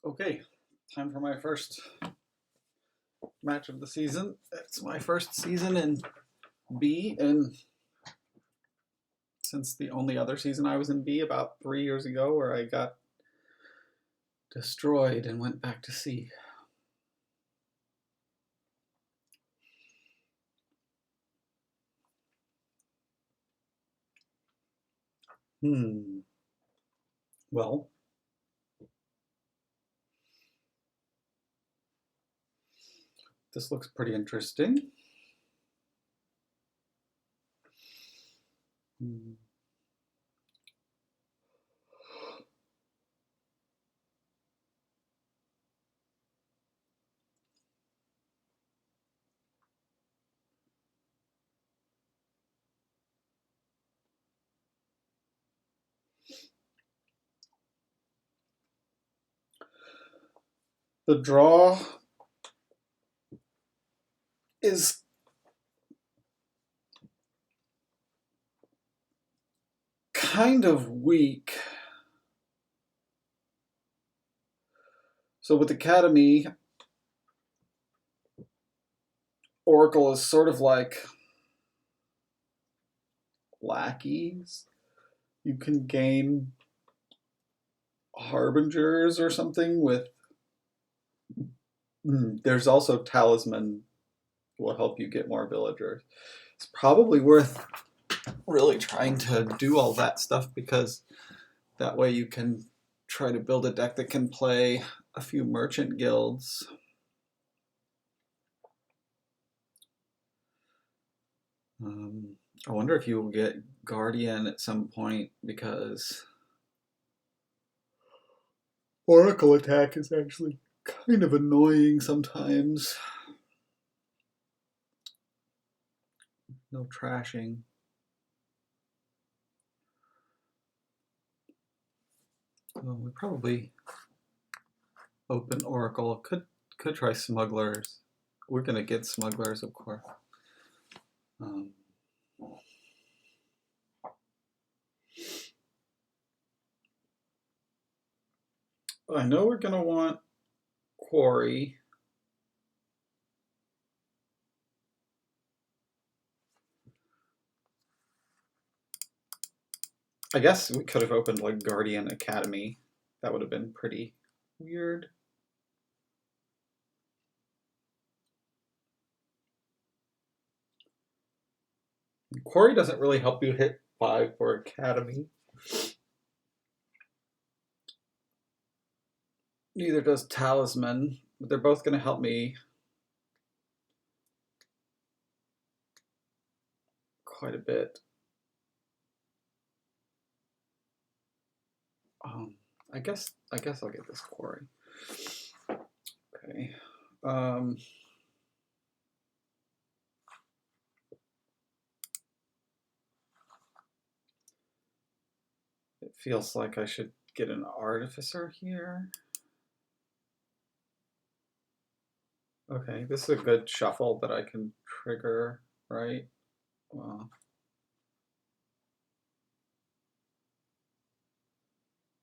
Okay, time for my first match of the season. It's my first season in B, and since the only other season I was in B about 3 years ago, where I got destroyed and went back to C. Well, this looks pretty interesting. The draw is kind of weak. So with Academy, Oracle is sort of like lackeys. You can gain harbingers or something with. There's also talisman will help you get more villagers. It's probably worth really trying to do all that stuff because that way you can try to build a deck that can play a few merchant guilds. I wonder if you will get Guardian at some point because Oracle attack is actually kind of annoying sometimes. No trashing. Well, we probably open Oracle. Could try smugglers. We're gonna get smugglers, of course. I know we're gonna want quarry. I guess we could have opened like Guardian Academy. That would have been pretty weird. Quarry doesn't really help you hit 5 for Academy. Neither does Talisman, but they're both going to help me quite a bit. I guess I'll get this quarry. Okay. It feels like I should get an artificer here. Okay, this is a good shuffle that I can trigger, right? Well,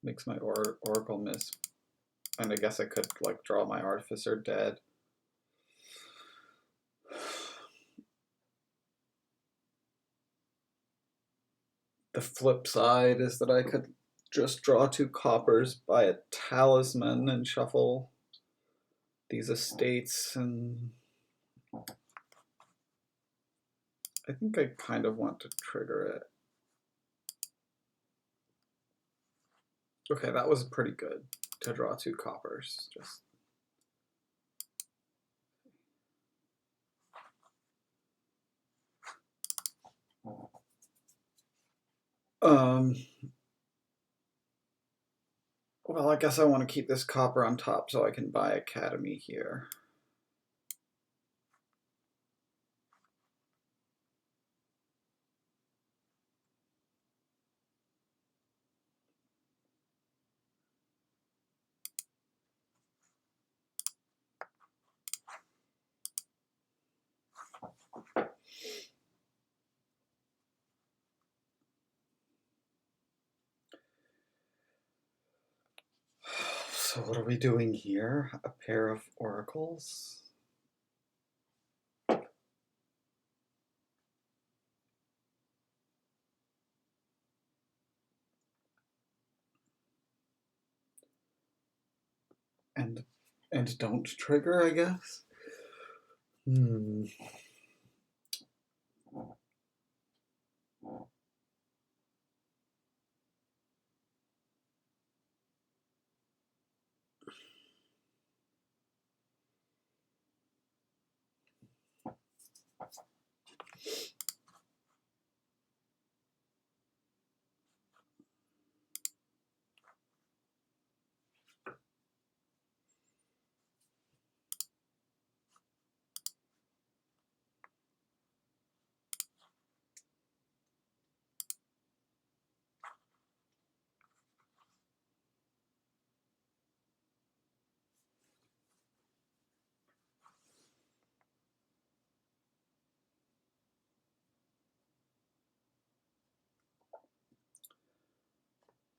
makes my oracle miss. And I guess I could like draw my artificer dead. The flip side is that I could just draw 2 coppers, buy a talisman, and shuffle these estates. And I think I kind of want to trigger it. Okay, that was pretty good to draw 2 coppers. Just well, I guess I want to keep this copper on top so I can buy Academy here. So what are we doing here? A pair of oracles? And don't trigger, I guess?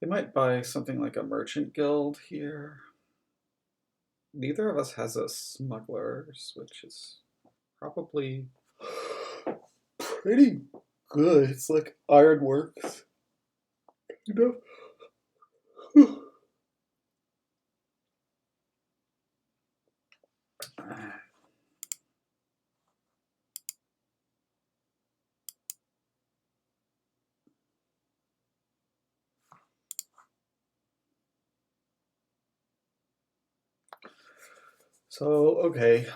They might buy something like a merchant guild here. Neither of us has a smugglers, which is probably pretty good. It's like ironworks, you know. So okay,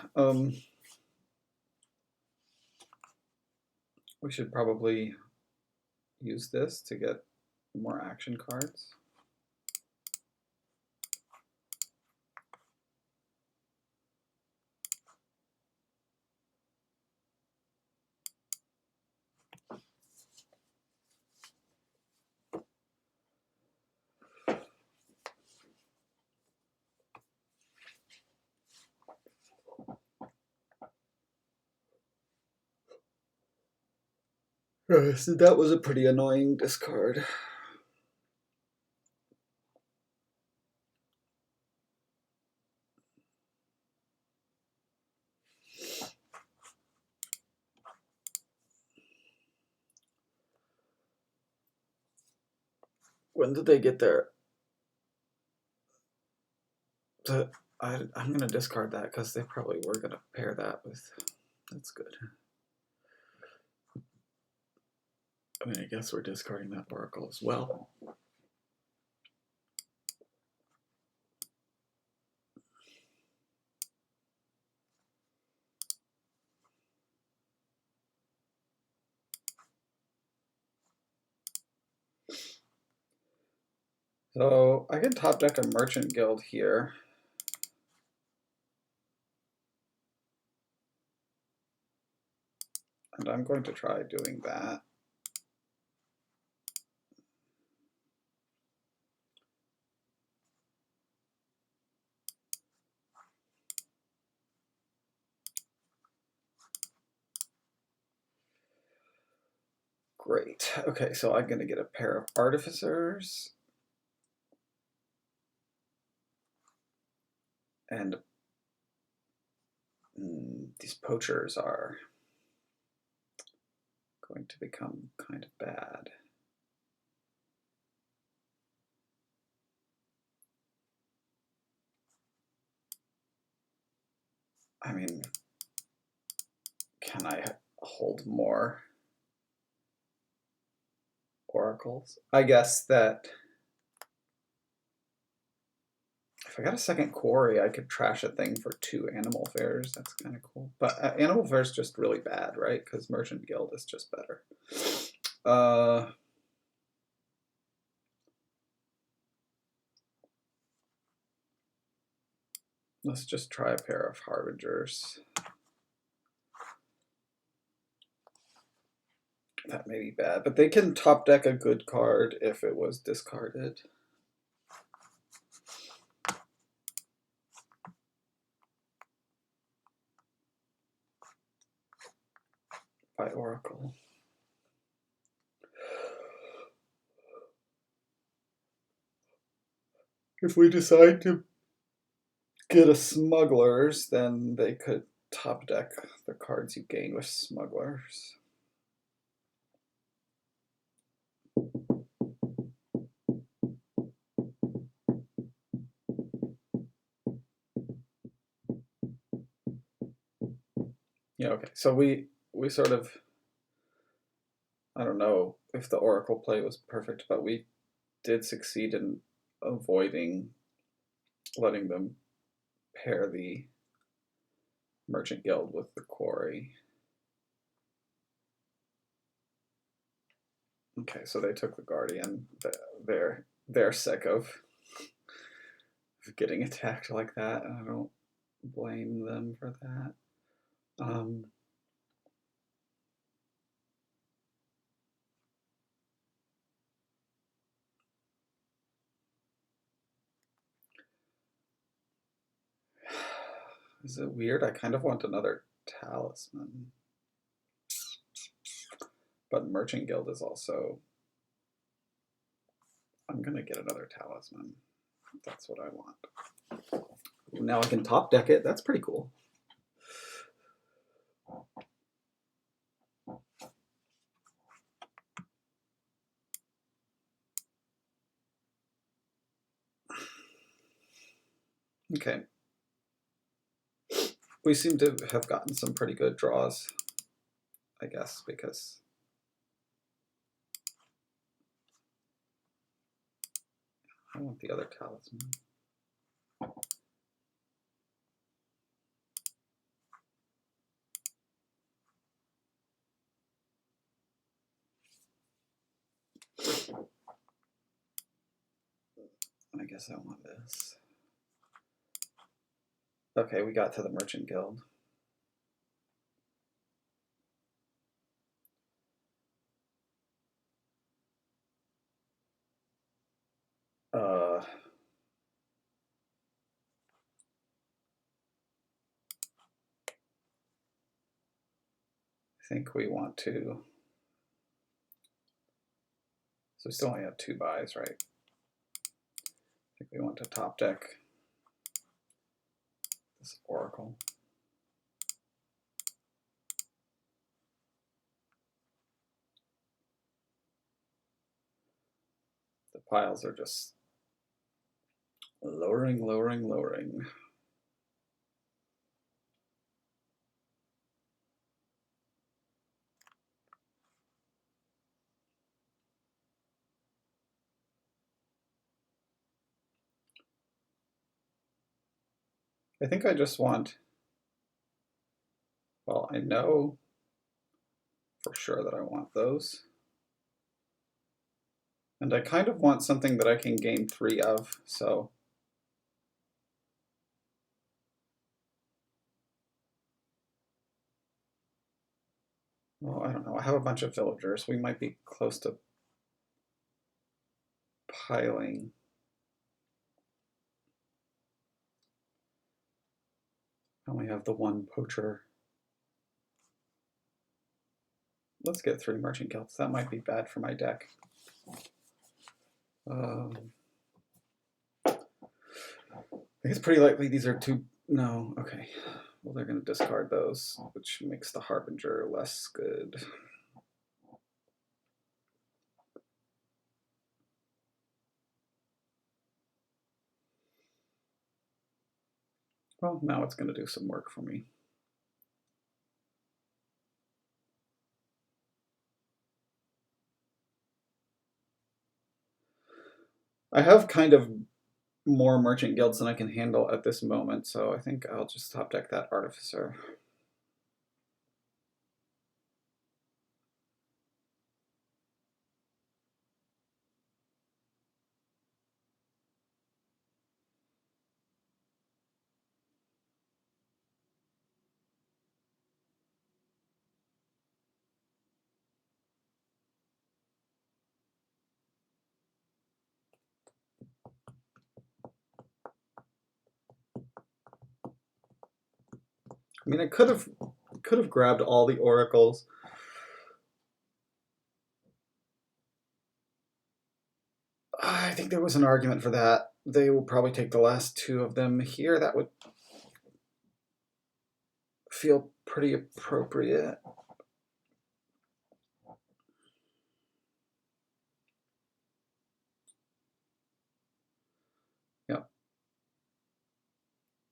we should probably use this to get more action cards. So that was a pretty annoying discard. When did they get there? I'm going to discard that because they probably were going to pair that with... That's good. I mean, I guess we're discarding that oracle as well. So I can top deck a merchant guild here. And I'm going to try doing that. Great. Okay, so I'm going to get a pair of artificers. And these poachers are going to become kind of bad. I mean, can I hold more oracles? I guess that if I got a second quarry, I could trash a thing for 2 animal fairs. That's kind of cool. But animal fair is just really bad, right? Because merchant guild is just better. Let's just try a pair of harbingers. That may be bad, but they can top deck a good card if it was discarded. By Oracle. If we decide to get a smugglers, then they could top deck the cards you gain with smugglers. Yeah, okay. So we sort of, I don't know if the Oracle play was perfect, but we did succeed in avoiding letting them pair the Merchant Guild with the Quarry. Okay, so they took the Guardian. They're sick of getting attacked like that, and I don't blame them for that. Is it weird? I kind of want another talisman. But Merchant Guild is also... I'm going to get another talisman. That's what I want. Now I can top deck it. That's pretty cool. Okay. We seem to have gotten some pretty good draws, I guess, because I want the other talisman. I guess I want this. Okay, we got to the Merchant Guild. I think we want to... So we still only have 2 buys, right? I think we want to top deck this Oracle. The piles are just lowering, lowering, lowering. I think I just want, well, I know for sure that I want those. And I kind of want something that I can gain 3 of, so. Well, I don't know. I have a bunch of villagers. We might be close to piling. I only have the 1 poacher. Let's get 3 merchant guilds. That might be bad for my deck. I think it's pretty likely these are 2. No, okay. Well, they're going to discard those, which makes the Harbinger less good. Well, now it's going to do some work for me. I have kind of more merchant guilds than I can handle at this moment, so I think I'll just top deck that Artificer. I mean, I could have grabbed all the oracles. I think there was an argument for that. they will probably take the last 2 of them here. That would feel pretty appropriate. Yep.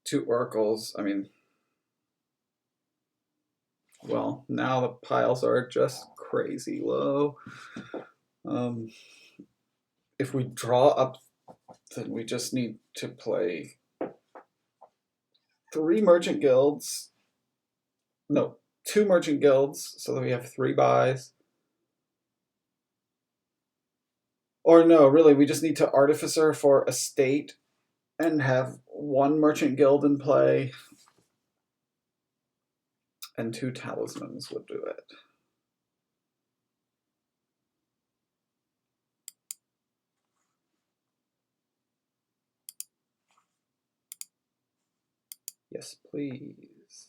2 oracles. I mean, well, now the piles are just crazy low. If we draw up, then we just need to play 3 merchant guilds. No, 2 merchant guilds, so that we have 3 buys. Or no, really, we just need to artificer for a state and have 1 merchant guild in play, and 2 talismans would do it. Yes, please.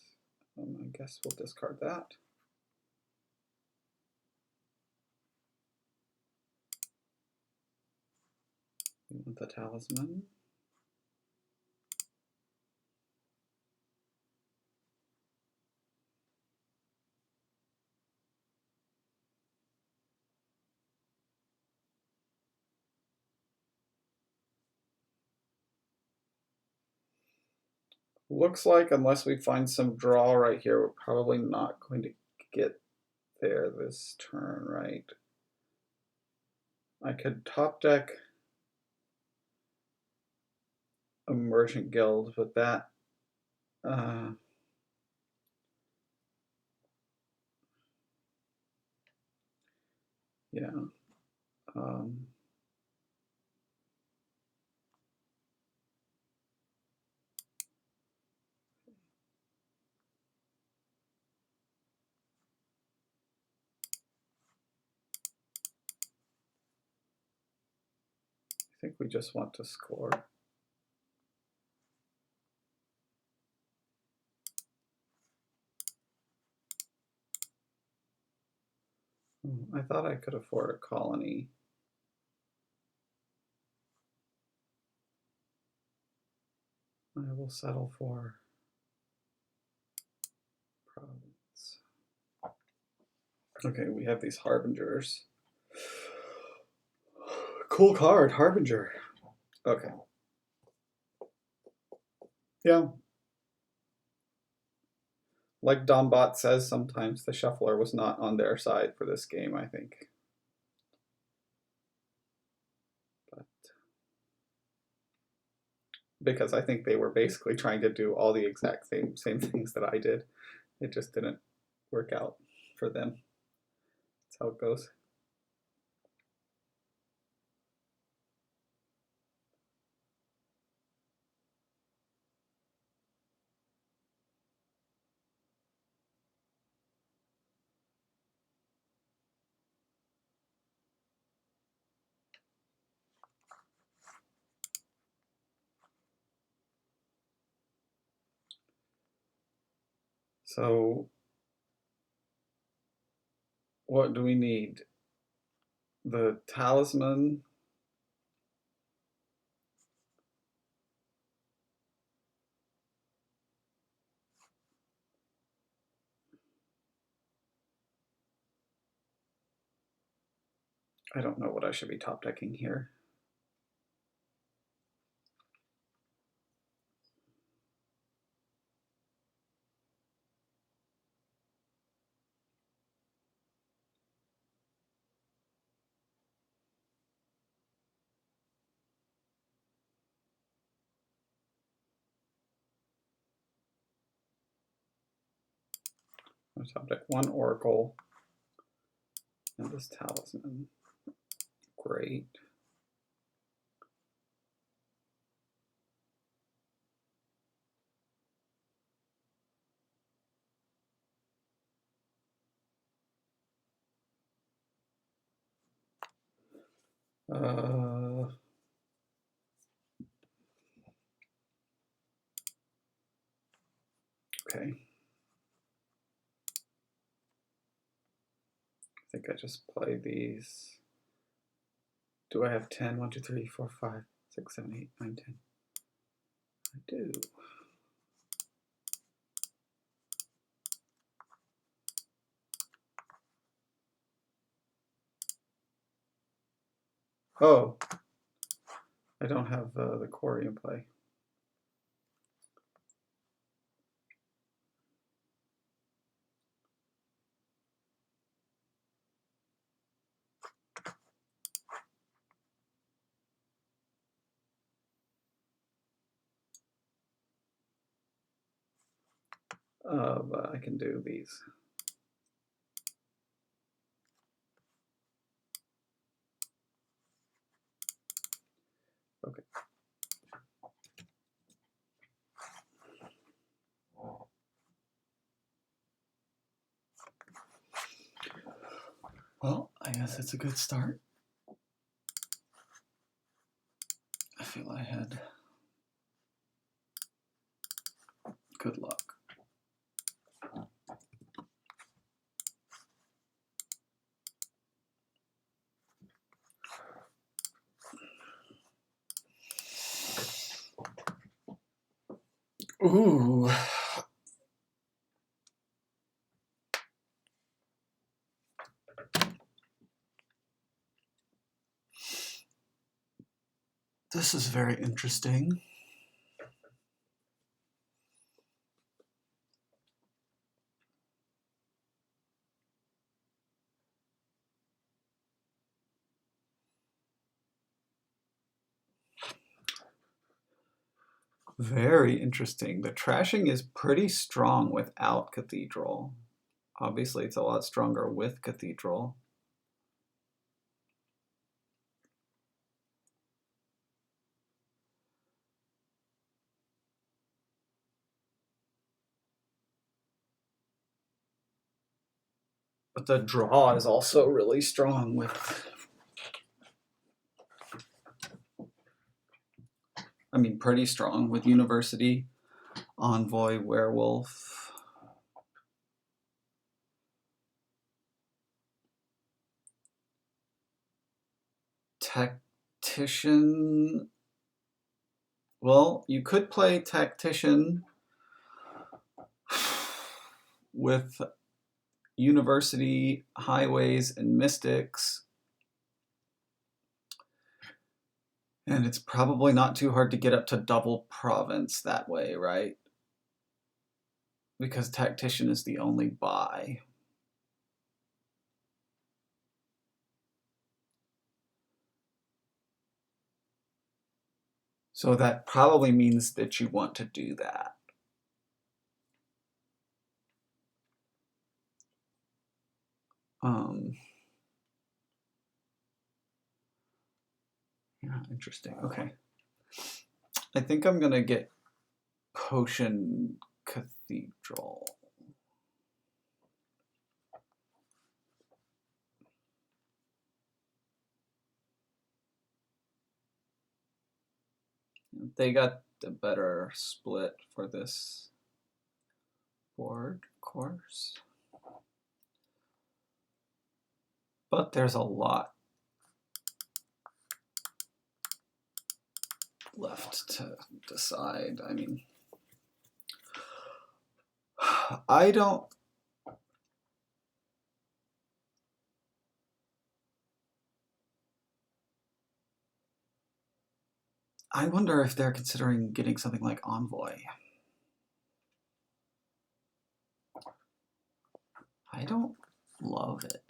I guess we'll discard that. We want the talisman. Looks like unless we find some draw right here, we're probably not going to get there this turn, right? I could top deck a merchant guild, but that yeah. I think we just want to score. I thought I could afford a colony. I will settle for province. Okay, we have these harbingers. Cool card, harbinger. Okay. Yeah. Like Dombot says, sometimes the shuffler was not on their side for this game, I think. But because I think they were basically trying to do all the exact same things that I did. It just didn't work out for them. That's how it goes. So what do we need? The talisman. I don't know what I should be top decking here. I'm gonna top deck 1 oracle and this talisman. Great. Okay. I think I just play these. Do I have 10? 1, 2, 3, 4, 5, 6, 7, 8, 9, 10. I do. Oh, I don't have the quarry in play. But I can do these. Okay. Well, I guess it's a good start. I feel I had good luck. Ooh. This is very interesting. Very interesting. The trashing is pretty strong without Cathedral. Obviously, it's a lot stronger with Cathedral. But the draw is also really strong with, I mean, pretty strong with University, Envoy, Werewolf. Tactician. Well, you could play Tactician with University, Highways, and Mystics. And it's probably not too hard to get up to double Province that way, right? Because Tactician is the only buy. So that probably means that you want to do that. Yeah, interesting. Okay. I think I'm going to get Potion Cathedral. They got the better split for this board, of course. But there's a lot left to decide. I mean, I wonder if they're considering getting something like Envoy. I don't love it.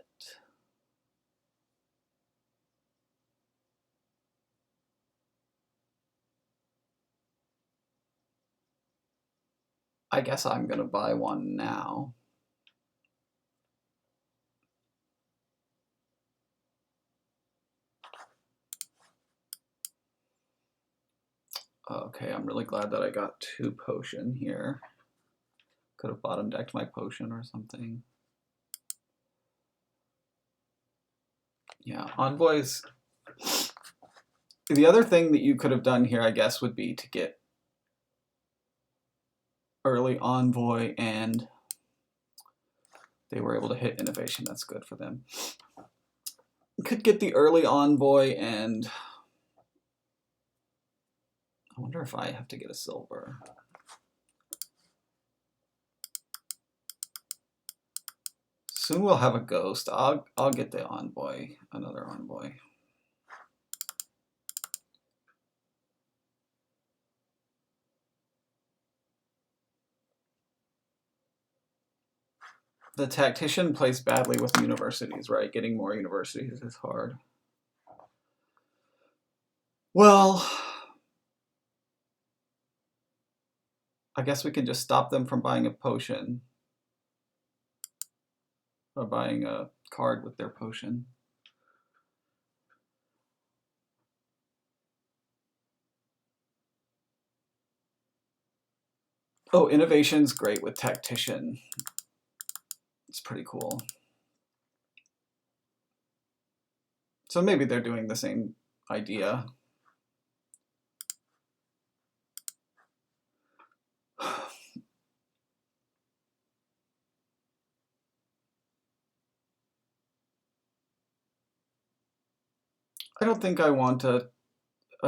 I guess I'm going to buy one now. Okay, I'm really glad that I got 2 potion here. Could have bottom decked my potion or something. Yeah, Envoys. The other thing that you could have done here, I guess, would be to get early Envoy, and they were able to hit Innovation. That's good for them. You could get the early Envoy and I wonder if I have to get a silver. Soon we'll have a ghost. I'll get the envoy, another envoy. The tactician plays badly with universities, right? Getting more universities is hard. Well, I guess we can just stop them from buying a potion. Or buying a card with their potion. Oh, innovation's great with tactician. It's pretty cool. So maybe they're doing the same idea. I don't think I want a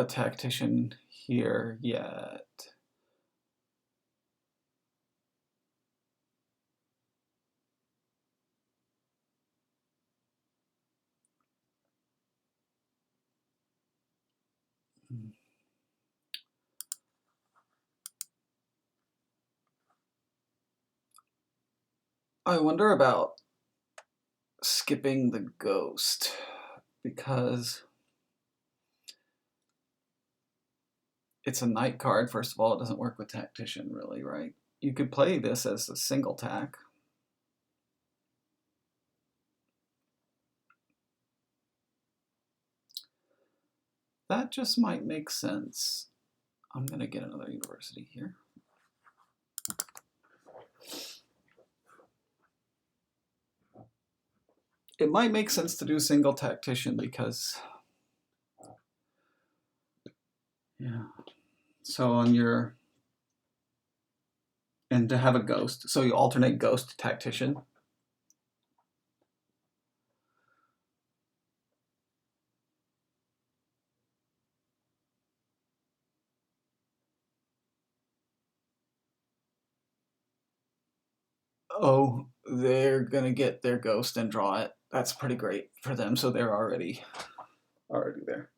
tactician here yet. I wonder about skipping the ghost because it's a night card. First of all, it doesn't work with tactician really, right? You could play this as a single tack. That just might make sense. I'm gonna get another university here. It might make sense to do single tactician because, yeah. So on your, and to have a ghost. So you alternate ghost tactician. Oh, they're gonna get their ghost and draw it. That's pretty great for them. So they're already there.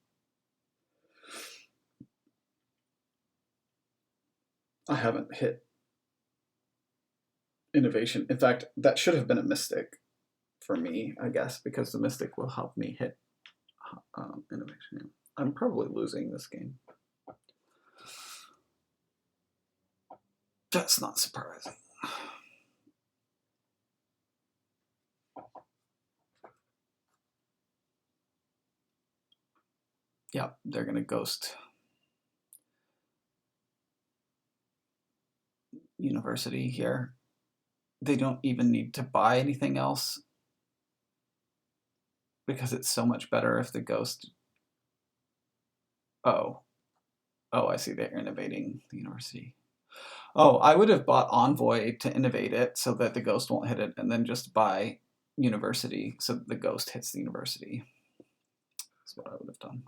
I haven't hit innovation. In fact, that should have been a mystic for me, I guess, because the mystic will help me hit innovation. I'm probably losing this game. That's not surprising. Yeah, they're gonna ghost university here. They don't even need to buy anything else because it's so much better if the ghost. Oh, I see. They're innovating the university. Oh, I would have bought envoy to innovate it so that the ghost won't hit it, and then just buy university so that the ghost hits the university. That's what I would have done.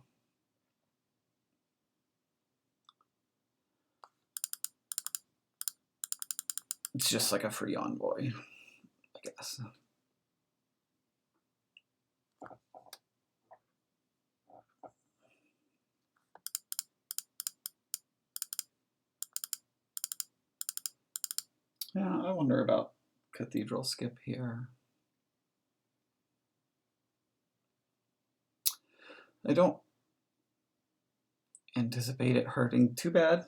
It's just like a free envoy, I guess. Yeah, I wonder about cathedral skip here. I don't anticipate it hurting too bad.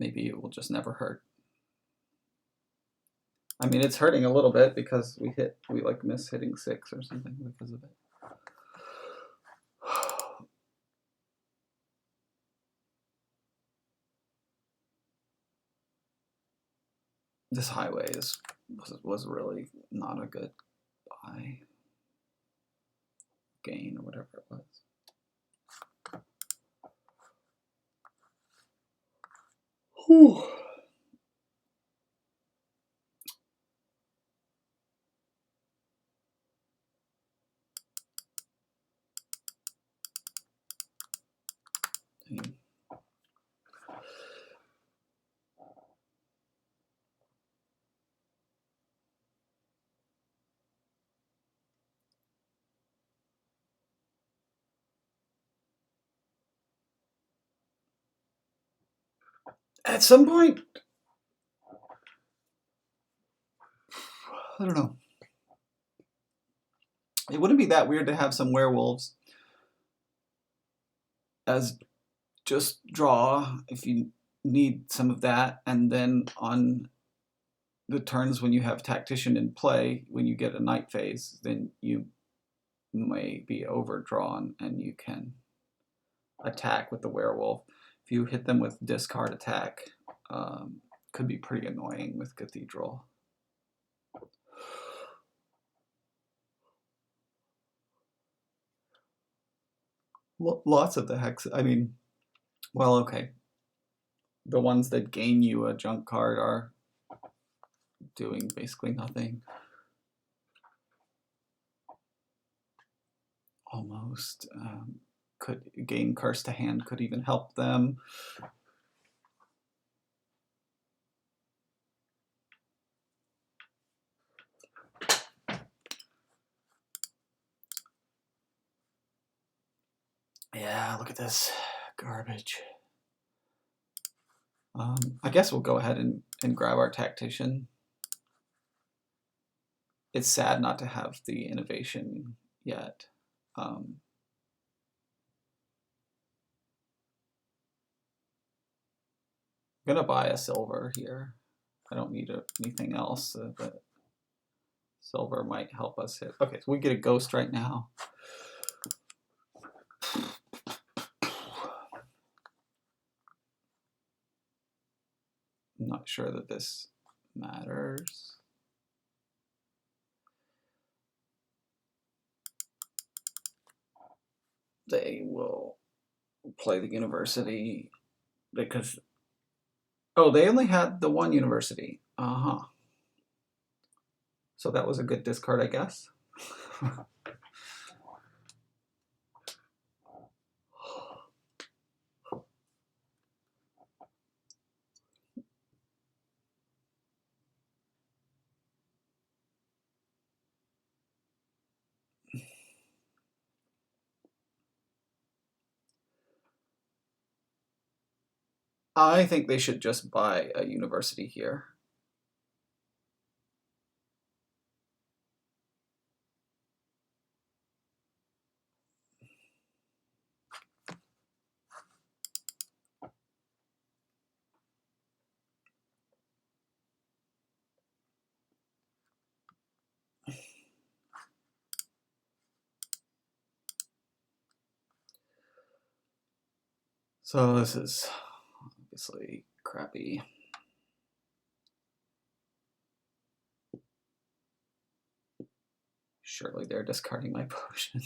Maybe it will just never hurt. I mean, it's hurting a little bit because we like miss hitting 6 or something because of it. This highway was really not a good buy, gain, or whatever it was. Whew. At some point, I don't know. It wouldn't be that weird to have some werewolves as just draw if you need some of that, and then on the turns when you have tactician in play, when you get a night phase, then you may be overdrawn and you can attack with the werewolf. If you hit them with discard attack, could be pretty annoying with Cathedral. Lots of the hex, I mean, well, okay. The ones that gain you a junk card are doing basically nothing. Almost. Could gain curse to hand, could even help them. Yeah, look at this garbage. I guess we'll go ahead and grab our tactician. It's sad not to have the innovation yet. I'm gonna buy a silver here. I don't need anything else, but silver might help us hit. Okay, so we get a ghost right now. I'm not sure that this matters. They will play the university because, oh, they only had the one university. So that was a good discard, I guess. I think they should just buy a university here. So this is obviously crappy. Surely they're discarding my potion.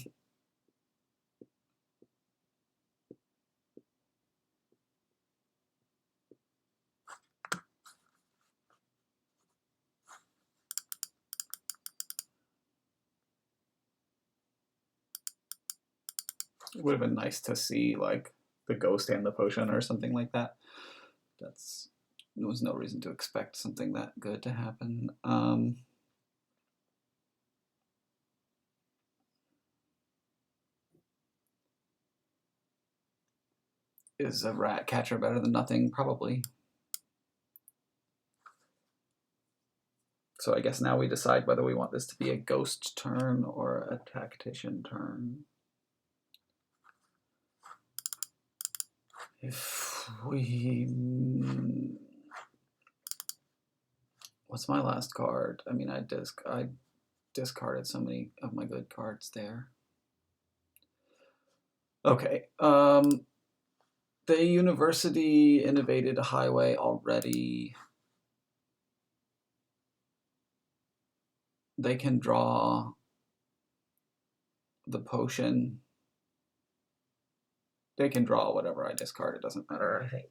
It would have been nice to see like the ghost and the potion or something like that. There was no reason to expect something that good to happen. Is a rat catcher better than nothing? Probably. So I guess now we decide whether we want this to be a ghost turn or a tactician turn. If we... What's my last card? I mean, I discarded so many of my good cards there. Okay. The university innovated a highway already. They can draw the potion. They can draw whatever I discard. It doesn't matter, I think.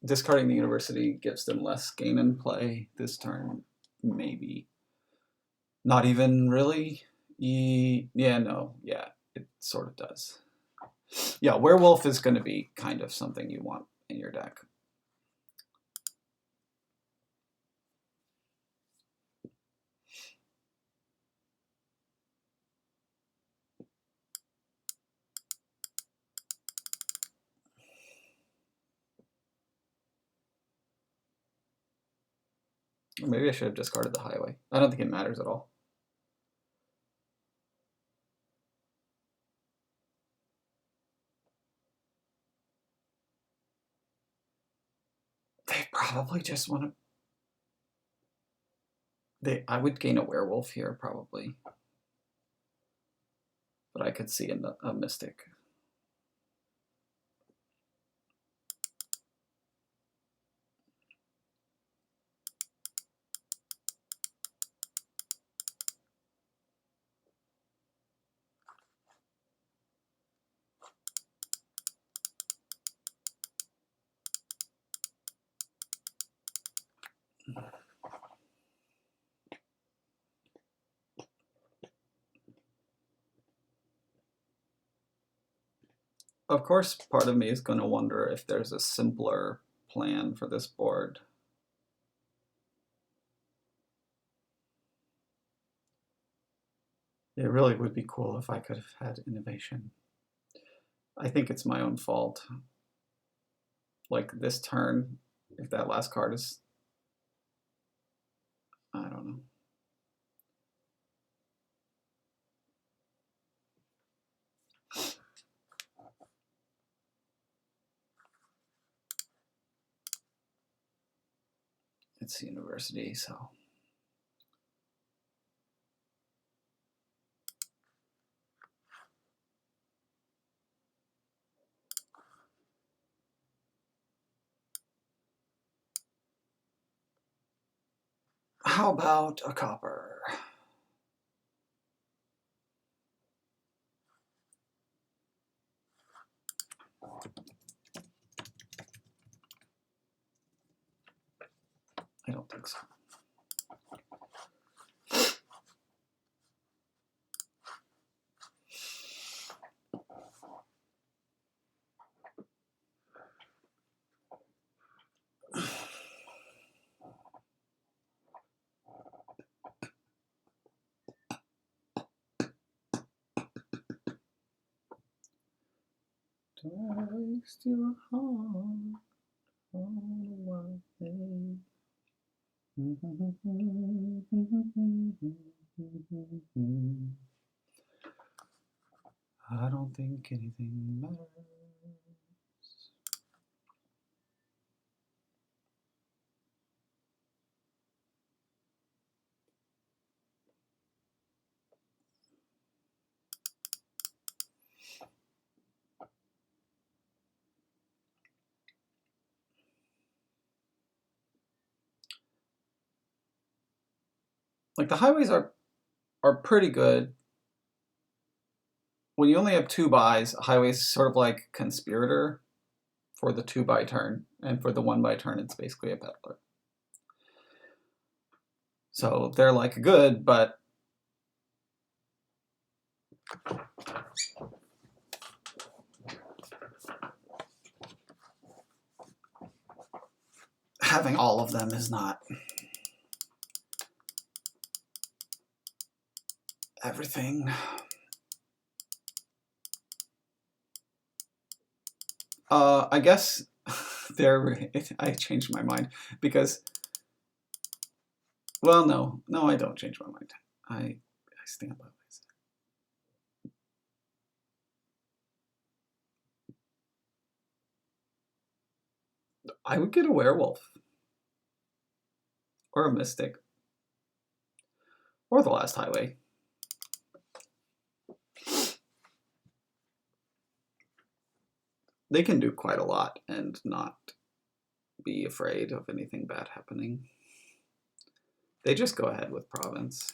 Discarding the university gives them less gain and play this turn, maybe. Not even really. Yeah, no, yeah, it sort of does. Yeah, werewolf is going to be kind of something you want in your deck. Or maybe I should have discarded the highway. I don't think it matters at all. They probably just want to... I would gain a werewolf here, probably. But I could see a mystic. Of course, part of me is going to wonder if there's a simpler plan for this board. It really would be cool if I could have had innovation. I think it's my own fault. Like this turn, if that last card is... I don't know. It's the university, so... How about a copper? I don't think so. Do I waste your heart on a wild day? I don't think anything matters. Like the highways are pretty good. When you only have 2 buys, a highway is sort of like conspirator for the 2 buy turn, and for the 1 buy turn, it's basically a peddler. So they're like good, but having all of them is not everything. I guess I changed my mind because, well, no, I don't change my mind. I stand by what I said. I would get a werewolf or a mystic or the last highway. They can do quite a lot and not be afraid of anything bad happening. They just go ahead with province.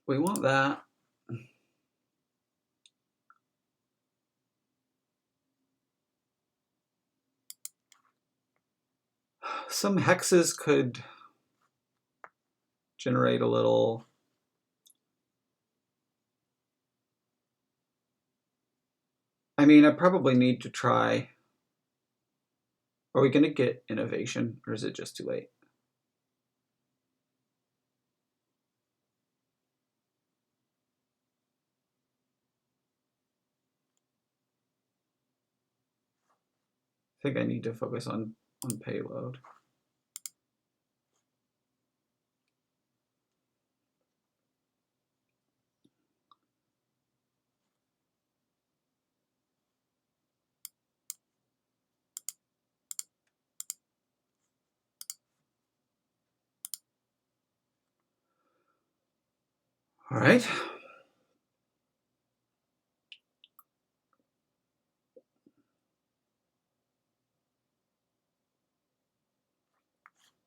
We want that. Some hexes could generate a little. I mean, I probably need to try Are we going to get innovation, or is it just too late? I think I need to focus on payload. All right.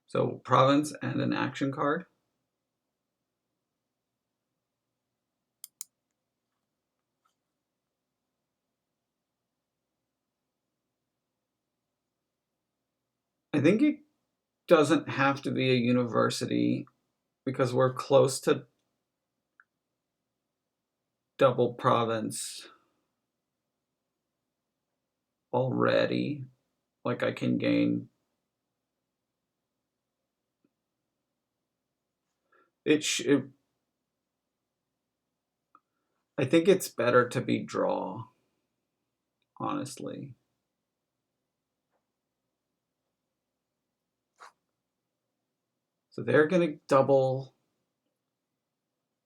So province and an action card. I think it doesn't have to be a university because we're close to double province already. Like I can gain it. I think it's better to be draw, honestly. So they're gonna double,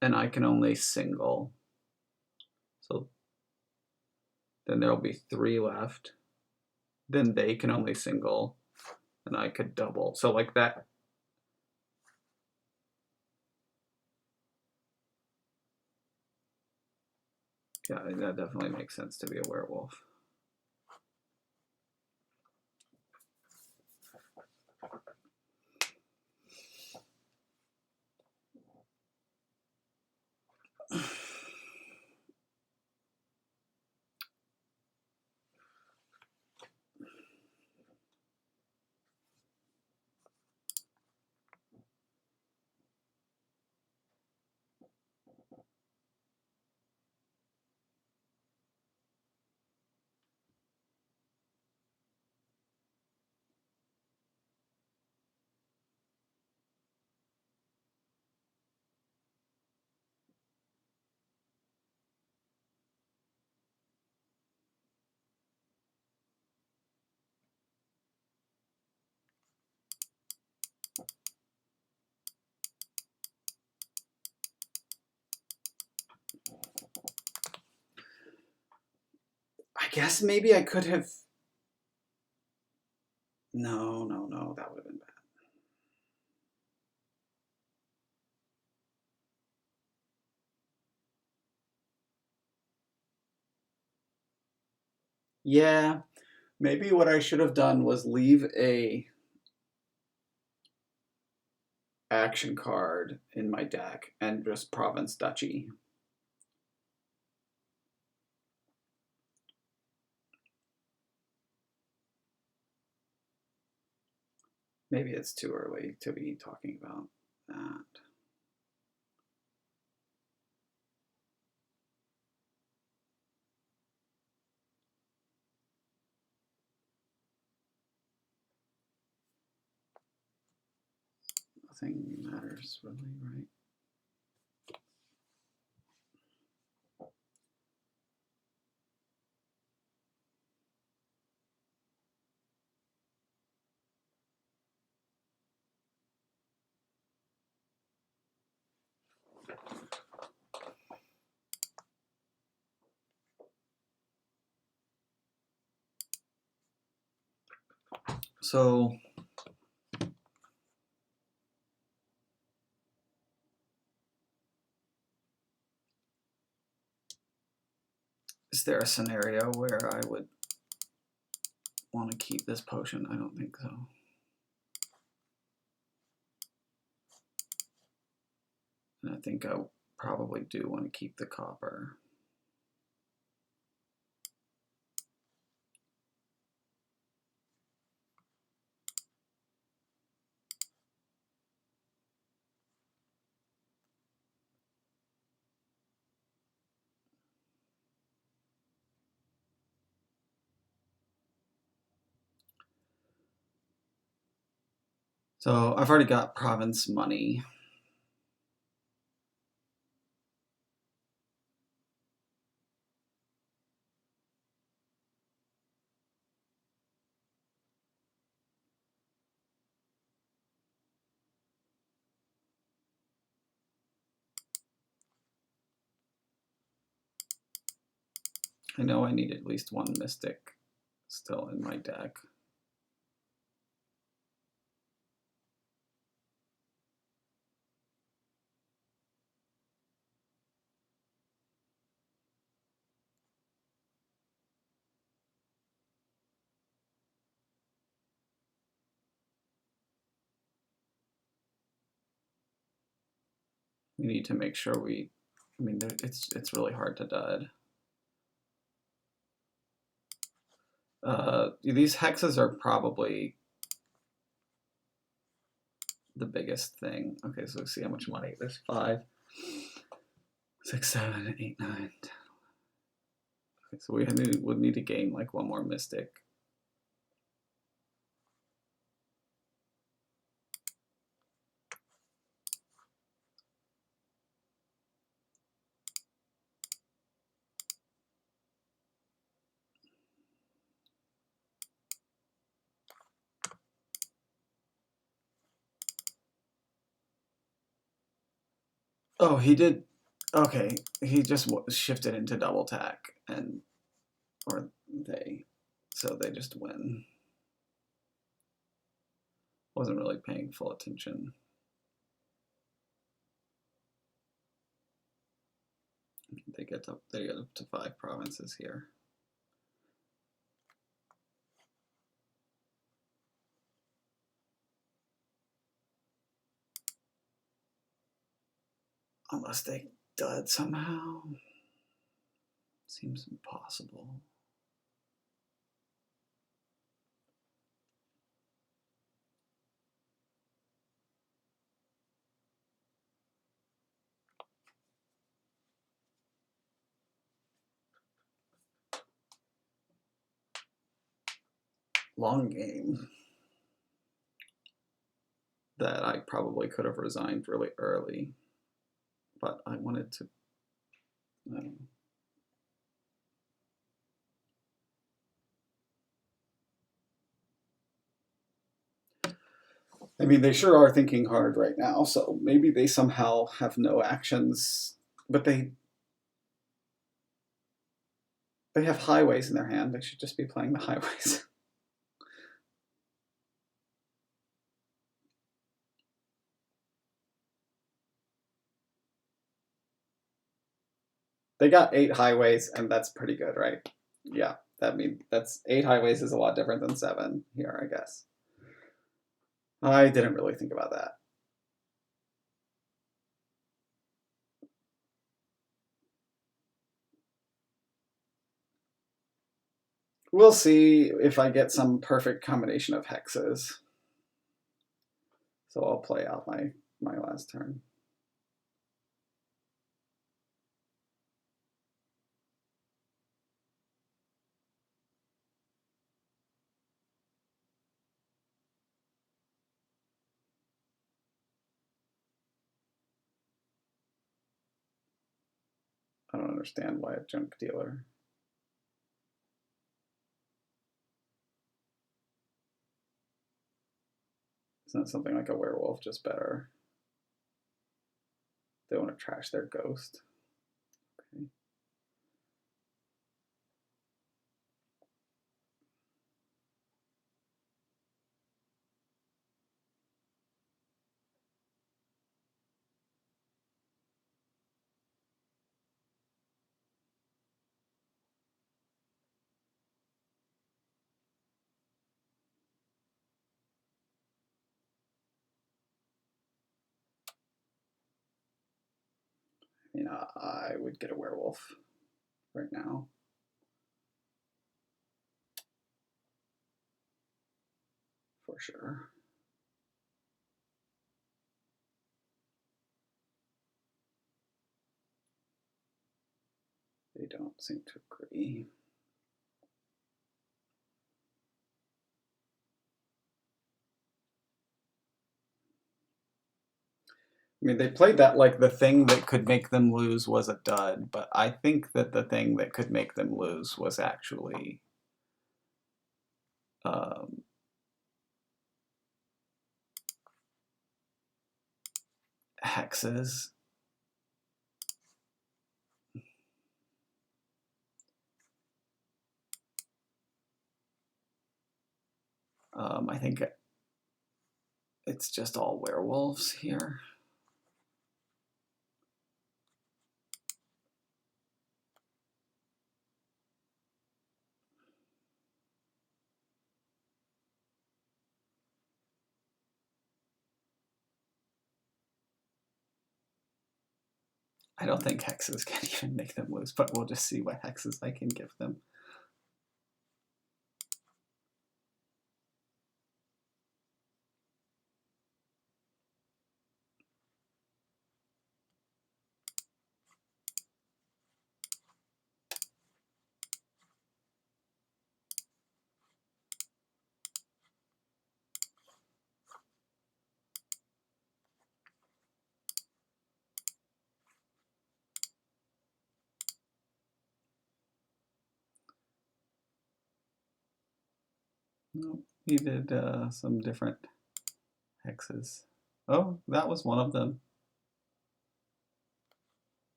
and I can only single. So then there'll be 3 left. Then they can only single, and I could double. So like that. Yeah, that definitely makes sense to be a werewolf. I guess maybe I could have. No, that would have been bad. Yeah, maybe what I should have done was leave a action card in my deck and just province duchy. Maybe it's too early to be talking about that. Nothing matters really, right? So is there a scenario where I would want to keep this potion? I don't think so. And I think I probably do want to keep the copper. So I've already got province money. I know I need at least one mystic still in my deck. We need to make sure we, I mean, it's really hard to dud. These hexes are probably the biggest thing. Okay, so let's see how much money. There's 5, 6, 7, 8, 9, 10. Okay, so we would need to gain like one more mystic. Oh, he did. Okay, he just shifted into double tack, and or they, so they just win. Wasn't really paying full attention. They get up. They get up to 5 provinces here. Unless they dud somehow. Seems impossible. Long game that I probably could have resigned really early, but I wanted to, I don't know. I mean, they sure are thinking hard right now, so maybe they somehow have no actions, but they have highways in their hand. They should just be playing the highways. They got 8 highways, and that's pretty good, right? Yeah, that's 8 highways is a lot different than 7 here, I guess. I didn't really think about that. We'll see if I get some perfect combination of hexes. So I'll play out my last turn. I don't understand why a junk dealer. Isn't something like a werewolf just better? They want to trash their ghost. Okay. You know, I would get a werewolf right now. For sure. They don't seem to agree. mean, they played that like the thing that could make them lose was a dud, but I think that the thing that could make them lose was actually hexes. I think it's just all werewolves here. I don't think hexes can even make them lose, but we'll just see what hexes I can give them. No, he did some different hexes. Oh, that was one of them.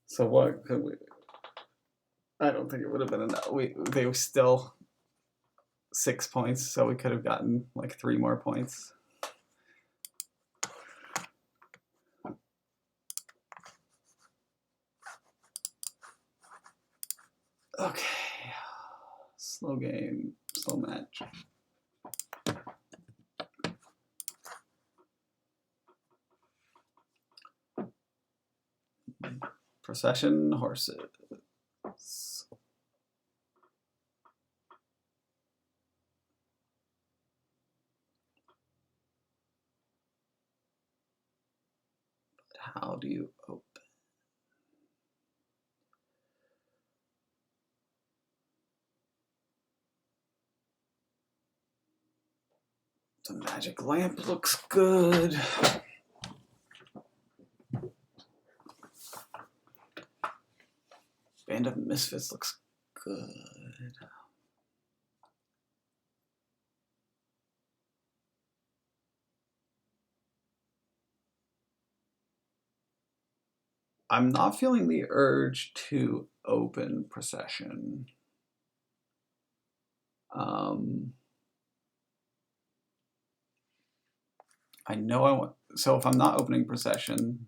So what could we? I don't think it would have been enough. They were still 6 points, so we could have gotten like 3 more points. Okay, slow game, slow match. Procession horses. How do you open? The magic lamp looks good. Band of Misfits looks good. I'm not feeling the urge to open Procession. I know I want, so if I'm not opening Procession,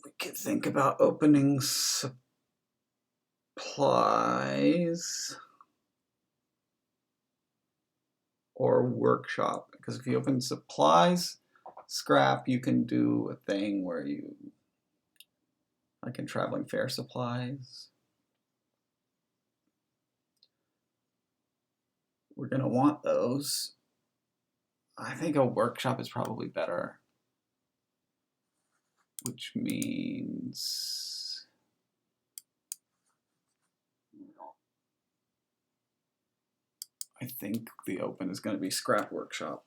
we could think about opening Supplies or Workshop, because if you open Supplies, Scrap, you can do a thing where you, like in Traveling Fair Supplies. We're going to want those. I think a Workshop is probably better, which means I think the open is going to be Scrap Workshop.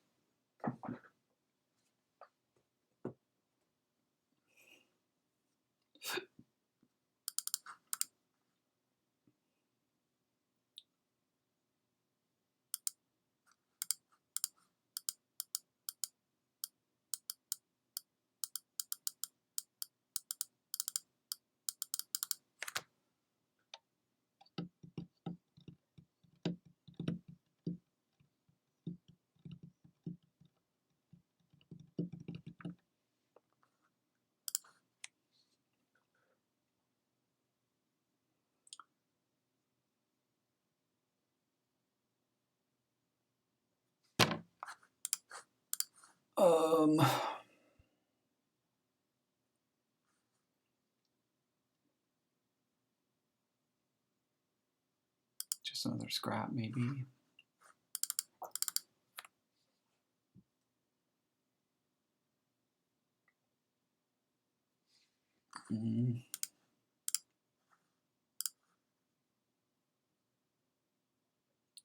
Just another Scrap, maybe.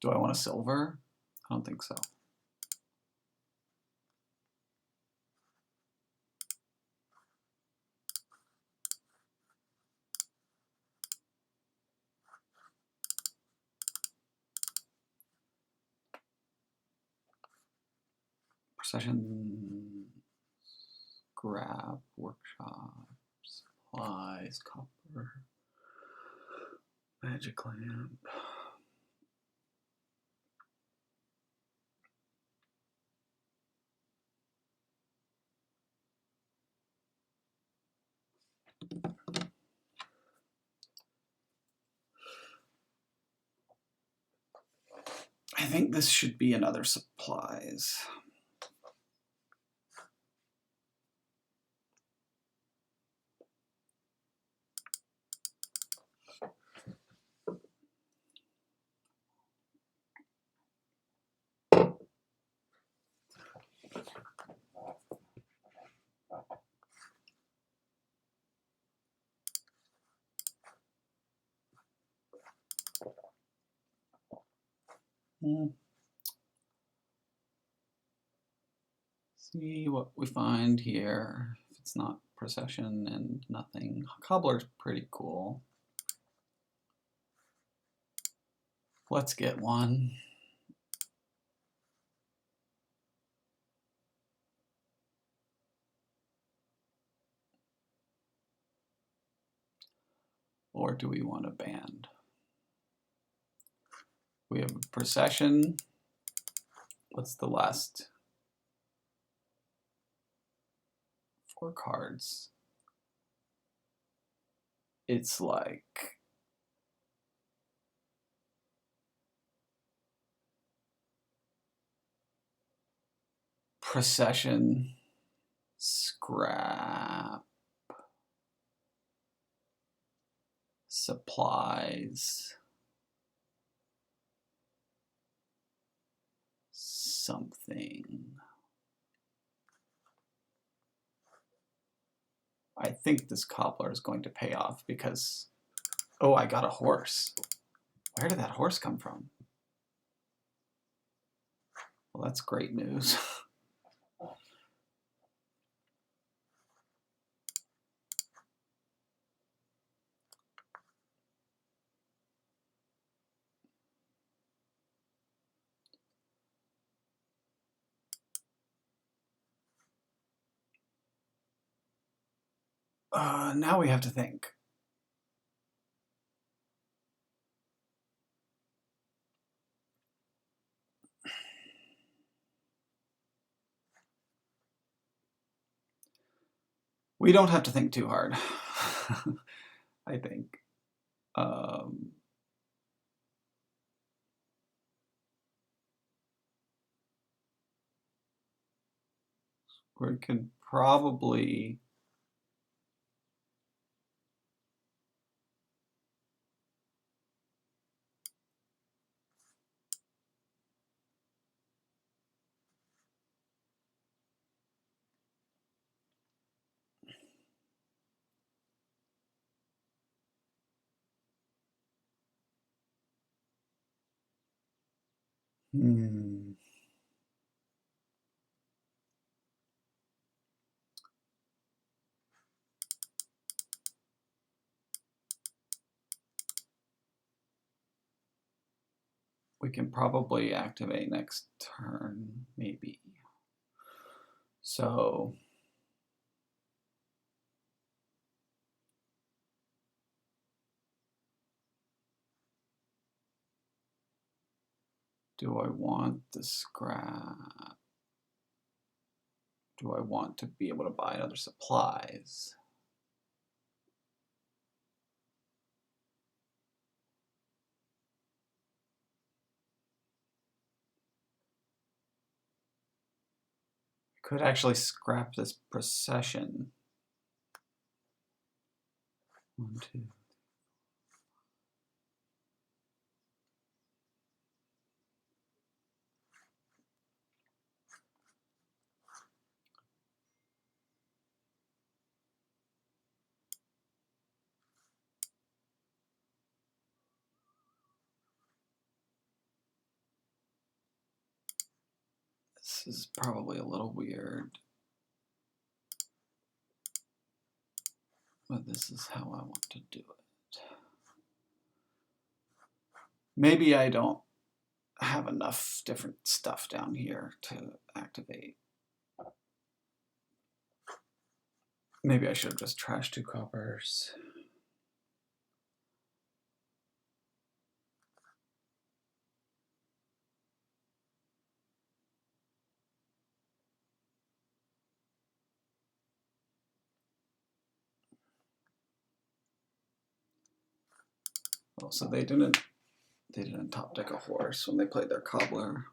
Do I want a silver? I don't think so. Procession, scrap, workshop, supplies, copper, magic lamp. I think this should be another supplies. See what we find here. If it's not procession and nothing. Cobbler's pretty cool. Let's get one. Or do we want a band? We have a procession. What's the last 4 cards? It's like procession, scrap, supplies, something. I think this cobbler is going to pay off because, oh, I got a horse. Where did that horse come from? Well, that's great news. Now we have to think. We don't have to think too hard, I think. We could probably we can probably activate next turn, maybe. So do I want the scrap? Do I want to be able to buy other supplies? I could actually scrap this procession. 1, 2. This is probably a little weird, but this is how I want to do it. Maybe I don't have enough different stuff down here to activate. Maybe I should have just trashed 2 coppers. Oh, so they didn't top deck a horse when they played their cobbler.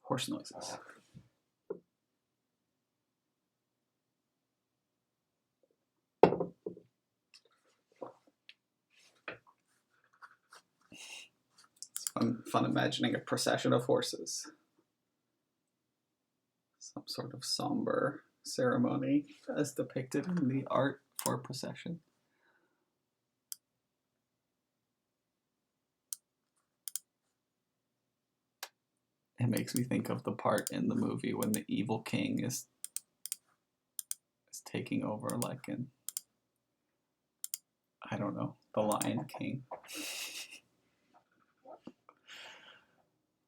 Horse noises. It's fun imagining a procession of horses. Some sort of somber ceremony as depicted in the art for procession. It makes me think of the part in the movie when the evil king is taking over, like in, I don't know, The Lion King.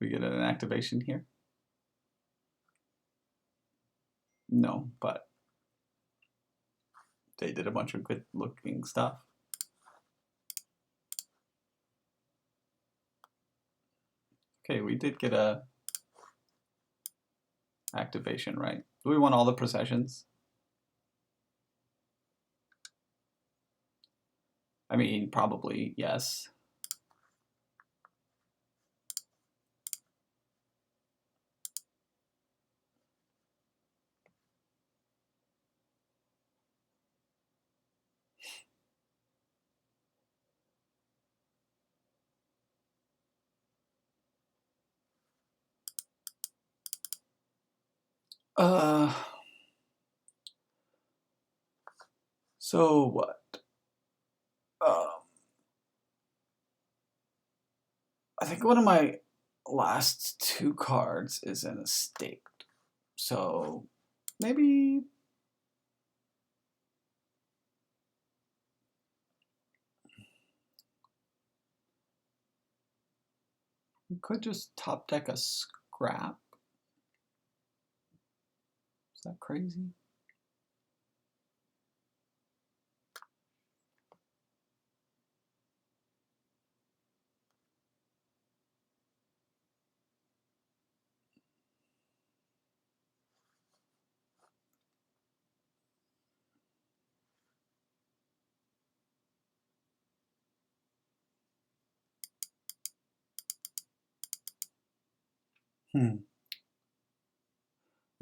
We get an activation here? No, but they did a bunch of good looking stuff. Okay, we did get a activation, right? Do we want all the processions? I mean, probably, yes. So what? I think one of my last 2 cards is an estate. So maybe we could just top deck a scrap. Is that crazy?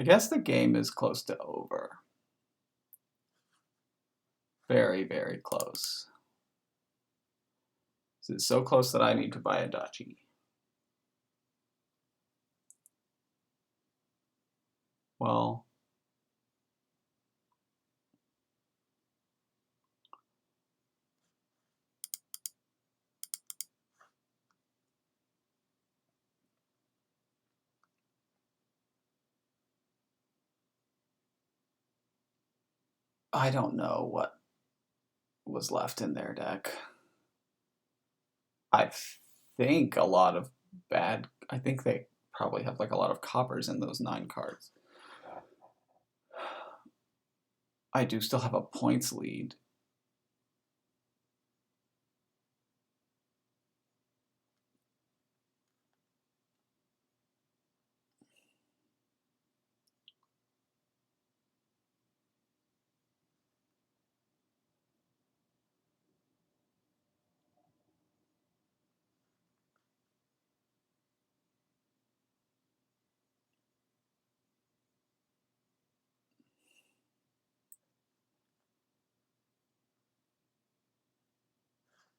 I guess the game is close to over. Very, very close. It's so close that I need to buy a dachi. Well, I don't know what was left in their deck. I think a lot of bad, I think they probably have like a lot of coppers in those 9 cards. I do still have a points lead.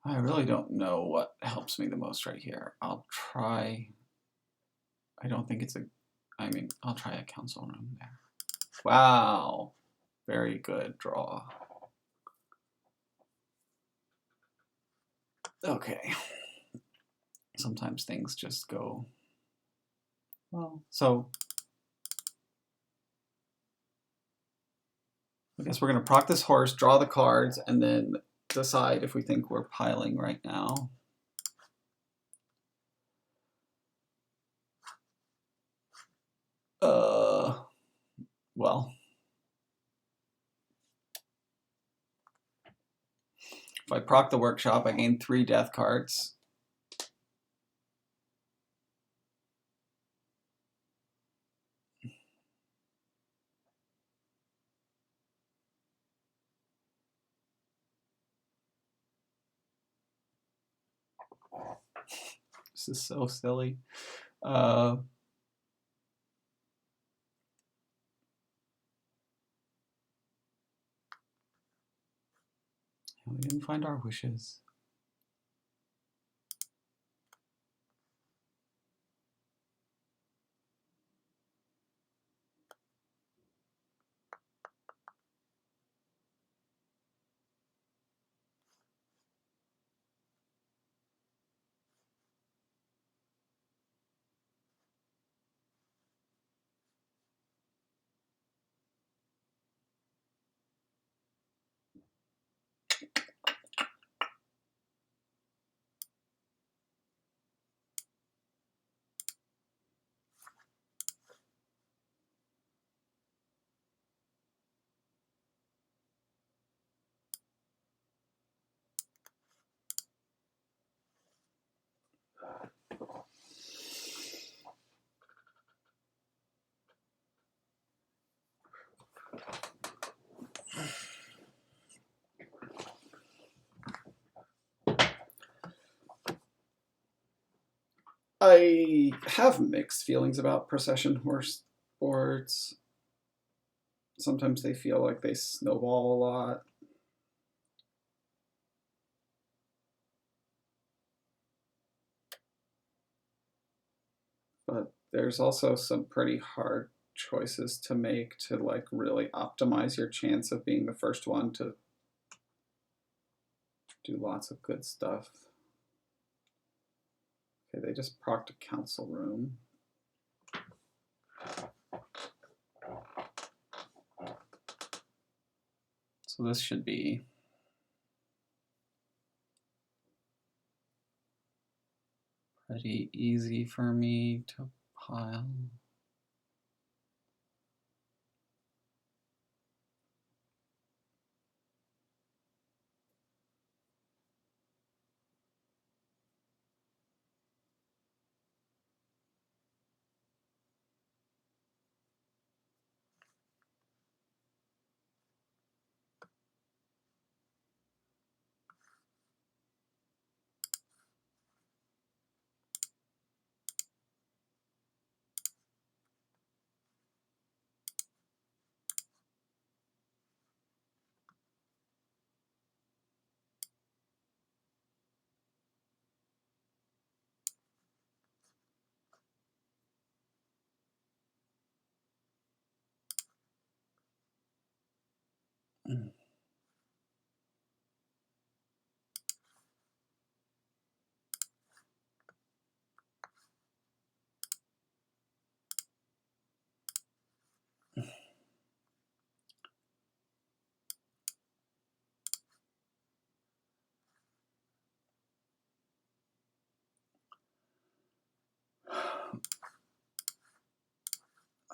I really don't know what helps me the most right here. I'll try. I don't think it's a I mean, I'll try a council room there. Wow, very good draw. Okay. Sometimes things just go well. So I guess we're going to proc this horse, draw the cards, and then decide if we think we're piling right now. Well, if I proc the workshop, I gain 3 death cards. This is so silly. We didn't find our wishes. I have mixed feelings about procession horse boards. Sometimes they feel like they snowball a lot. But there's also some pretty hard choices to make to like really optimize your chance of being the first one to do lots of good stuff. Okay, they just procced a council room. So this should be pretty easy for me to pile.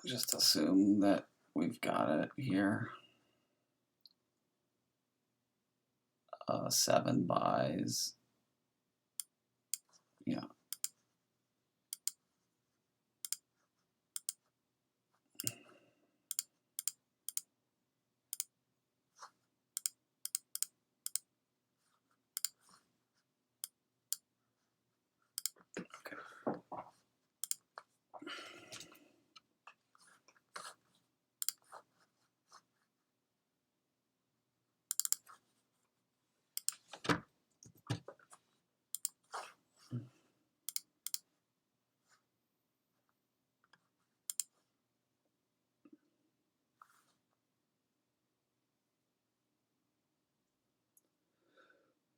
Just assume that we've got it here. 7 buys. Yeah.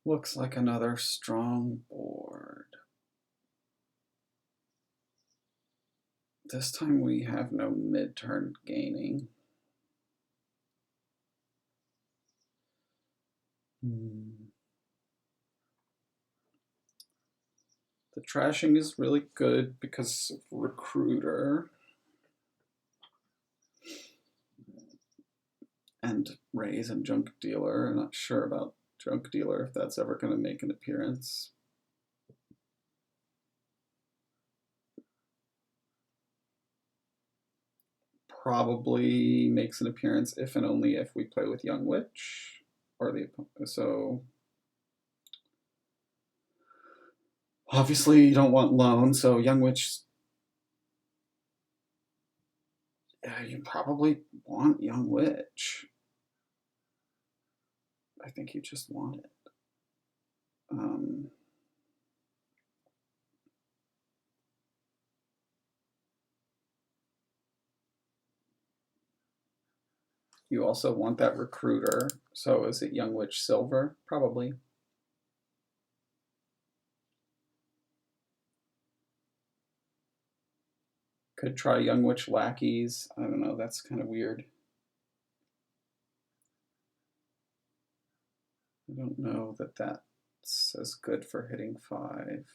Looks like another strong board. This time we have no mid-turn gaining. The trashing is really good because of Recruiter and Raise and Junk Dealer. I'm not sure about Junk Dealer if that's ever going to make an appearance. Probably makes an appearance if and only if we play with Young Witch or the so. Obviously, you don't want Lone, so Young Witch. Yeah, you probably want Young Witch. I think you just want it. You also want that Recruiter. So is it Young Witch Silver? Probably. Could try Young Witch Lackeys. I don't know, that's kind of weird. I don't know that that's as good for hitting 5.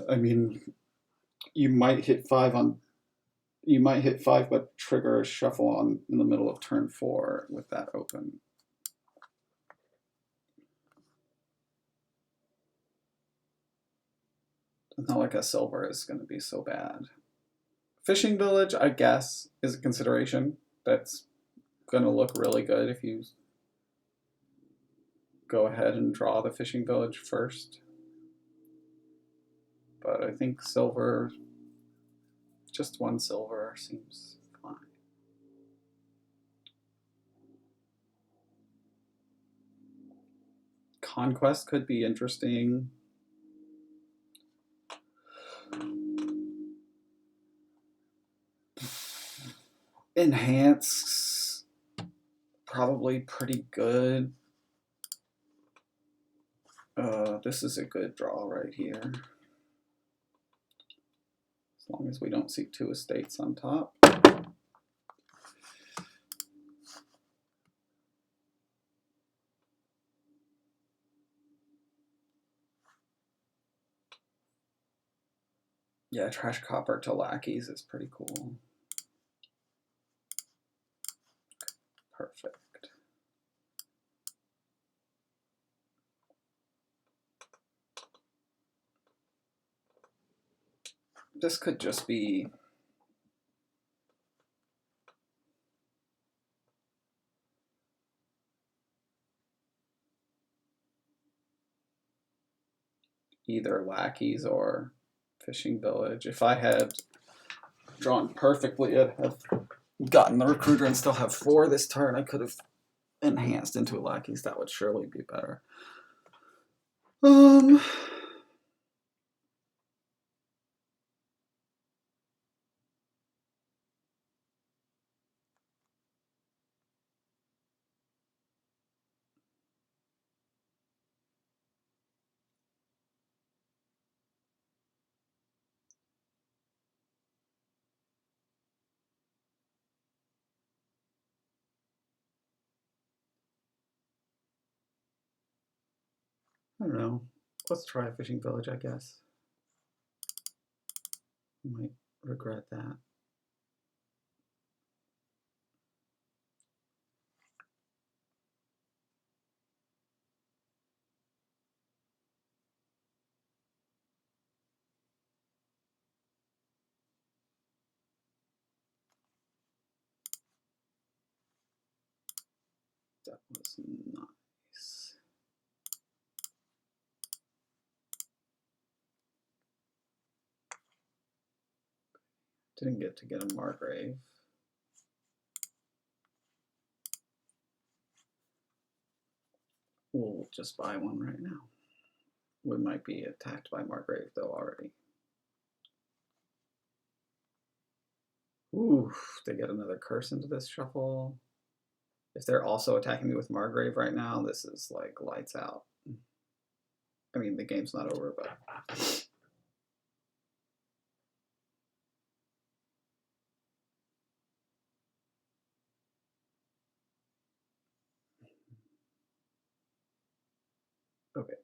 I mean, you might hit 5 but trigger a shuffle on in the middle of turn 4 with that open. It's not like a silver is going to be so bad. Fishing Village, I guess, is a consideration. That's going to look really good if you go ahead and draw the Fishing Village first. But I think silver, just one silver seems fine. Conquest could be interesting. Enhance, probably pretty good. This is a good draw right here. As long as we don't see 2 estates on top. Yeah, Trash Copper to Lackeys is pretty cool. Perfect. This could just be either Lackeys or Fishing Village. If I had drawn perfectly, I'd have gotten the Recruiter and still have 4 this turn. I could have enhanced into a Lackeys. That would surely be better. I don't know. Let's try Fishing Village, I guess. Might regret that. That was nice. Didn't get to get a Margrave. We'll just buy one right now. We might be attacked by Margrave though already. Ooh, they get another curse into this shuffle. If they're also attacking me with Margrave right now, this is like lights out. I mean, the game's not over, but... Okay.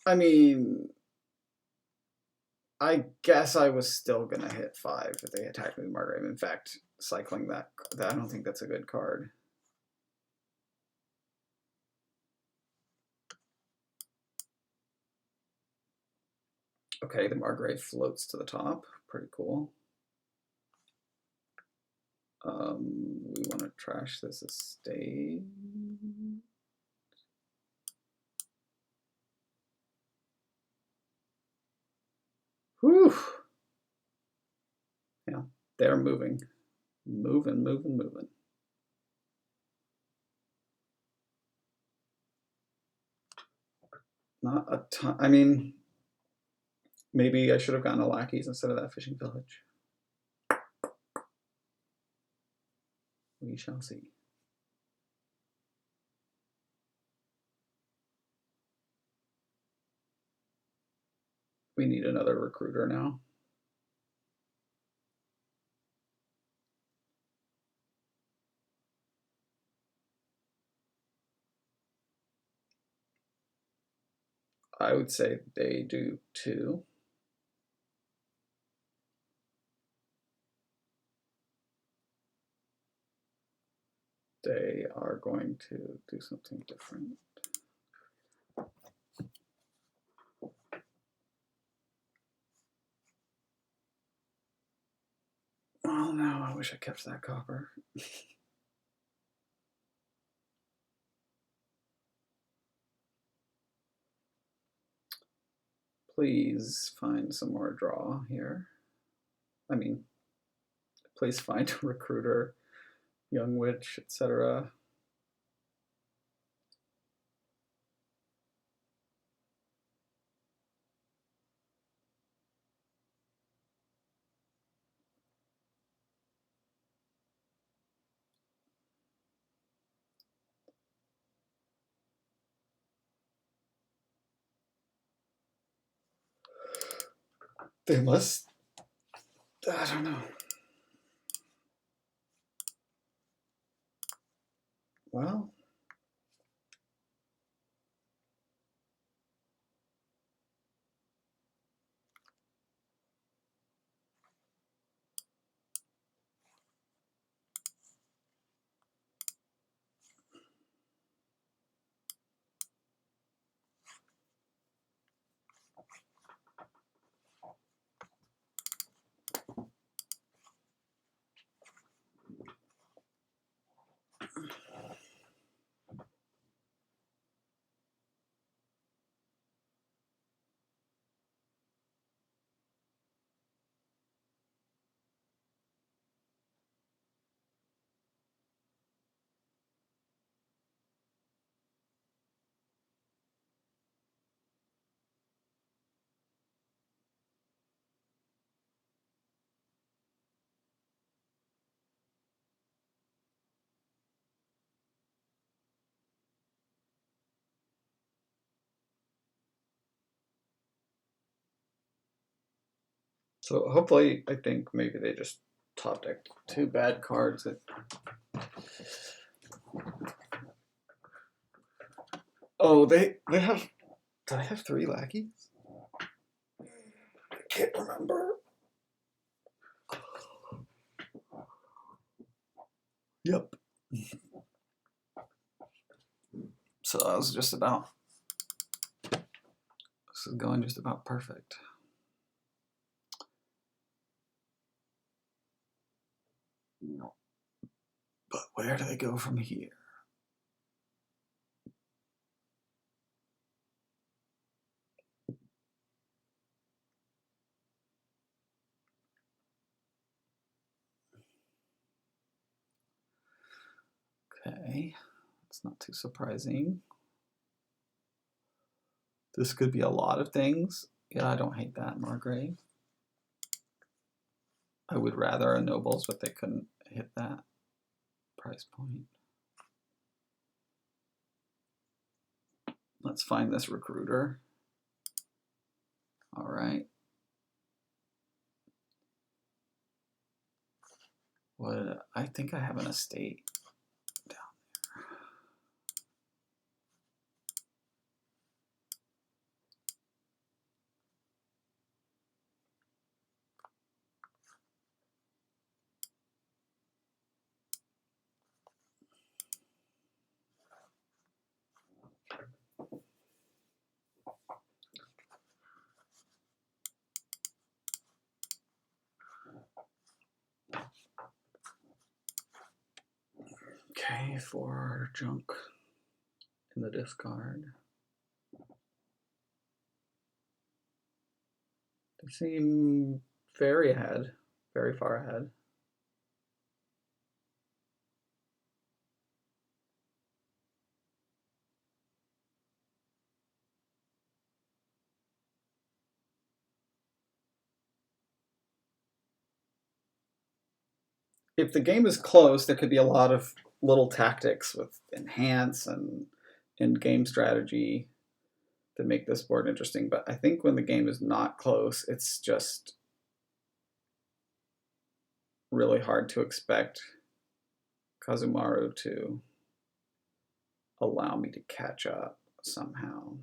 I mean, I guess I was still gonna hit 5 if they attacked me with Margrave. In fact, cycling that I don't think that's a good card. Okay, the Margrave floats to the top. Pretty cool. We want to trash this estate. Whew. Yeah, they're moving. Moving. Not a ton. I mean, maybe I should have gotten a lackeys instead of that fishing village. We shall see. We need another recruiter now. I would say they do too. They are going to do something different. Oh no, I wish I kept that copper. Please find some more draw here. I mean, please find a recruiter, young witch, etc. They must, I don't know. Well, so hopefully, I think maybe they just top decked 2 bad cards. That... Oh, they have. Did I have 3 lackeys? I can't remember. Yep. So that was just about. This is going just about perfect. But where do they go from here? Okay, that's not too surprising. This could be a lot of things. Yeah, I don't hate that, Margrave. I would rather a nobles, but they couldn't hit that price point. Let's find this recruiter. All right. What? I think I have an estate down there. Okay, 4 junk in the discard. They seem very ahead, very far ahead. If the game is close, there could be a lot of little tactics with enhance and in-game strategy to make this board interesting. But I think when the game is not close, it's just really hard to expect Kazumaru to allow me to catch up somehow.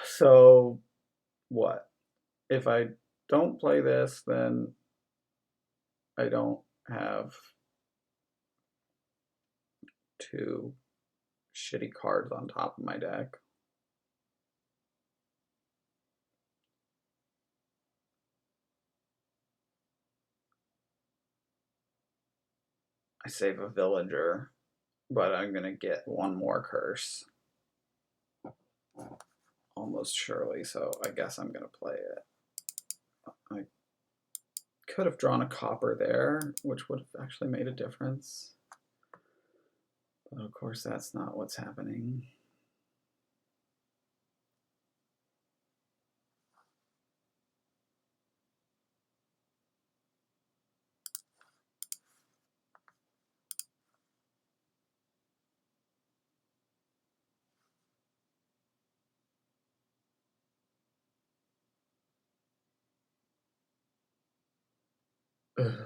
So what? If I don't play this, then I don't have 2 shitty cards on top of my deck. I save a villager, but I'm going to get 1 more curse. Almost surely, so I guess I'm going to play it. I could have drawn a copper there, which would have actually made a difference. But of course, that's not what's happening. Ugh.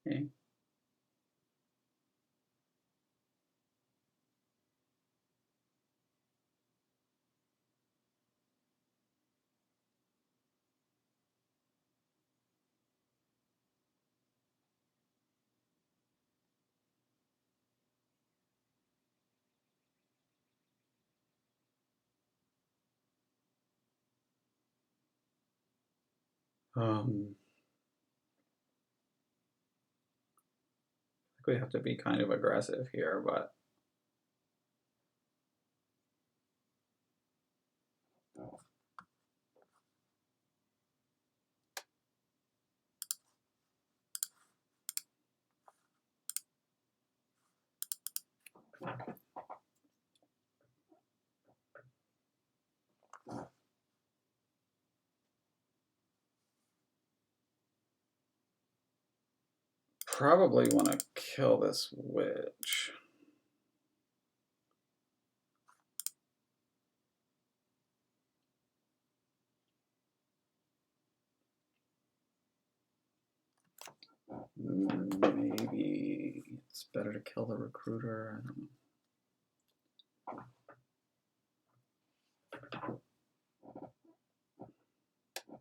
Okay. I think we have to be kind of aggressive here, but probably want to kill this witch. Maybe it's better to kill the recruiter. I don't know.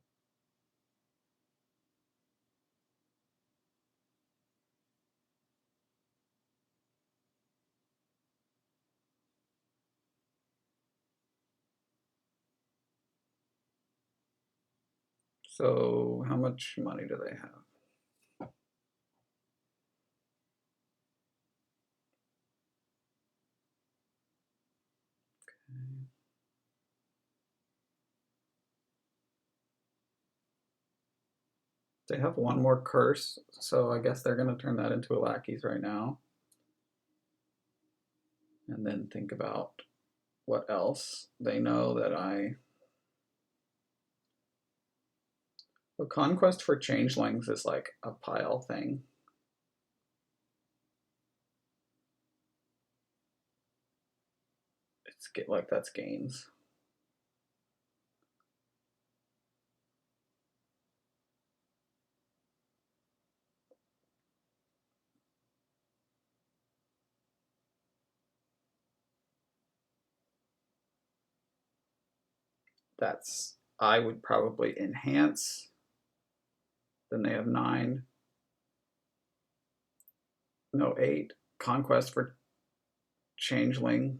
So how much money do they have? They have one more curse, so I guess they're going to turn that into a lackeys right now. And then think about what else. They know that a conquest for changelings is like a pile thing. It's like that's gains. That's, I would probably enhance. Then they have 9. No, 8. Conquest for changeling.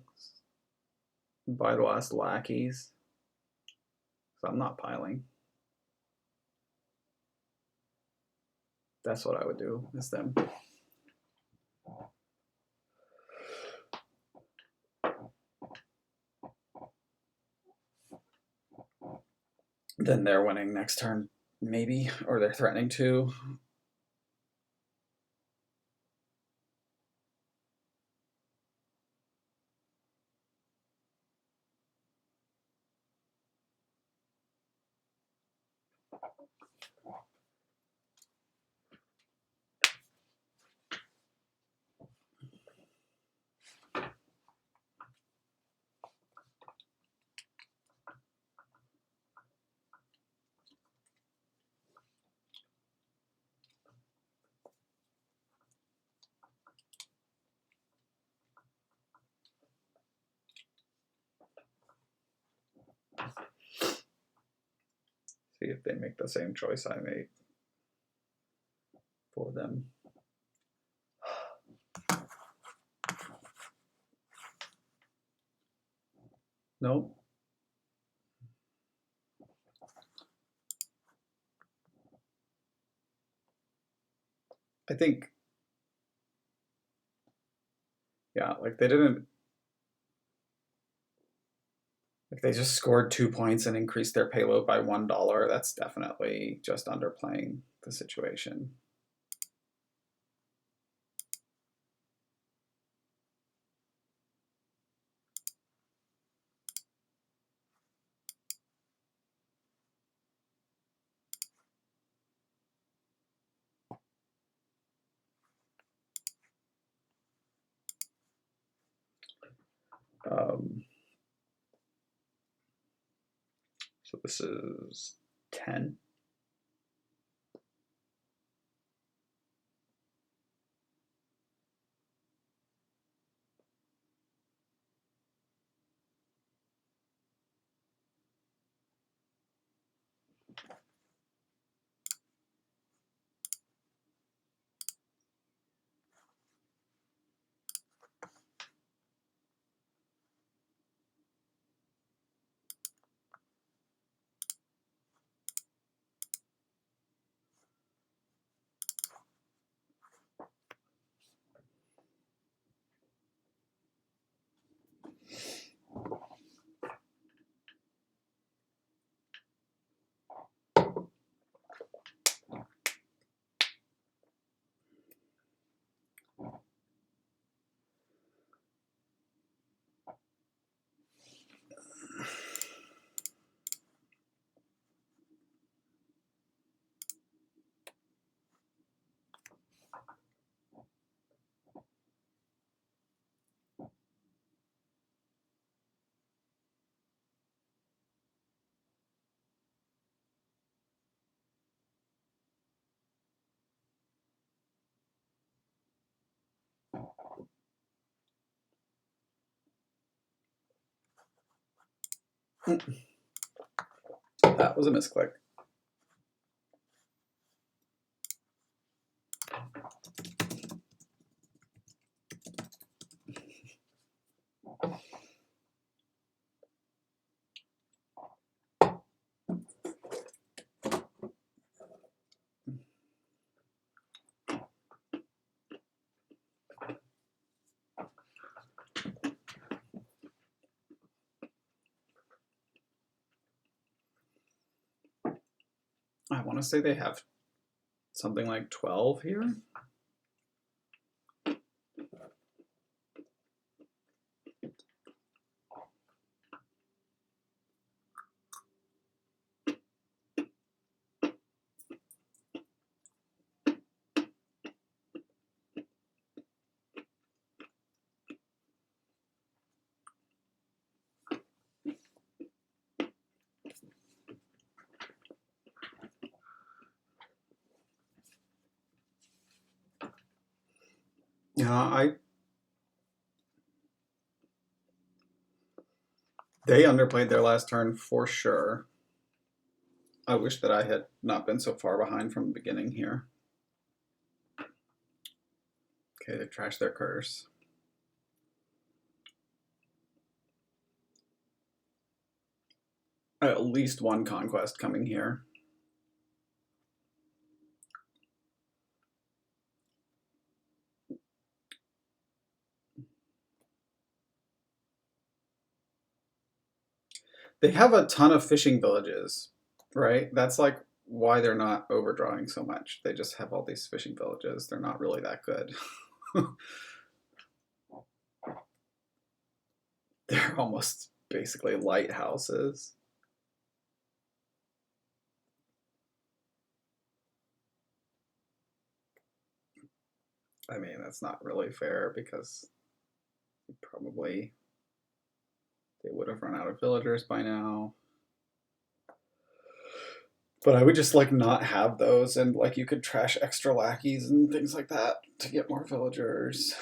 Vitalized lackeys. So I'm not piling. That's what I would do, is them. Then they're winning next turn, maybe, or they're threatening to. See if they make the same choice I made for them. Nope. I think, yeah, like they didn't, like they just scored 2 points and increased their payload by $1. That's definitely just underplaying the situation. So this is 10. That was a misclick. I want to say they have something like 12 here. Yeah, they underplayed their last turn for sure. I wish that I had not been so far behind from the beginning here. Okay, they trashed their curse. At least one conquest coming here. They have a ton of fishing villages, right? That's like why they're not overdrawing so much. They just have all these fishing villages. They're not really that good. They're almost basically lighthouses. I mean, that's not really fair because probably they would have run out of villagers by now. But I would just like not have those, and like you could trash extra lackeys and things like that to get more villagers.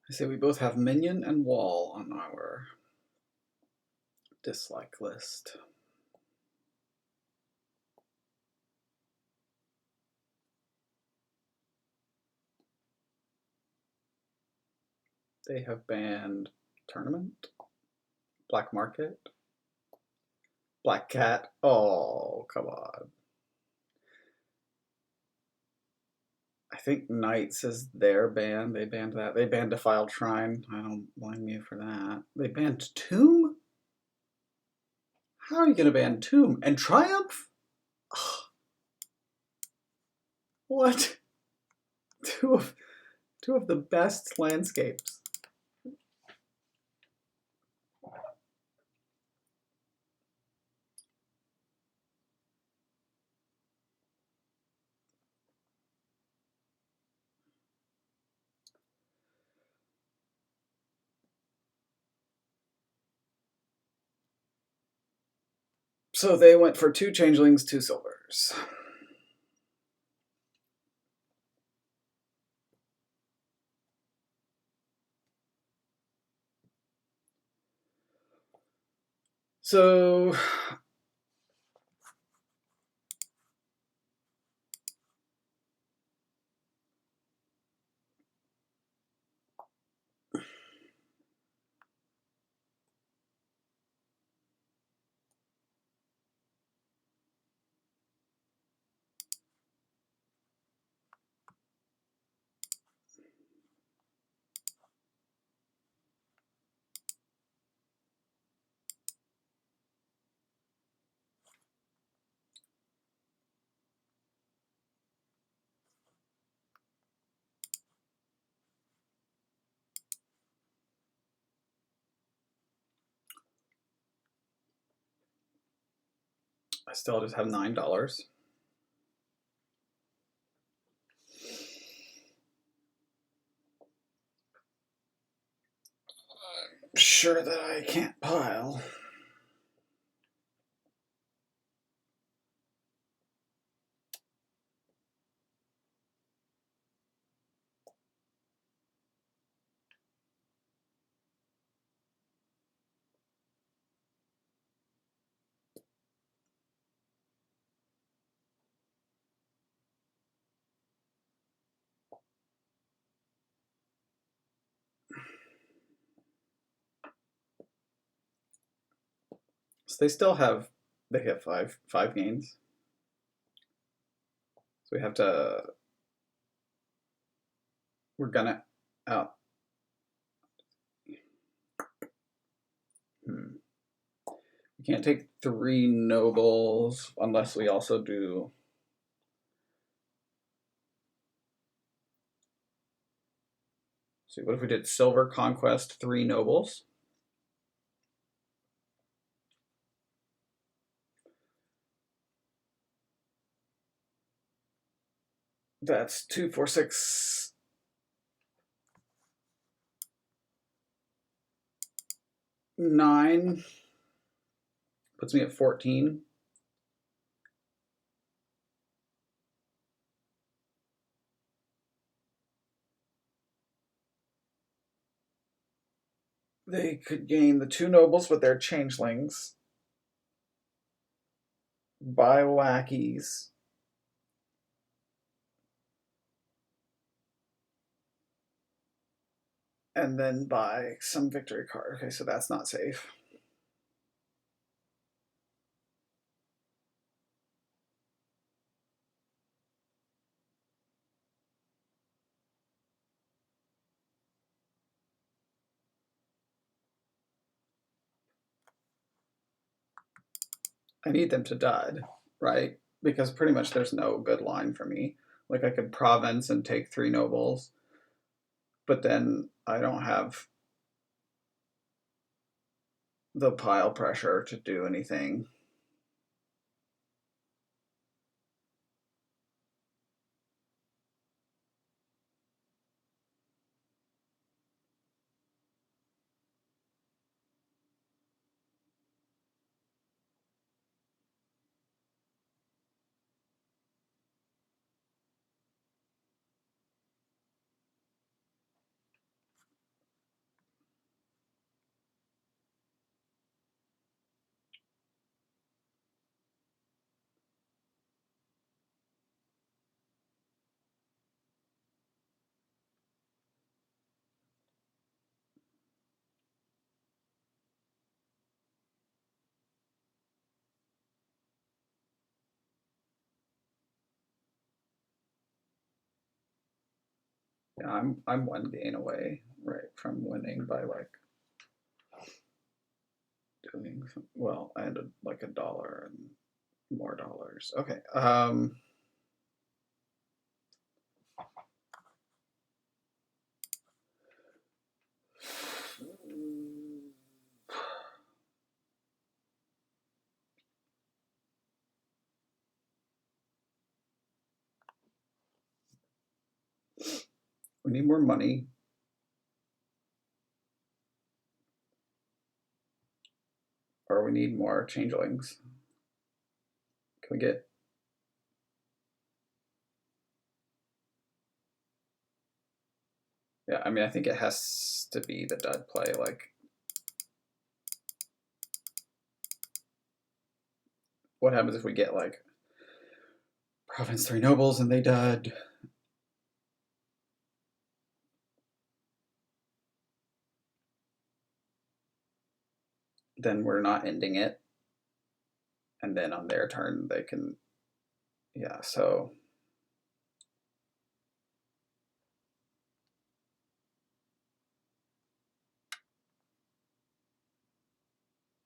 I say we both have minion and wall on our dislike list. They have banned Tournament, Black Market, Black Cat. Oh, come on. I think Knights is their ban. They banned that. They banned Defiled Shrine. I don't blame you for that. They banned Tomb? How are you going to ban Tomb? And Triumph? What? Two of the best landscapes. So they went for 2 changelings, 2 silvers. So I still just have $9. sure that I can't pile. So they still have, they have five gains. So we have to, we're gonna out. We can't take 3 nobles unless we also do. See, what if we did silver conquest 3 nobles? That's 2, 4, 6, 9. Puts me at 14. They could gain the 2 nobles, but they're changelings. Buy lackeys. And then buy some victory card. Okay, so that's not safe. I need them to dud, right? Because pretty much there's no good line for me. Like I could province and take 3 nobles, but then I don't have the pile pressure to do anything. Yeah, I'm 1 gain away, right, from winning by like doing some, well, and like $1 and more dollars. Okay. We need more money. Or we need more changelings. Can we get? Yeah, I mean, I think it has to be the dud play. Like, what happens if we get like province 3 nobles and they dud? Then we're not ending it. And then on their turn, they can, yeah, so.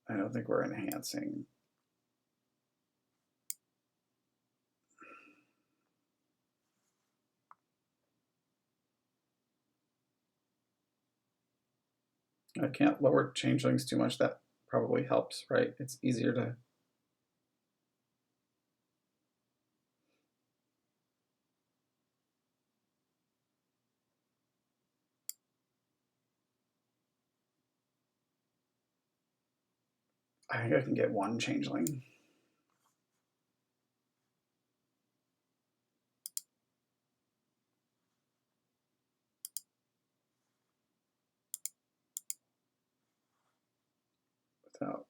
I don't think we're enhancing. I can't lower changelings too much. That probably helps, right? It's easier to. I think I can get one changeling. Without.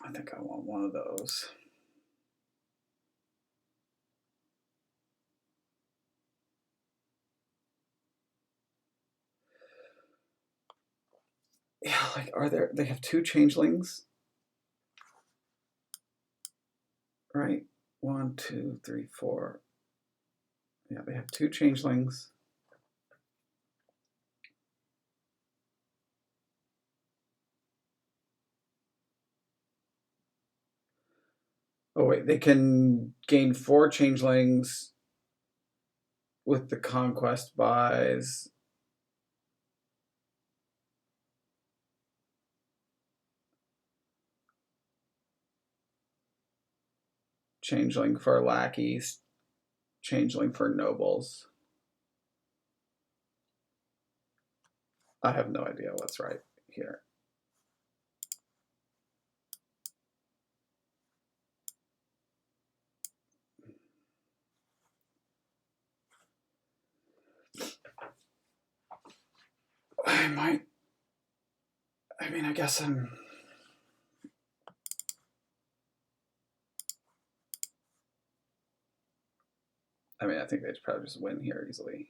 I think I want one of those. Yeah, like, are there, they have two changelings, right? 1, 2, 3, 4. Yeah, they have two changelings. Oh wait, they can gain 4 changelings with the conquest buys. Changeling for lackeys, changeling for nobles. I have no idea what's right here. I might, I mean, I guess I'm, I mean, I think they'd probably just win here easily.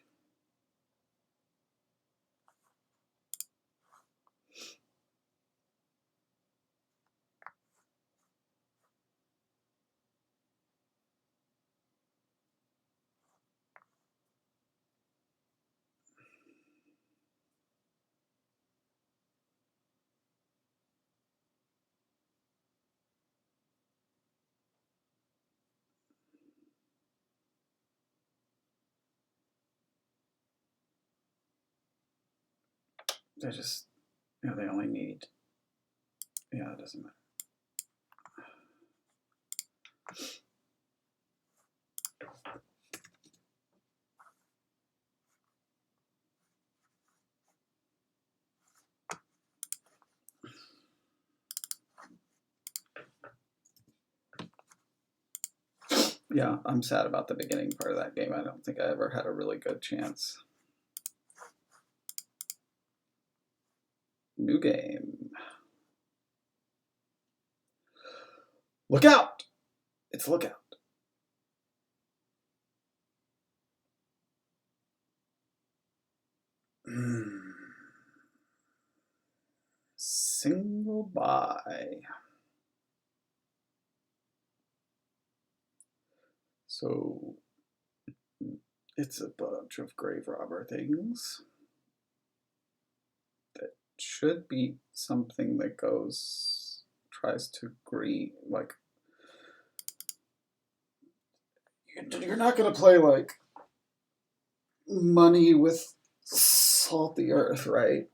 They just, you know, they only need, yeah, it doesn't matter. Yeah, I'm sad about the beginning part of that game. I don't think I ever had a really good chance. New game. Look out! It's lookout. Single buy. So it's a bunch of grave robber things. That should be something that goes, tries to green, like, you're not going to play like money with salt the earth, right?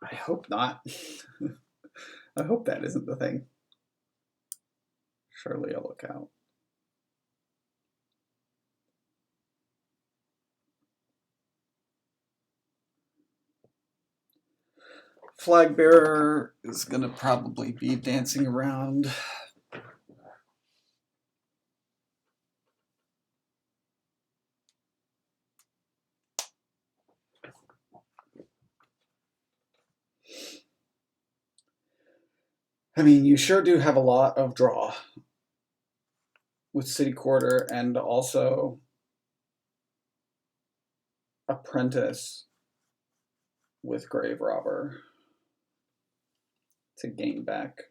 I hope not. I hope that isn't the thing. Surely I'll look out. Flag bearer is going to probably be dancing around. I mean, you sure do have a lot of draw with City Quarter and also Apprentice with Grave Robber to gain back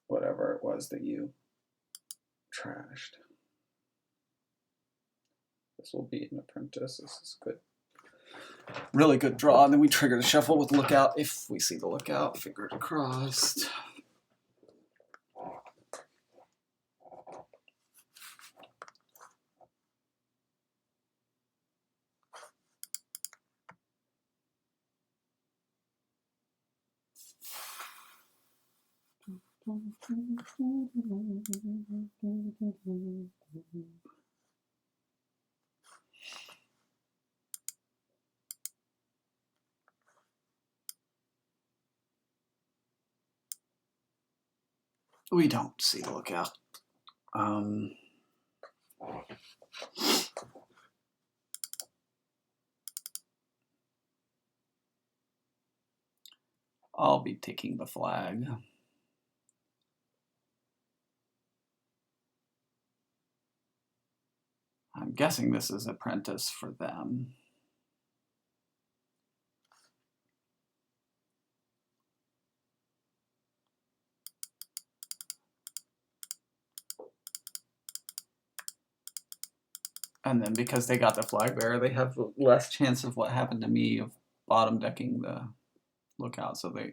whatever it was that you trashed. This will be an Apprentice. This is good. Really good draw. And then we trigger the shuffle with Lookout if we see the Lookout. Fingers crossed. We don't see the lookout. I'll be taking the flag. I'm guessing this is apprentice for them. And then because they got the flag bearer, they have less chance of what happened to me of bottom decking the lookout. So they.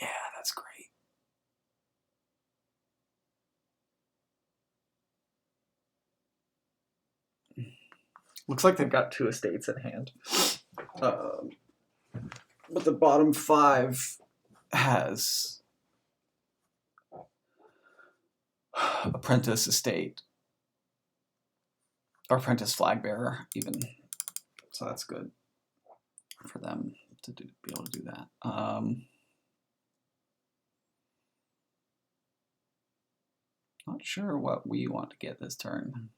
Yeah, that's great. Looks like they've got 2 estates at hand. But the bottom 5 has apprentice estate. Or apprentice flag bearer, even. So that's good for them to be able to do that. Not sure what we want to get this turn.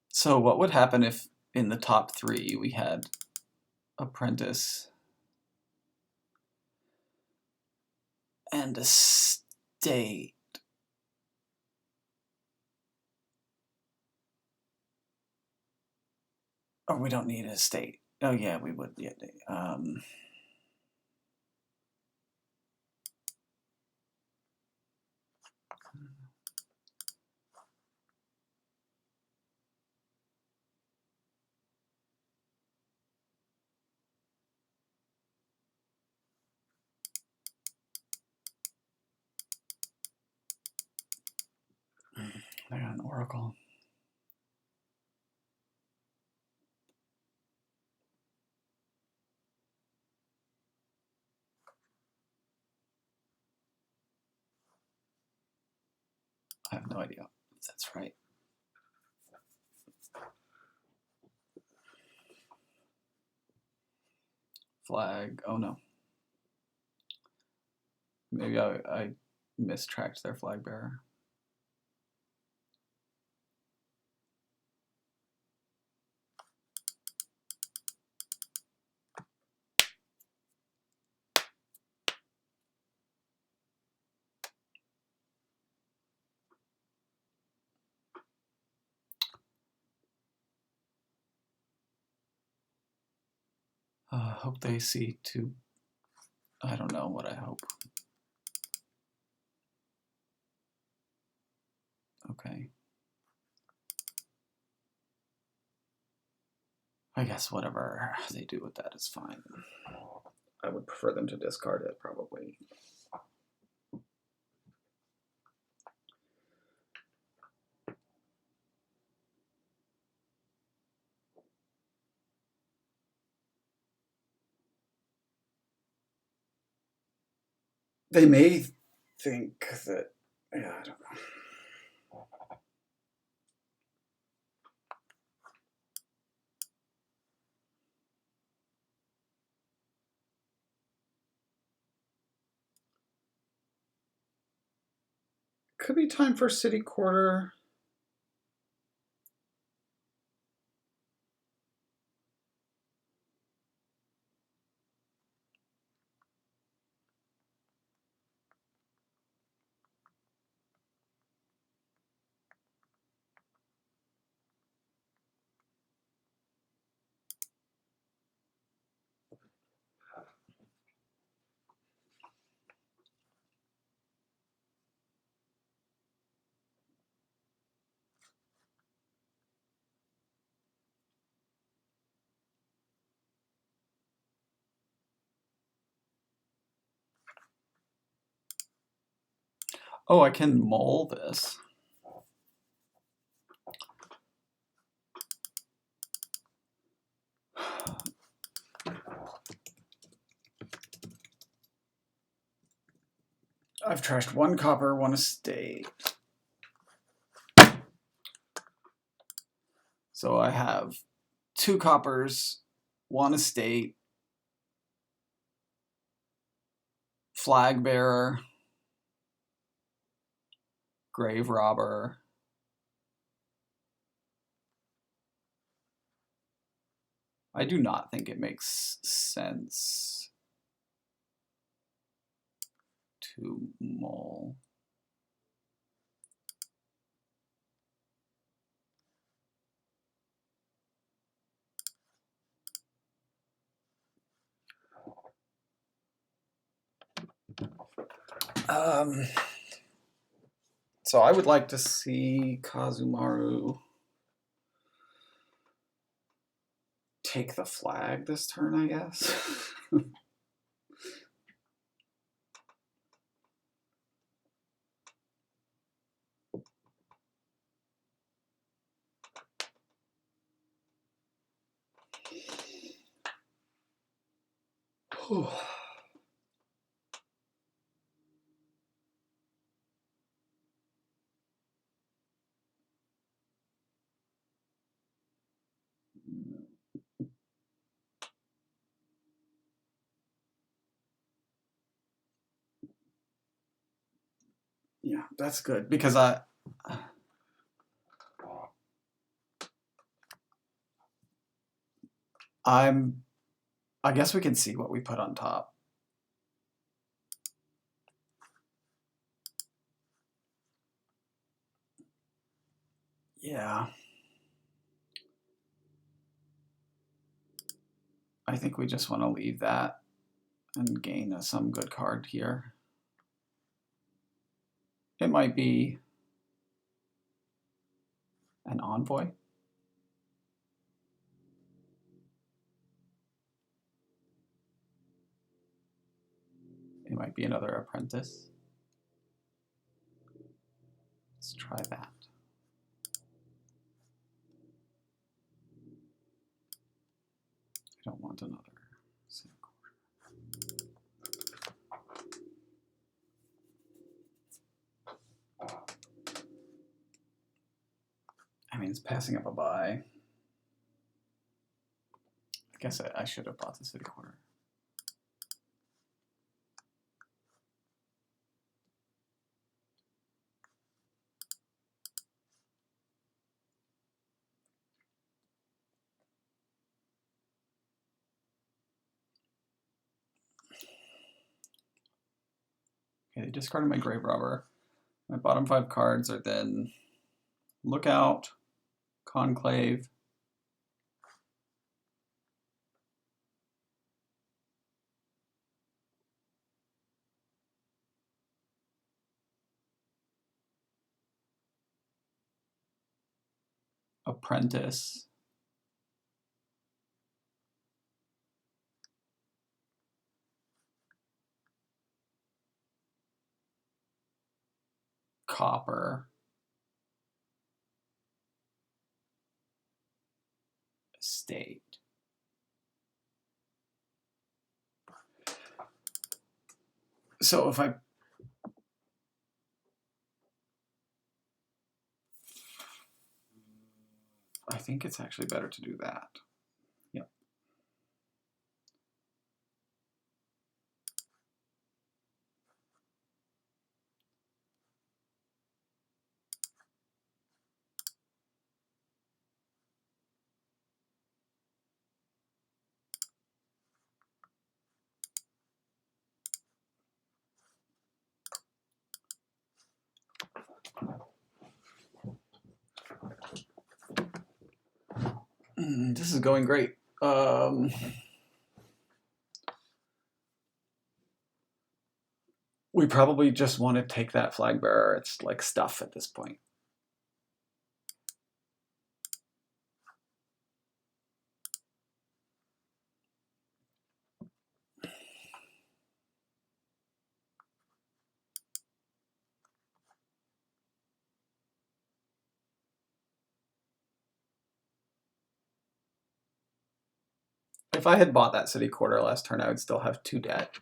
So what would happen if in the top 3 we had apprentice and estate? Or we don't need an estate. Oh yeah, we would. Yeah. I got an oracle. I have no idea if that's right. Flag. Oh no. Maybe I mistracked their flag bearer. Hope they see 2. I don't know what I hope. Okay. I guess whatever they do with that is fine. I would prefer them to discard it, probably. They may think that, yeah, I don't know. Could be time for city quarter. Oh, I can mull this. I've trashed 1 copper, 1 estate. So I have 2 coppers, 1 estate, flag bearer, grave robber, I do not think it makes sense to mull. So I would like to see Kazumaru take the flag this turn, I guess. Yeah, that's good because I guess we can see what we put on top. Yeah. I think we just want to leave that and gain some good card here. It might be an envoy. It might be another apprentice. Let's try that. I don't want another. I mean, it's passing up a buy. I guess I should have bought the city quarter. Okay, they discarded my grave robber. My bottom 5 cards are then Lookout, Conclave, Apprentice, Copper, Estate. So if I think it's actually better to do that. Yep. This is going great. We probably just want to take that flag bearer. It's like stuff at this point. If I had bought that city quarter last turn, I would still have 2 debt.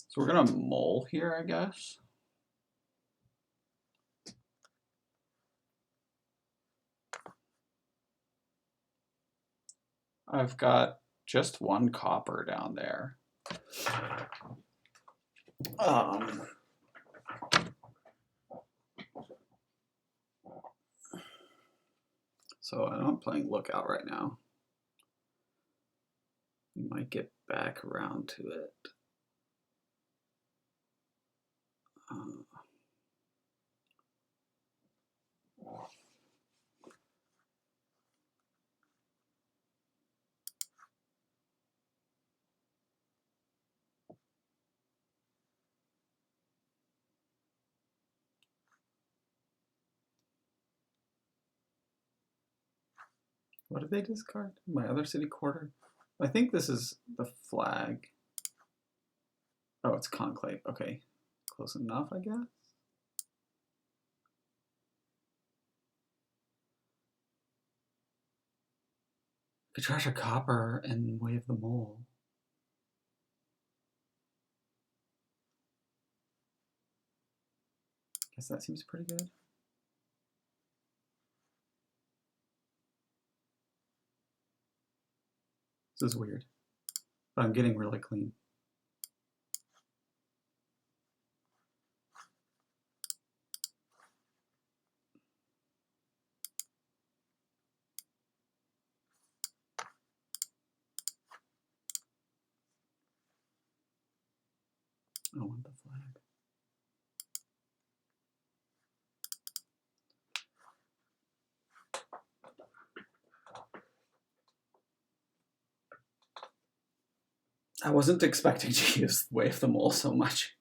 So we're gonna mull here, I guess. I've got just 1 copper down there. So I'm playing lookout right now. We might get back around to it. What did they discard? My other city quarter? I think this is the flag. Oh, it's conclave. Okay, close enough, I guess. Could trash a copper and wave the mole. Guess that seems pretty good. This is weird, but I'm getting really clean. I don't want the flag. I wasn't expecting to use wave the mole so much.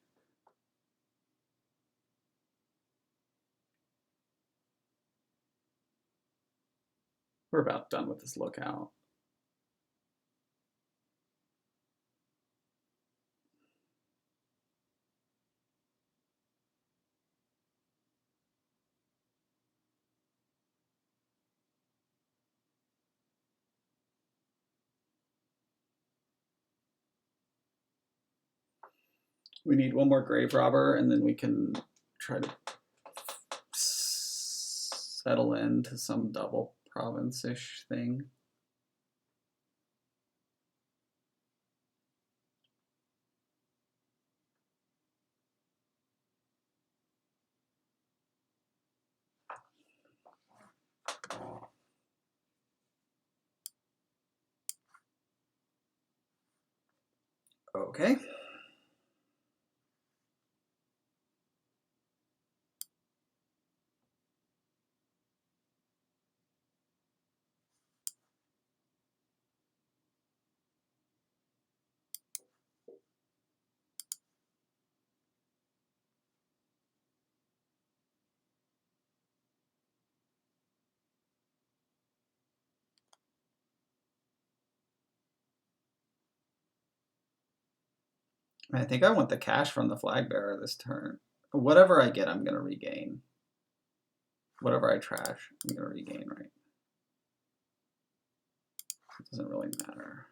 We're about done with this lookout. We need 1 more grave robber, and then we can try to settle into some double province-ish thing. Okay. I think I want the cash from the flag bearer this turn. Whatever I get, I'm going to regain. Whatever I trash, I'm going to regain, right? It doesn't really matter.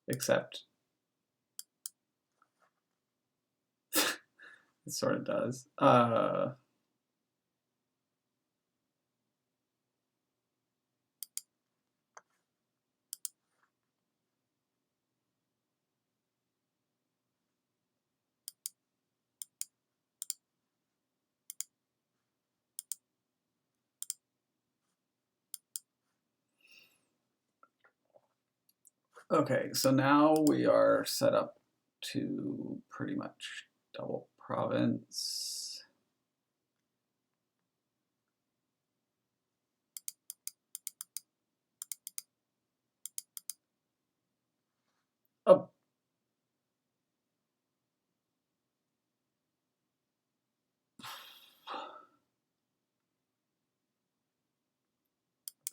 Except it sort of does. Okay, so now we are set up to pretty much double province. Oh.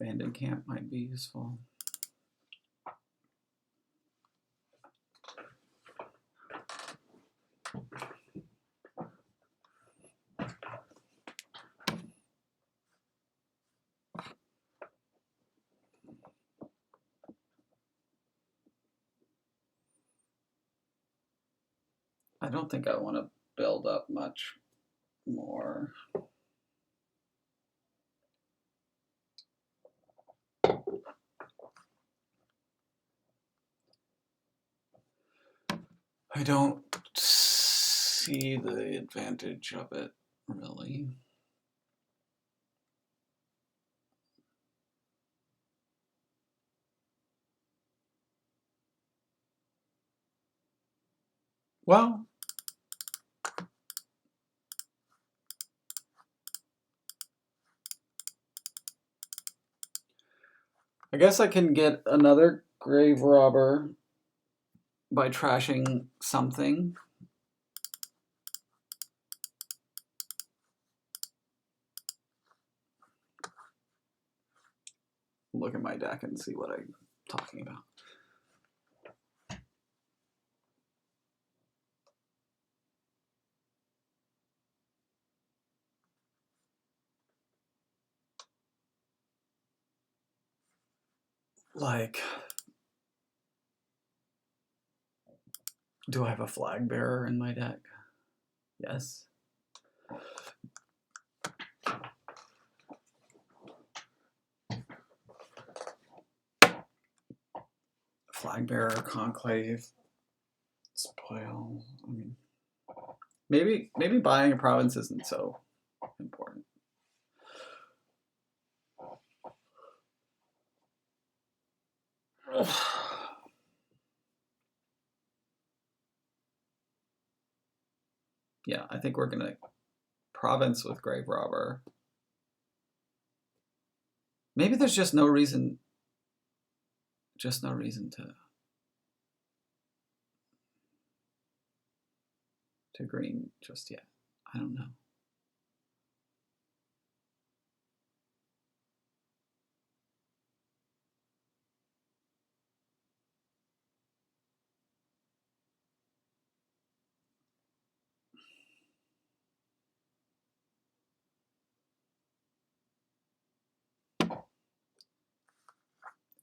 Abandoned camp might be useful. I don't think I want to build up much more. I don't see the advantage of it, really. Well, I guess I can get another grave robber by trashing something. Look at my deck and see what I'm talking about. Like, do I have a flag bearer in my deck? Yes. Flag bearer, conclave, spoil. I mean, maybe buying a province isn't so important. Yeah, I think we're gonna province with grave robber. Maybe there's just no reason to green just yet. I don't know.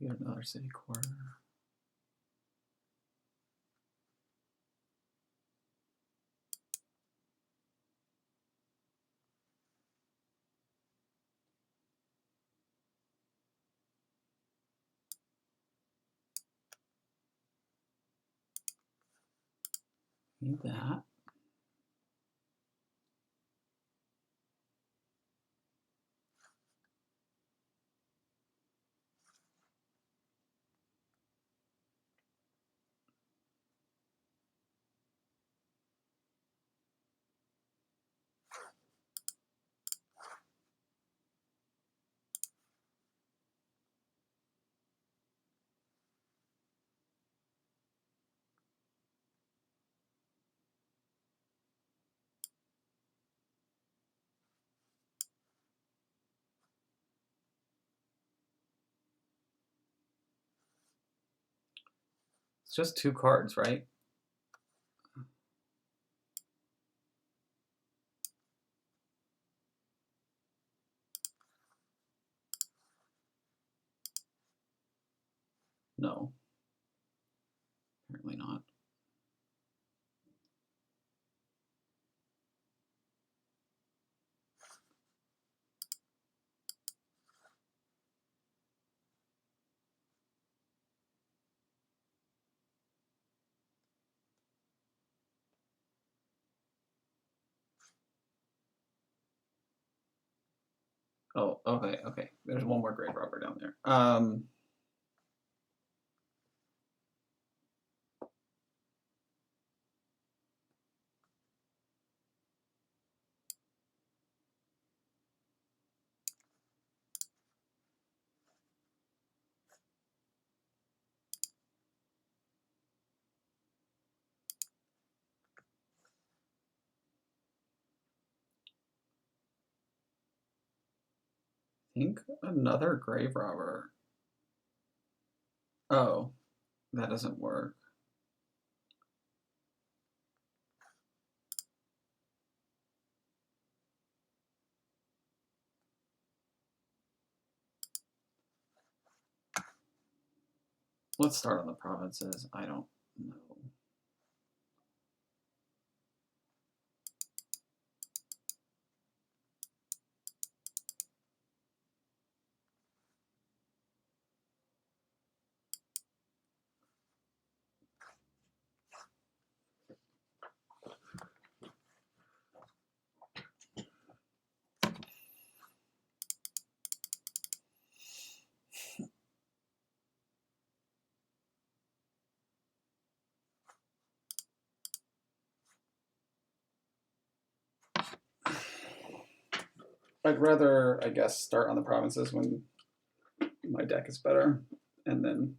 We got another city quarter. Need that. It's just 2 cards, right? No. Apparently not. Oh, okay. There's one more grave robber down there. I think another grave robber. Oh, that doesn't work. Let's start on the provinces. I don't know. I'd rather, I guess, start on the provinces when my deck is better, and then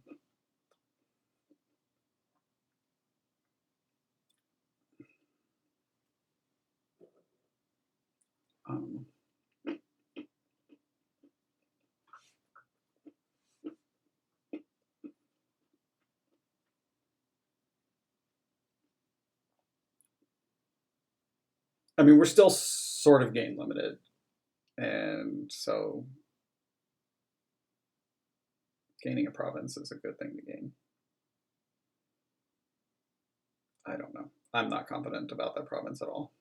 um, I mean, we're still sort of game limited, and so gaining a province is a good thing to gain. I don't know. I'm not confident about that province at all.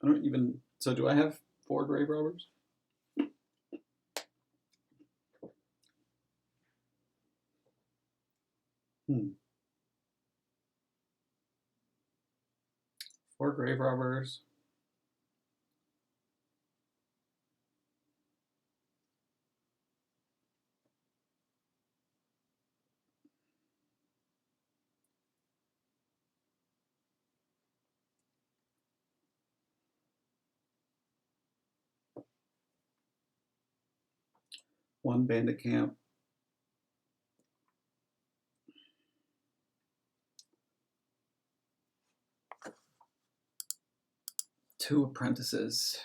I don't even. So, do I have 4 grave robbers? Hmm. 4 grave robbers. One bandit camp. 2 apprentices.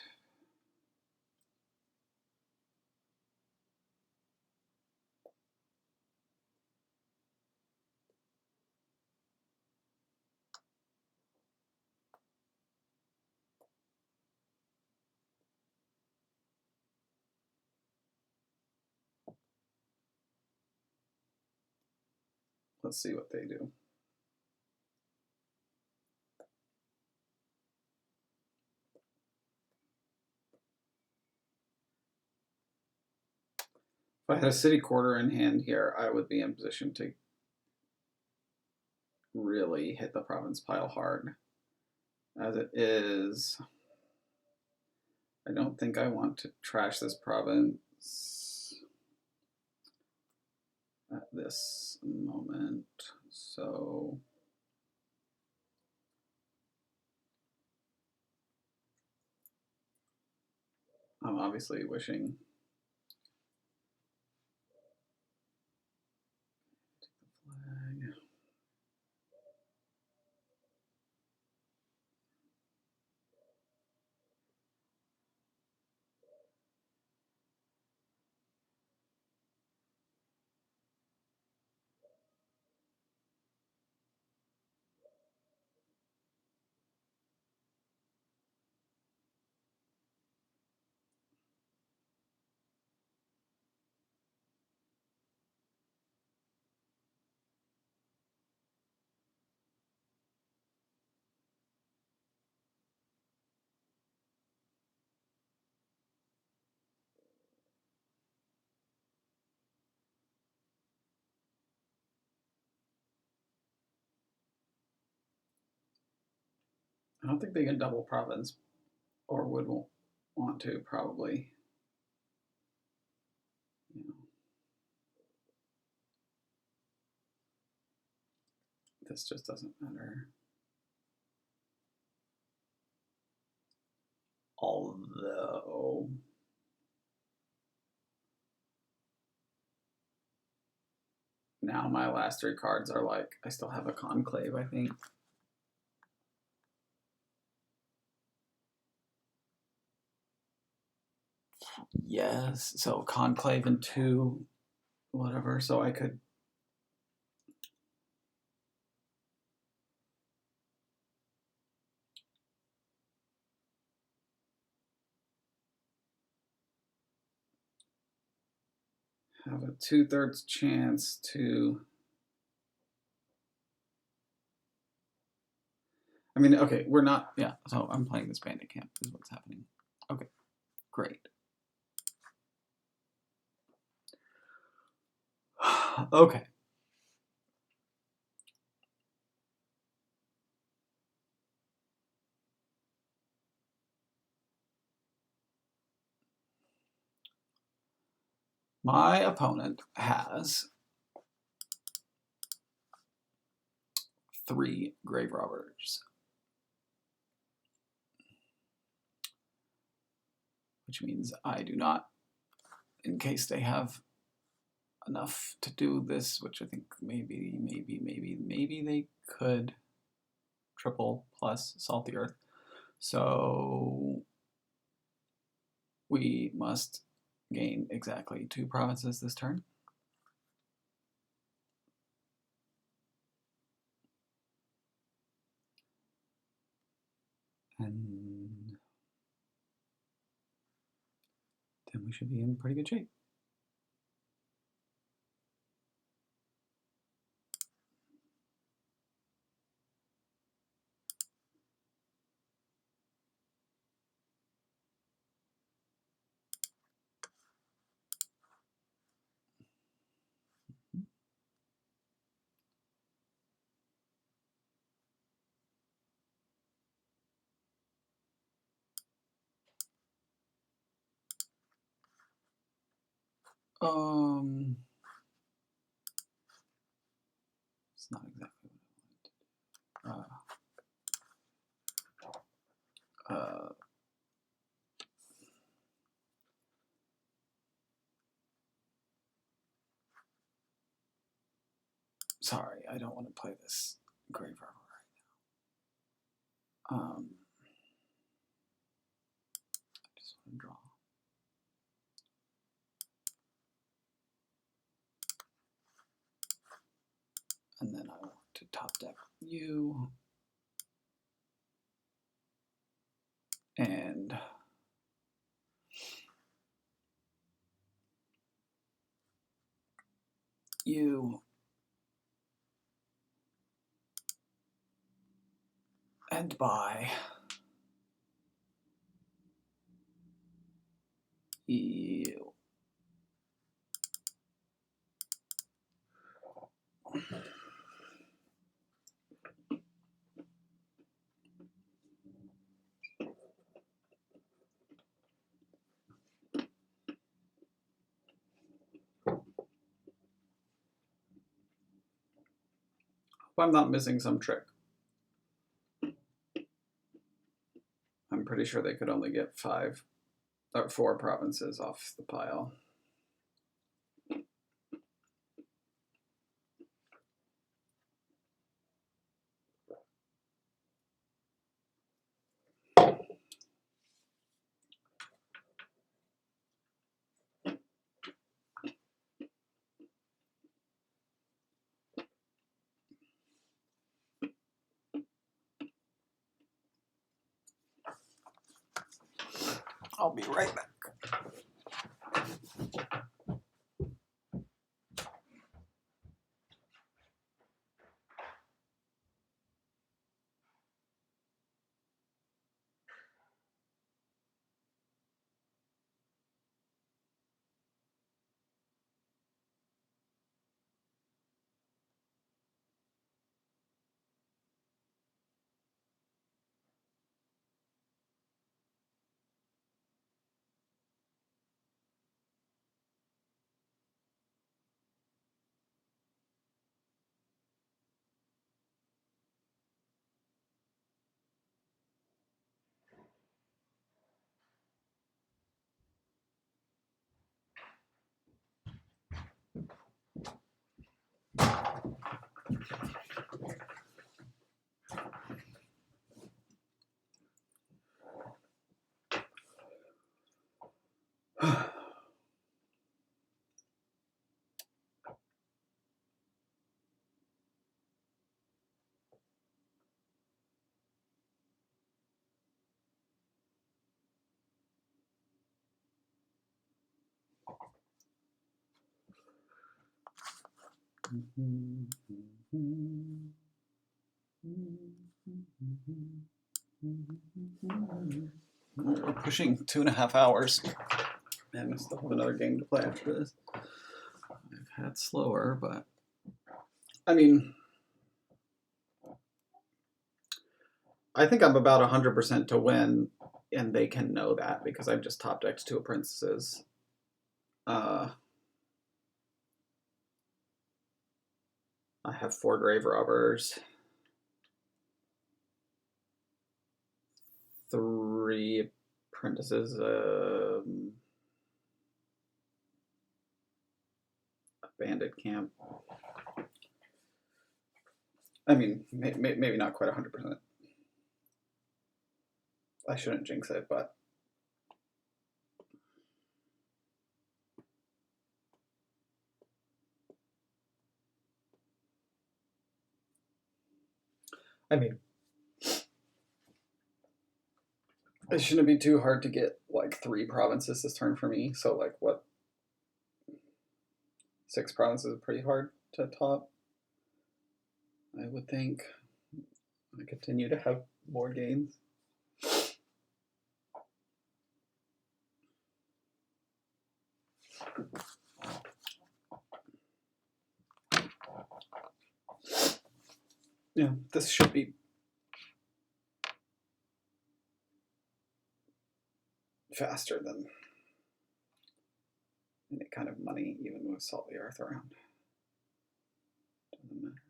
Let's see what they do. If I had a city quarter in hand here, I would be in position to really hit the province pile hard. As it is, I don't think I want to trash this province at this moment. So I'm obviously wishing. Take the flag. I don't think they can double province, or would want to, probably. You know. This just doesn't matter. Although now my last 3 cards are like, I still have a conclave, I think. Yes, so conclave and 2, whatever, so I could have a 2/3 chance to, I mean, okay, we're not, yeah, so I'm playing this bandit camp is what's happening. Okay, great. Okay. My opponent has 3 grave robbers, which means I do not, in case they have enough to do this, which I think maybe they could triple plus salt the earth. So we must gain exactly 2 provinces this turn. And then we should be in pretty good shape. It's not exactly what I wanted. Sorry, I don't want to play this grave robber right now. I just want to draw. And then I want to top deck you. And you. And by you. I'm not missing some trick. I'm pretty sure they could only get 5 or 4 provinces off the pile. I'll be right back. We're pushing 2.5 hours, and I still have another game to play after this. I've had slower, but I mean, I think I'm about 100% to win, and they can know that because I've just top decked 2 princesses. I have 4 grave robbers, 3 apprentices, a bandit camp. I mean, maybe not quite 100%. I shouldn't jinx it, but I mean, it shouldn't be too hard to get like 3 provinces this turn for me. So like what, 6 provinces is pretty hard to top, I would think. I continue to have more gains. Yeah, this should be faster than any kind of money, even with Salt the Earth around. Doesn't matter.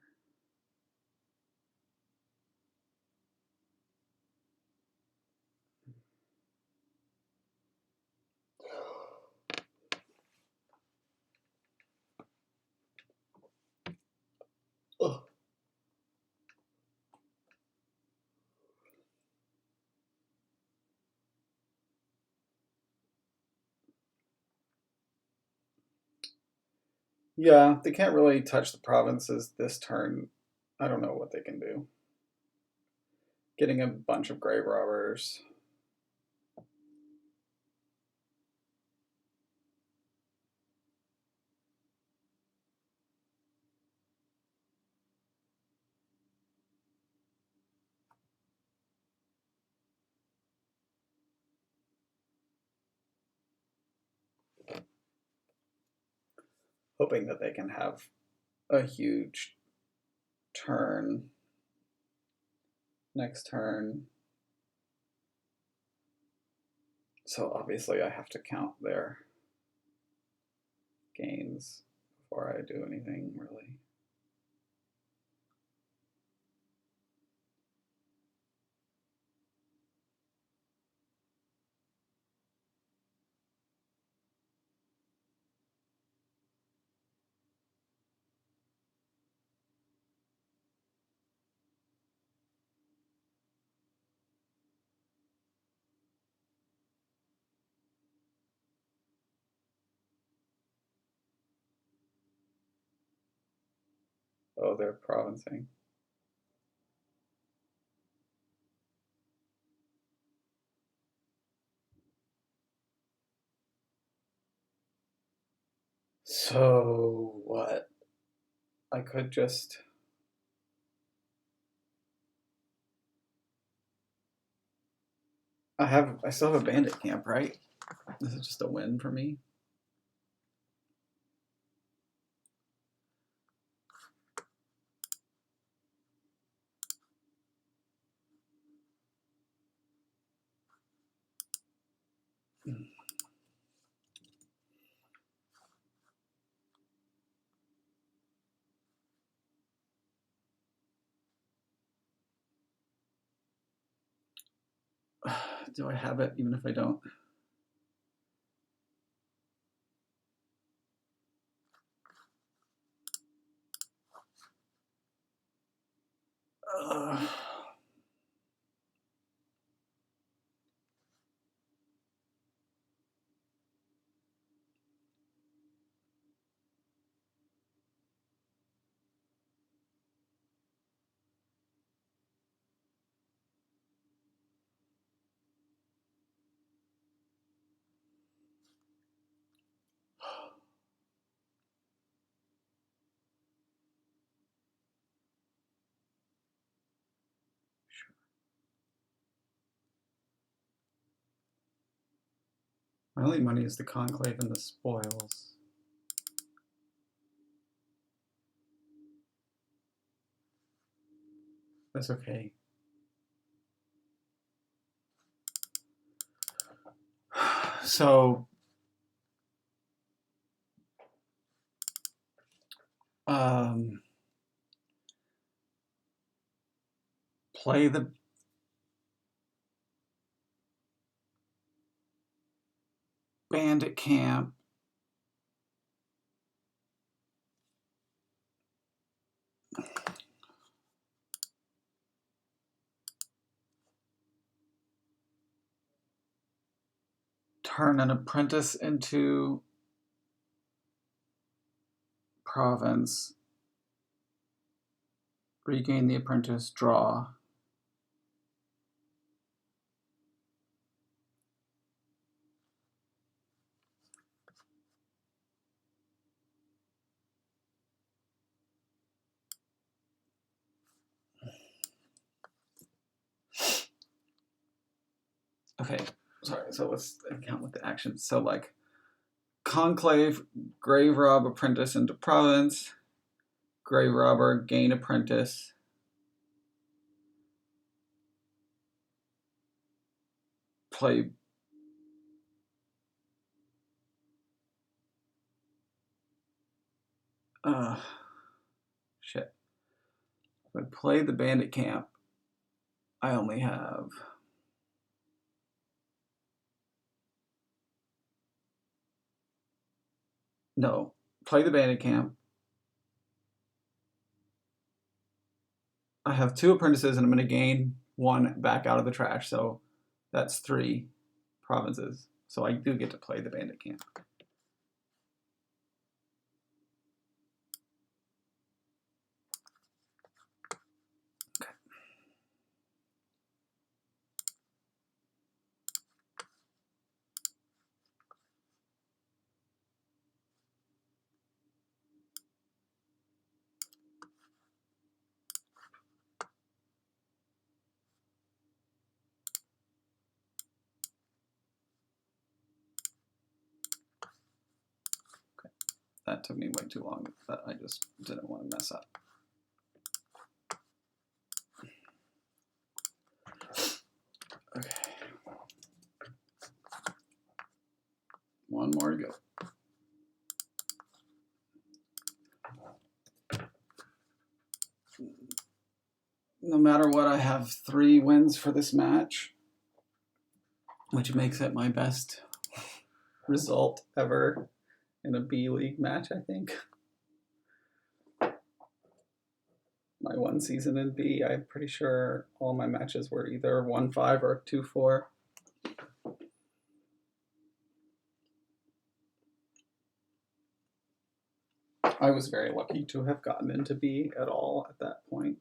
Ugh. Yeah, they can't really touch the provinces this turn. I don't know what they can do. Getting a bunch of grave robbers. Hoping that they can have a huge turn next turn. So obviously I have to count their gains before I do anything really. Oh, they're provincing. So what? I could just... I still have a bandit camp, right? This is just a win for me. Do I have it even if I don't? My only money is the conclave and the spoils. That's okay. So play the bandit camp. Turn an apprentice into province. Regain the apprentice, draw. Okay, sorry, so let's count with the actions. So like conclave, grave rob apprentice into province, grave robber, gain apprentice. Play shit. If I play the bandit camp, I only have no. Play the bandit camp. I have 2 apprentices and I'm going to gain 1 back out of the trash, so that's 3 provinces. So I do get to play the bandit camp. Okay. That took me way too long, but I just didn't want to mess up. Okay. 1 more to go. No matter what, I have 3 wins for this match, which makes it my best result ever in a B League match, I think. My 1 season in B, I'm pretty sure all my matches were either 1-5 or 2-4. I was very lucky to have gotten into B at all at that point.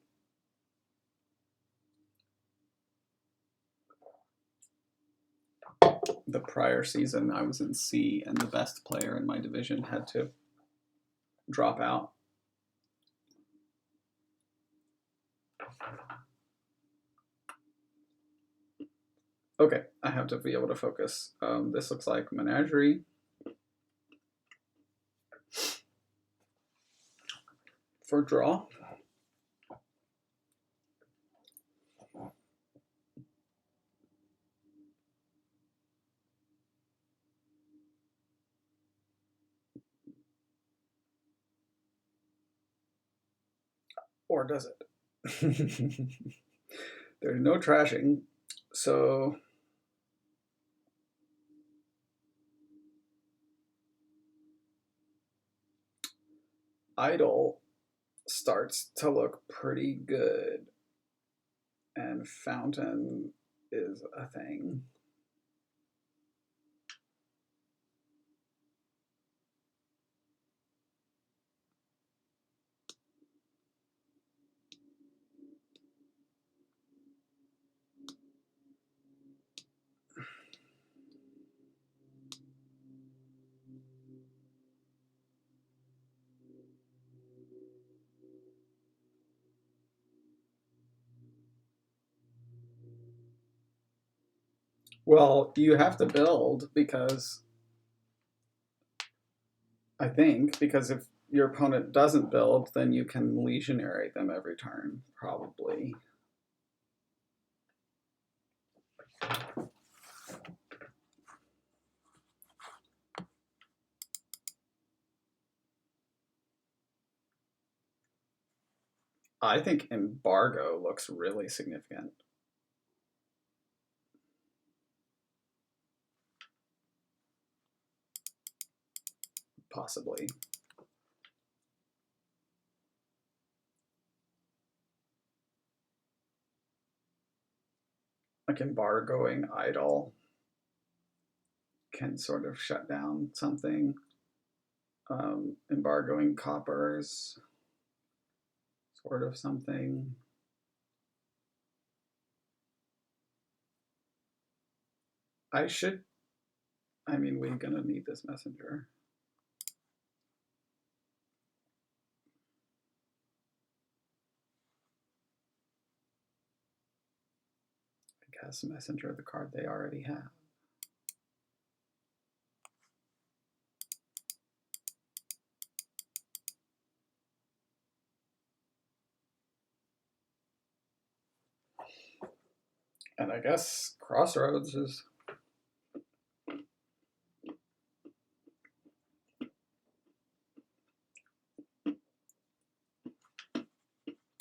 The prior season, I was in C, and the best player in my division had to drop out. Okay, I have to be able to focus. This looks like Menagerie. For draw. Or does it? There's no trashing, so idle starts to look pretty good, and fountain is a thing. Well, you have to build because I think, because if your opponent doesn't build, then you can legionary them every turn, probably. I think embargo looks really significant. Possibly. Like embargoing idol can sort of shut down something. Embargoing coppers, sort of something. I mean, we're gonna need this messenger. I guess messenger the card they already have. And I guess Crossroads is.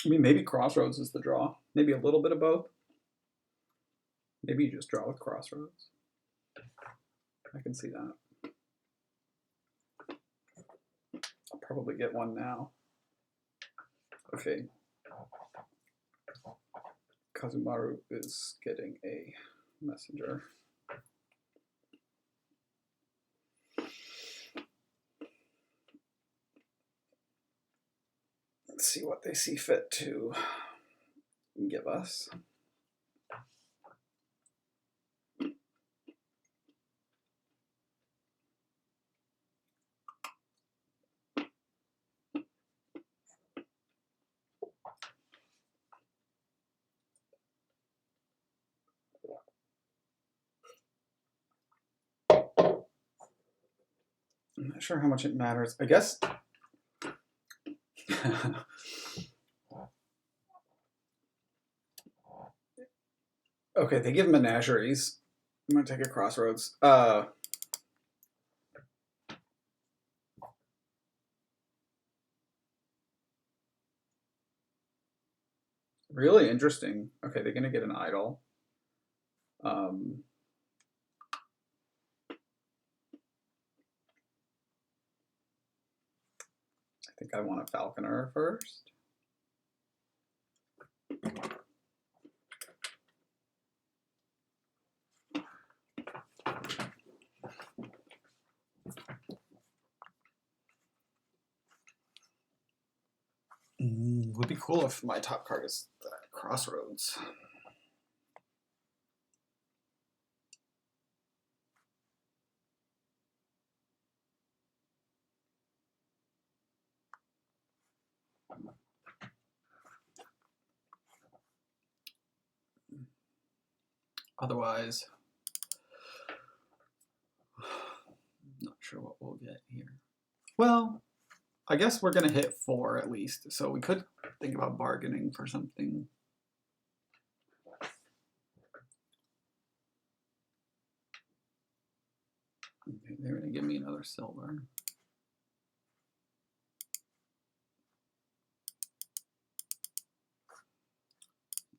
I mean, maybe Crossroads is the draw. Maybe a little bit of both. Maybe you just draw with Crossroads. I can see that. I'll probably get one now. Okay. Kazumaru is getting a messenger. Let's see what they see fit to give us. I'm not sure how much it matters. I guess. Okay, they give menageries. I'm gonna take a Crossroads. Really interesting. Okay, they're gonna get an idol. I think I want a Falconer first. Would be cool if my top card is Crossroads. Otherwise, not sure what we'll get here. Well, I guess we're going to hit 4 at least, so we could think about bargaining for something. Okay, they're going to give me another silver.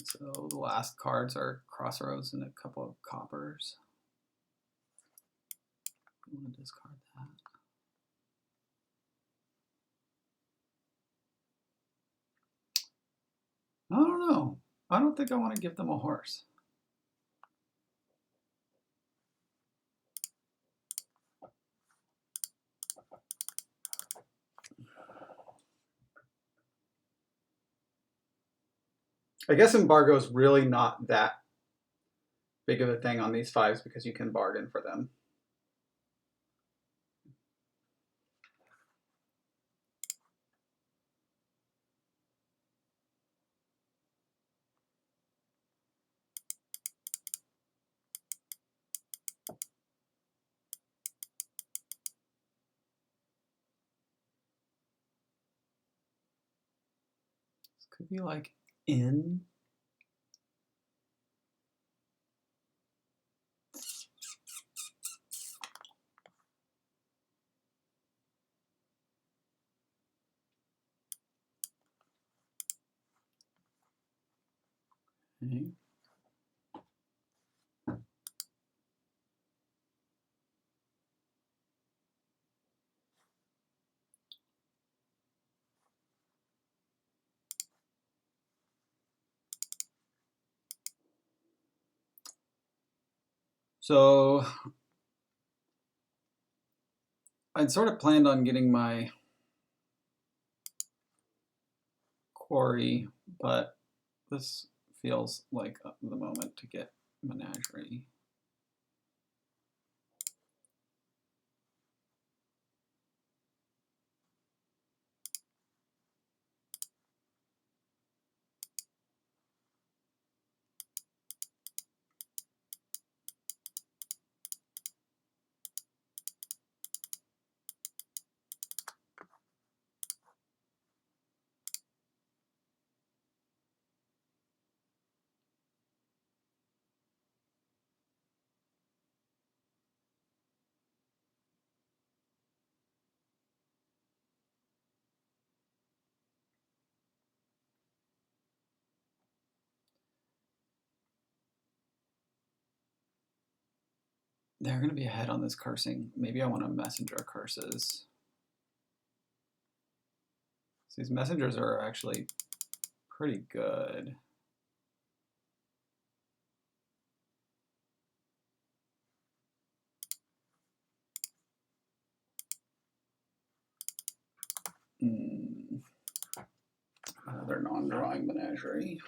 So the last cards are Crossroads and a couple of coppers. I'm going to discard that. I don't know. I don't think I want to give them a horse. I guess embargo is really not that big of a thing on these 5s because you can bargain for them. Could be like in. Okay. So I'd sort of planned on getting my quarry, but this feels like the moment to get menagerie. They're going to be ahead on this cursing. Maybe I want to messenger curses. So these messengers are actually pretty good. Another non-drawing menagerie.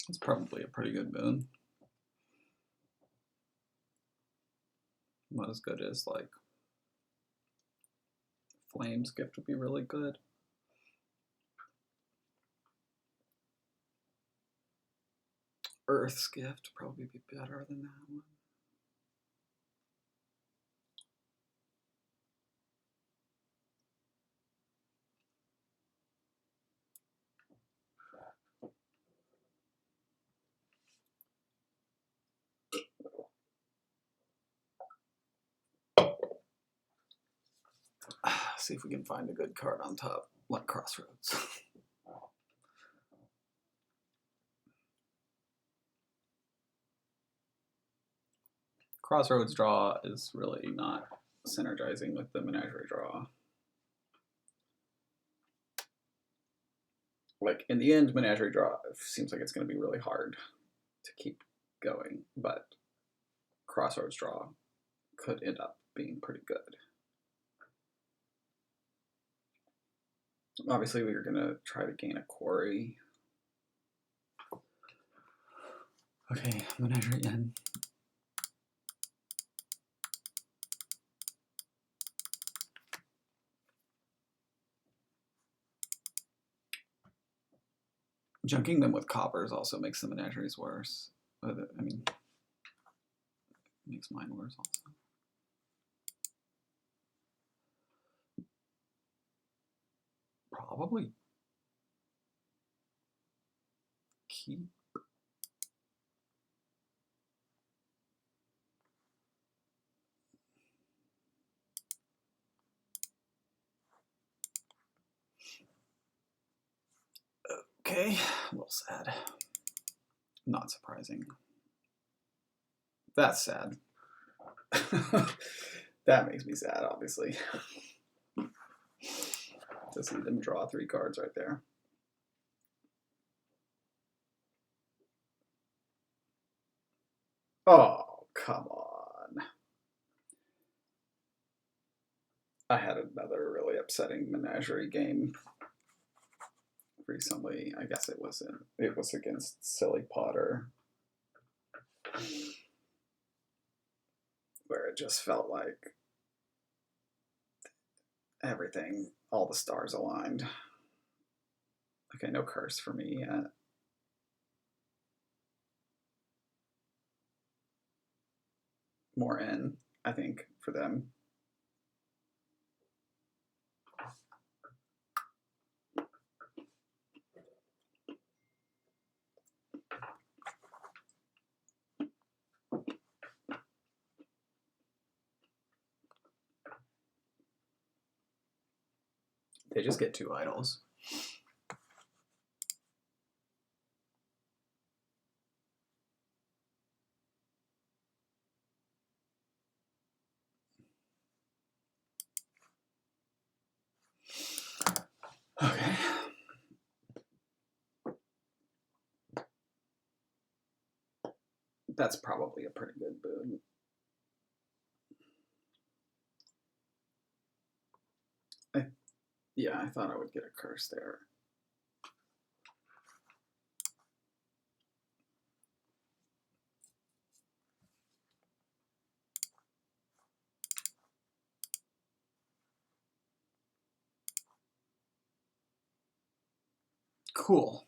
It's probably a pretty good boon. Not as good as like Flame's Gift would be really good. Earth's Gift probably be better than that one. See if we can find a good card on top, like Crossroads. Crossroads draw is really not synergizing with the menagerie draw. Like in the end, menagerie draw seems like it's going to be really hard to keep going, but Crossroads draw could end up being pretty good. Obviously, we are going to try to gain a quarry. Okay, menagerie in. Junking them with coppers also makes the menageries worse. I mean, makes mine worse also. Probably keep. Okay, a little sad. Not surprising. That's sad. That makes me sad, obviously. To see them draw 3 cards right there. Oh, come on. I had another really upsetting menagerie game recently. I guess it was against Silly Potter, where it just felt like everything, all the stars aligned. Okay, no curse for me yet. More N, I think, for them. They just get 2 idols. Okay. That's probably a pretty good boon. Yeah, I thought I would get a curse there. Cool.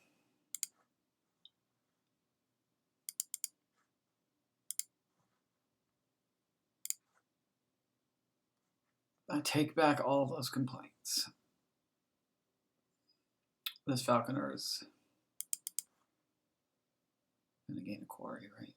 I take back all of those complaints. This falconer is going to gain a quarry, right?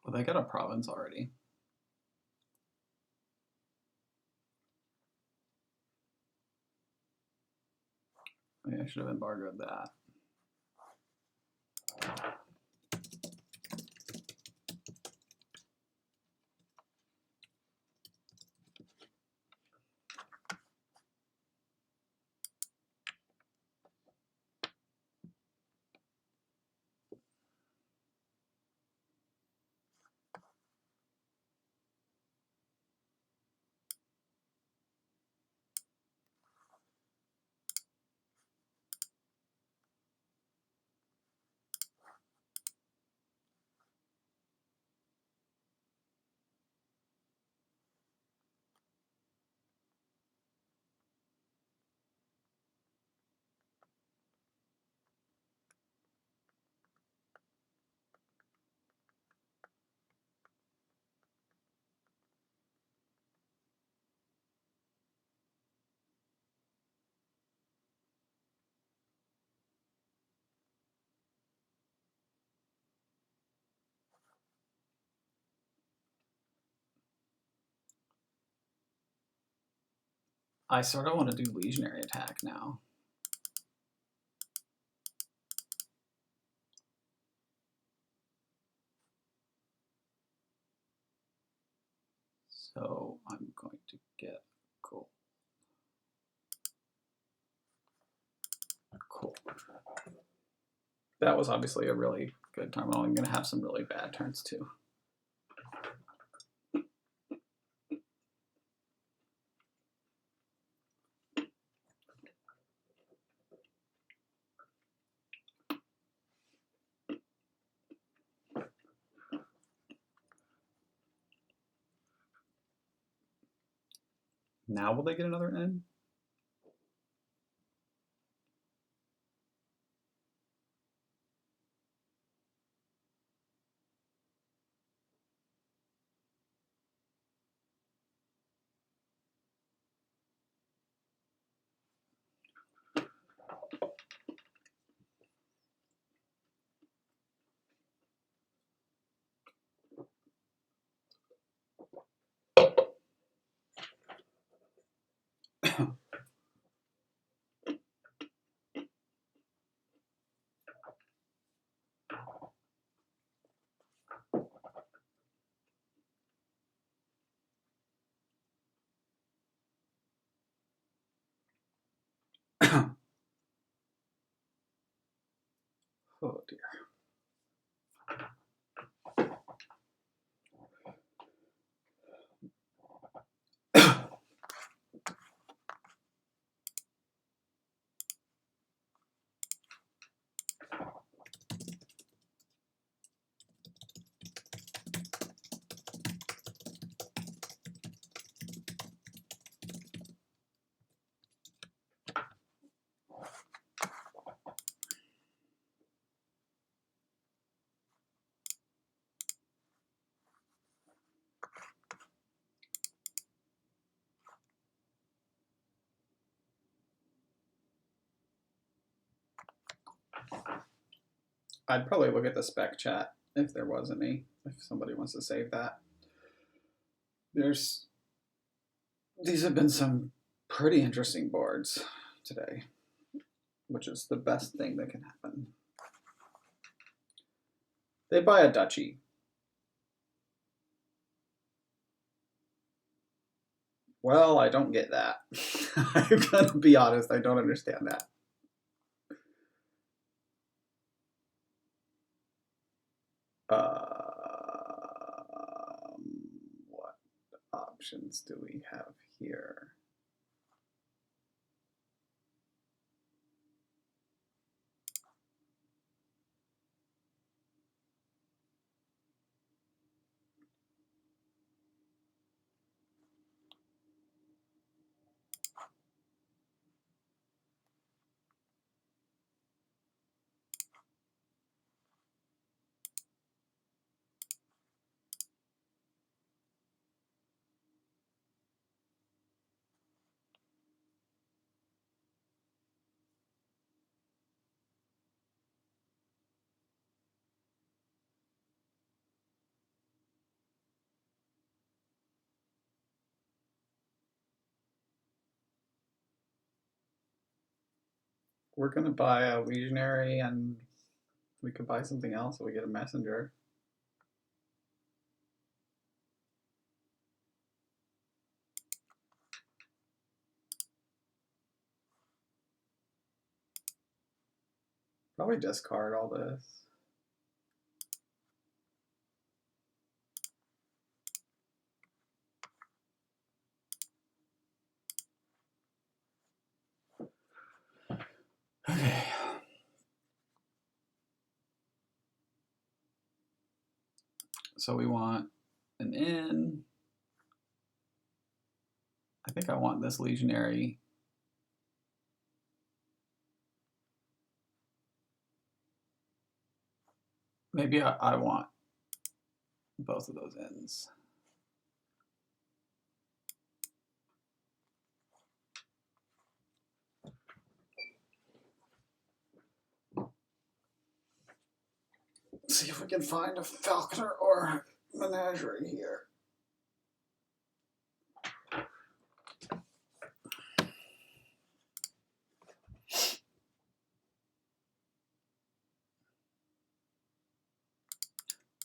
Well, they got a province already. Maybe I should have embargoed that. I sort of want to do legionary attack now. So I'm going to get gold. Cool. That was obviously a really good turn. I'm going to have some really bad turns too. Now will they get another N? Oh dear. I'd probably look at the spec chat if there was any, if somebody wants to save that. These have been some pretty interesting boards today, which is the best thing that can happen. They buy a duchy. Well, I don't get that. I'm gonna be honest, I don't understand that. What options do we have here? We're gonna buy a legionary, and we could buy something else so we get a messenger. Probably discard all this. Okay. So we want an inn. I think I want this legionary. Maybe I want both of those ends. Let's see if we can find a falconer or menagerie here.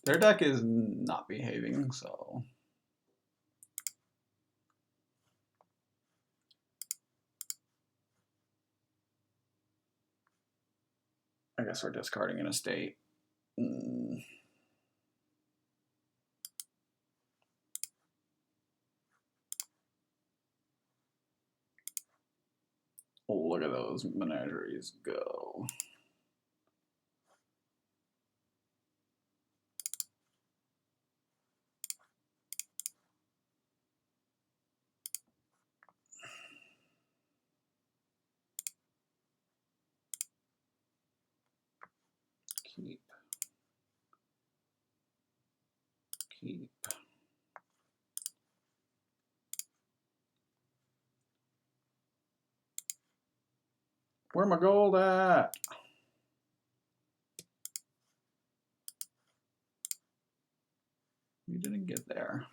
Their deck is not behaving, so. guess we're discarding an estate. Oh, look at those menageries go. Keep. Where my gold at? We didn't get there.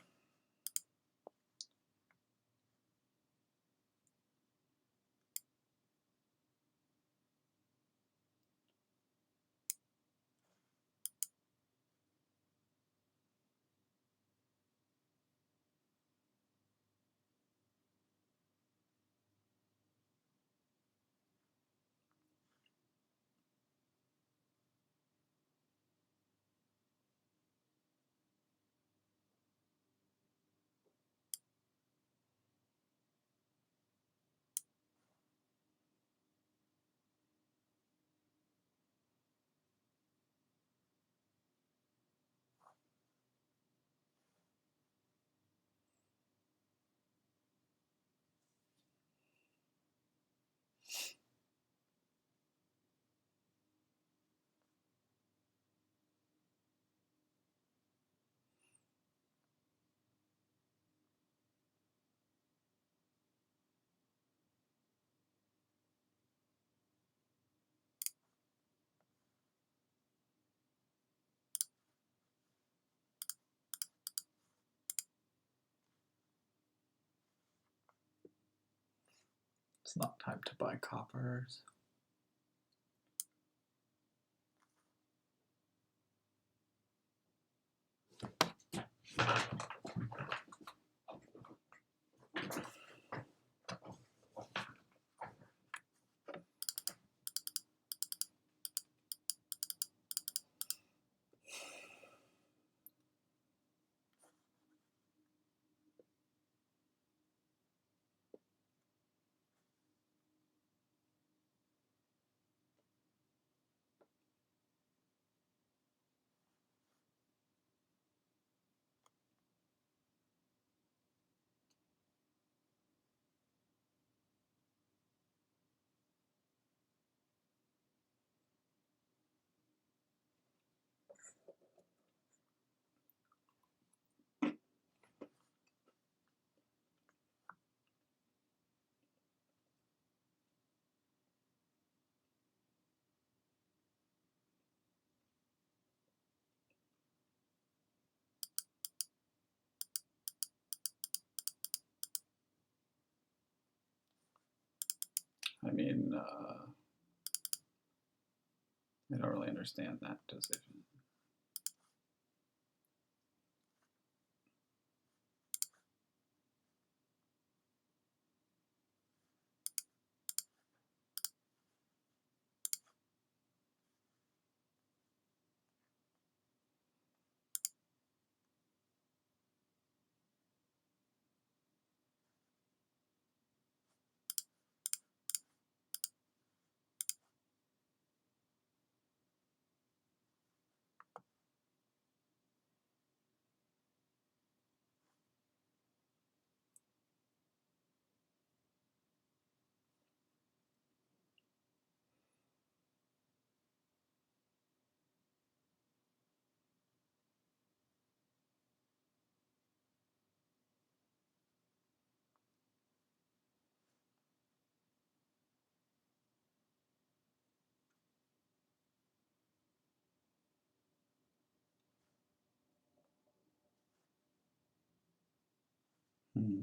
It's not time to buy coppers. I mean, I don't really understand that decision. Hmm.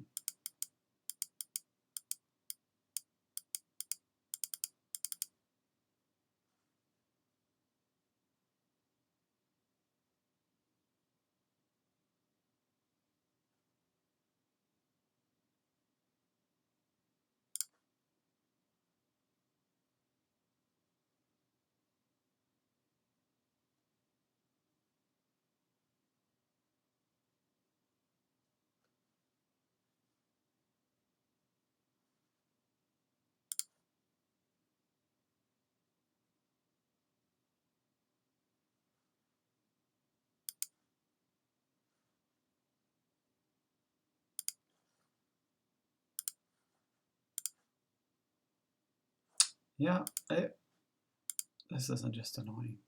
Yeah, this isn't just annoying.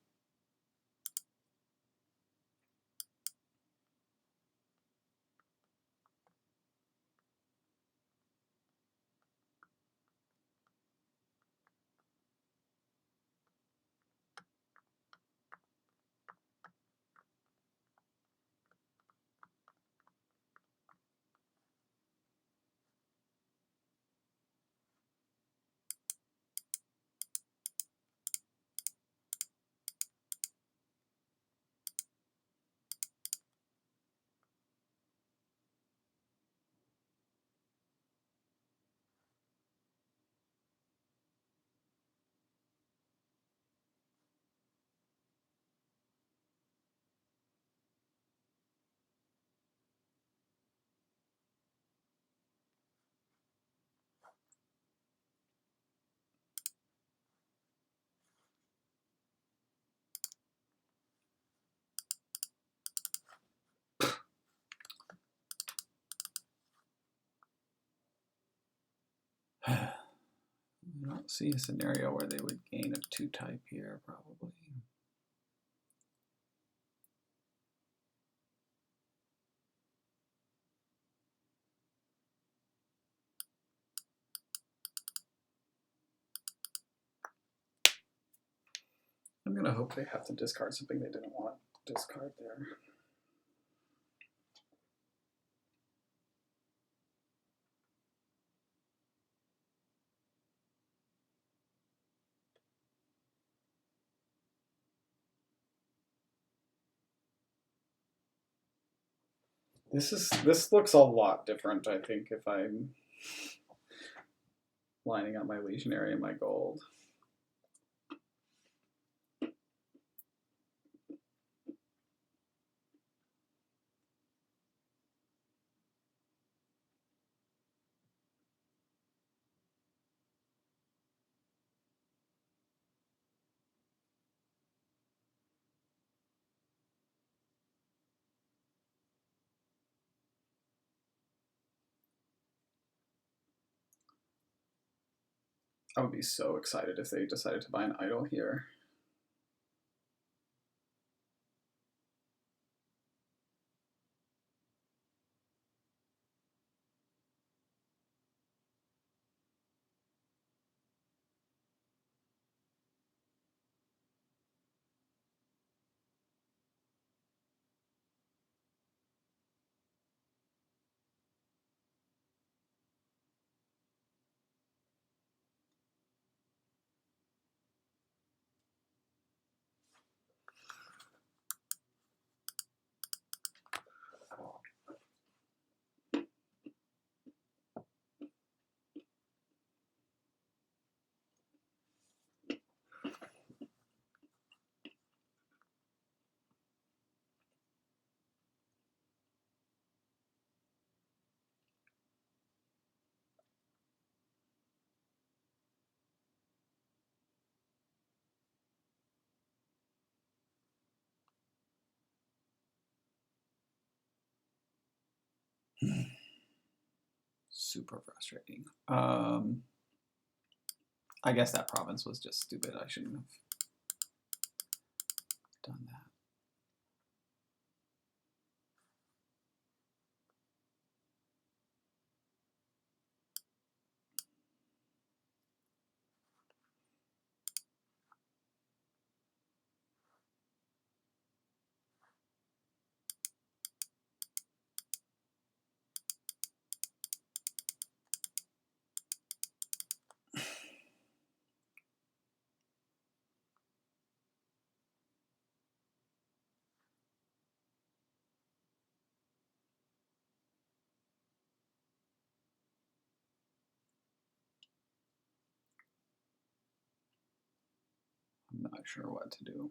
I don't see a scenario where they would gain a 2 type here, probably. I'm going to hope they have to discard something they didn't want to discard there. This looks a lot different, I think, if I'm lining up my legionary and my gold. I would be so excited if they decided to buy an idol here. Super frustrating. I guess that province was just stupid. I shouldn't have done that. I'm not sure what to do.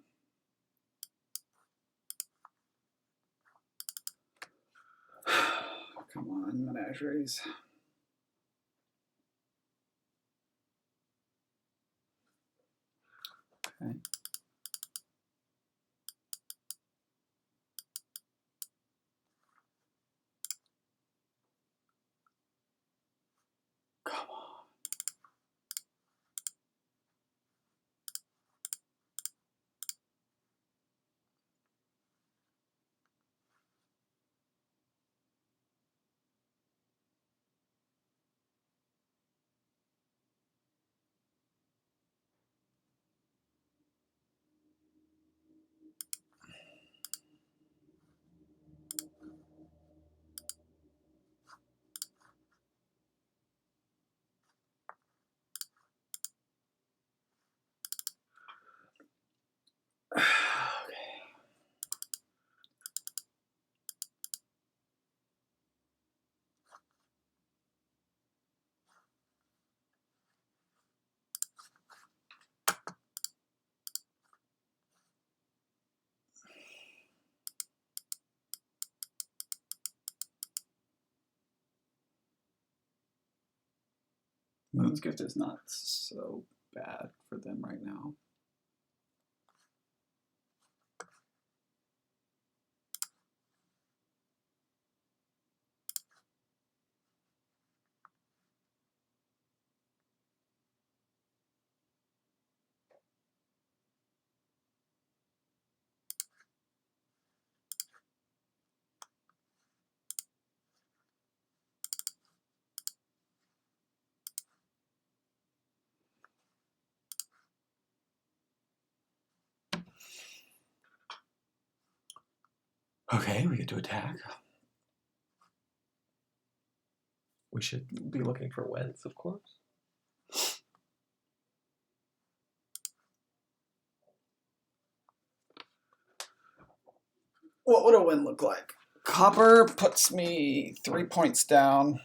Come on, menageries. Okay. Come on. Moon's Gift is not so bad for them right now. Okay, we get to attack. We should be looking for wins, of course. What would a win look like? Copper puts me 3 points down.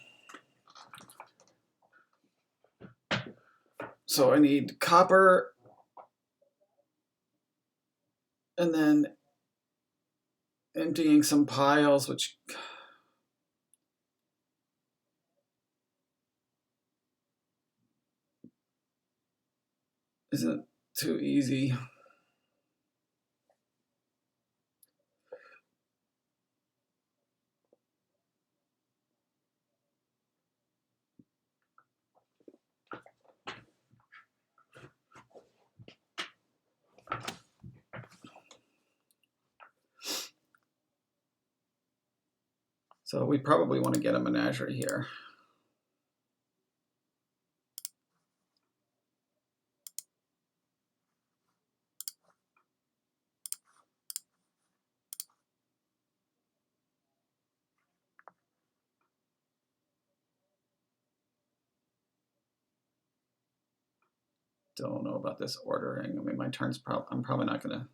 So I need copper and then emptying some piles, which isn't too easy. So we probably want to get a menagerie here. Don't know about this ordering. I mean, my turn's I'm probably not going to.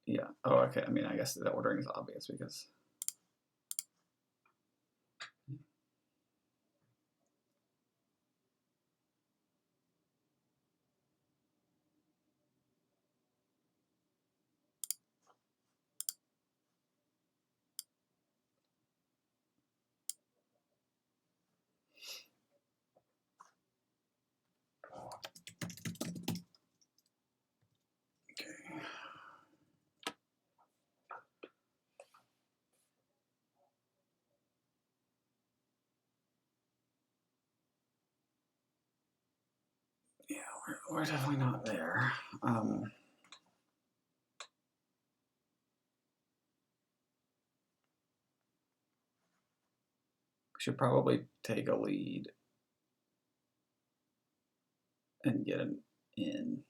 Yeah. Oh, okay. I mean, I guess the ordering is obvious because. Yeah, we're definitely not there. We should probably take a lead and get an in.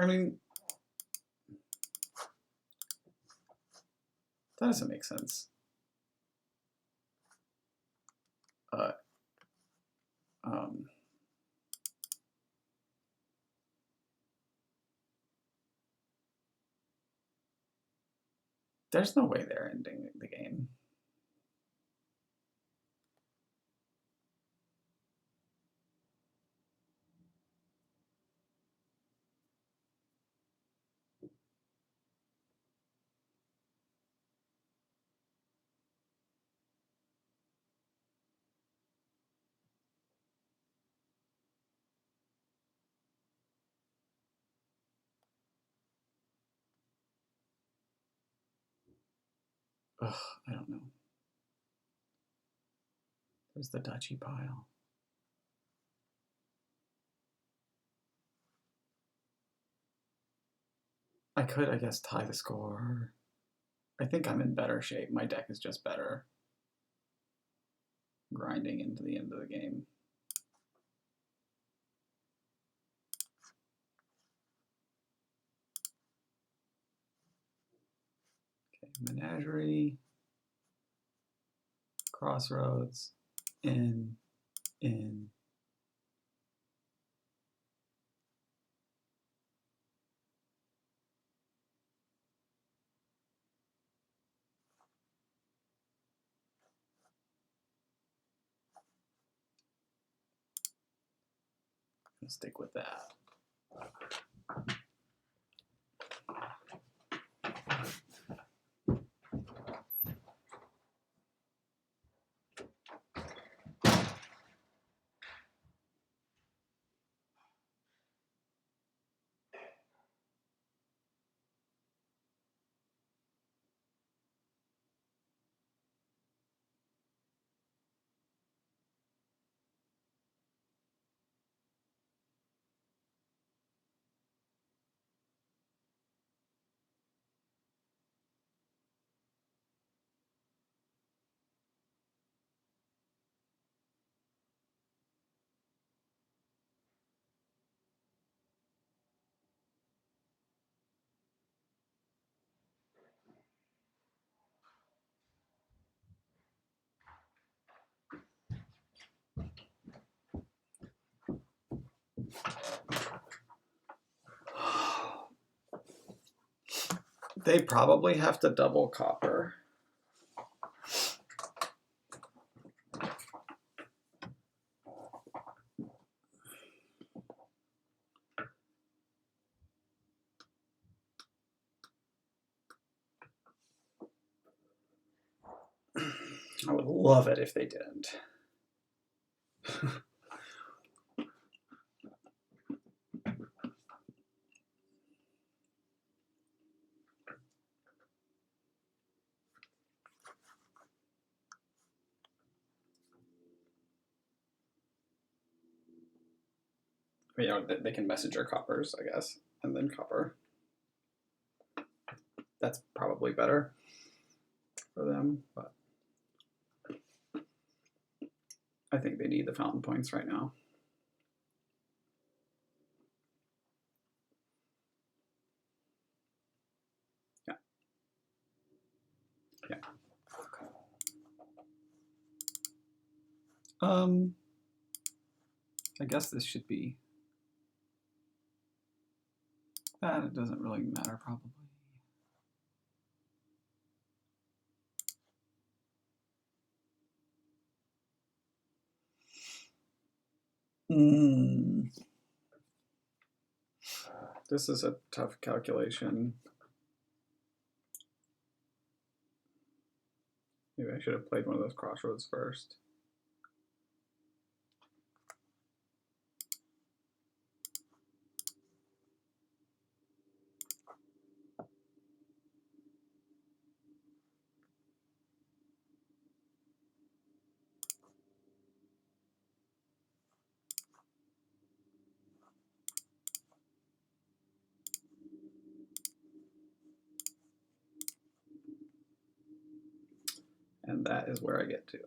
I mean, that doesn't make sense. There's no way they're ending the game. Ugh, I don't know. There's the duchy pile. I could, I guess, tie the score. I think I'm in better shape. My deck is just better. Grinding into the end of the game. Okay, menagerie. Crossroads. In. gonna stick with that. They probably have to double copper. I would love it if they didn't. You know, they can messenger coppers, I guess, and then copper. That's probably better for them, but I think they need the fountain points right now. Yeah. Yeah. I guess this should be that. It doesn't really matter, probably. This is a tough calculation. Maybe I should have played one of those crossroads first. And that is where I get to.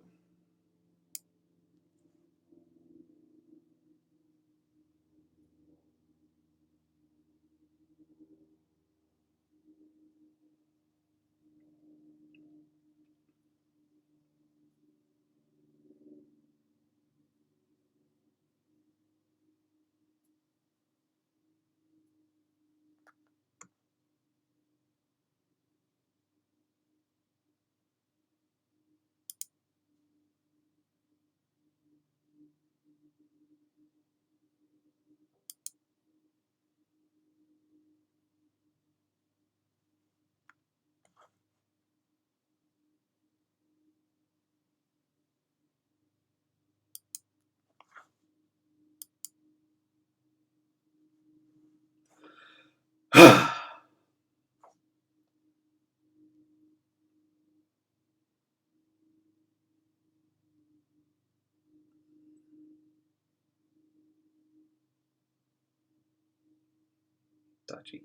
Dodgy.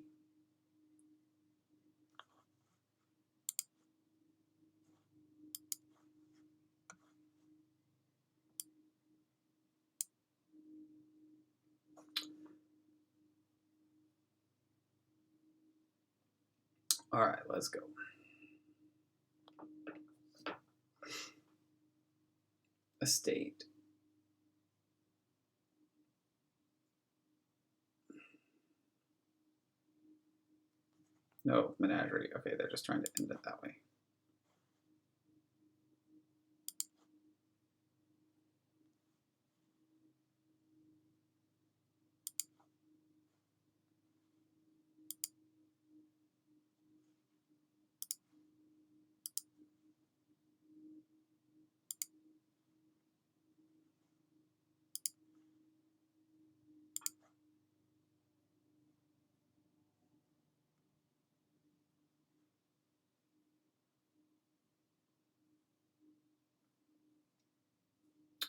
All right, let's go. Estate. No, menagerie. Okay, they're just trying to end it that way.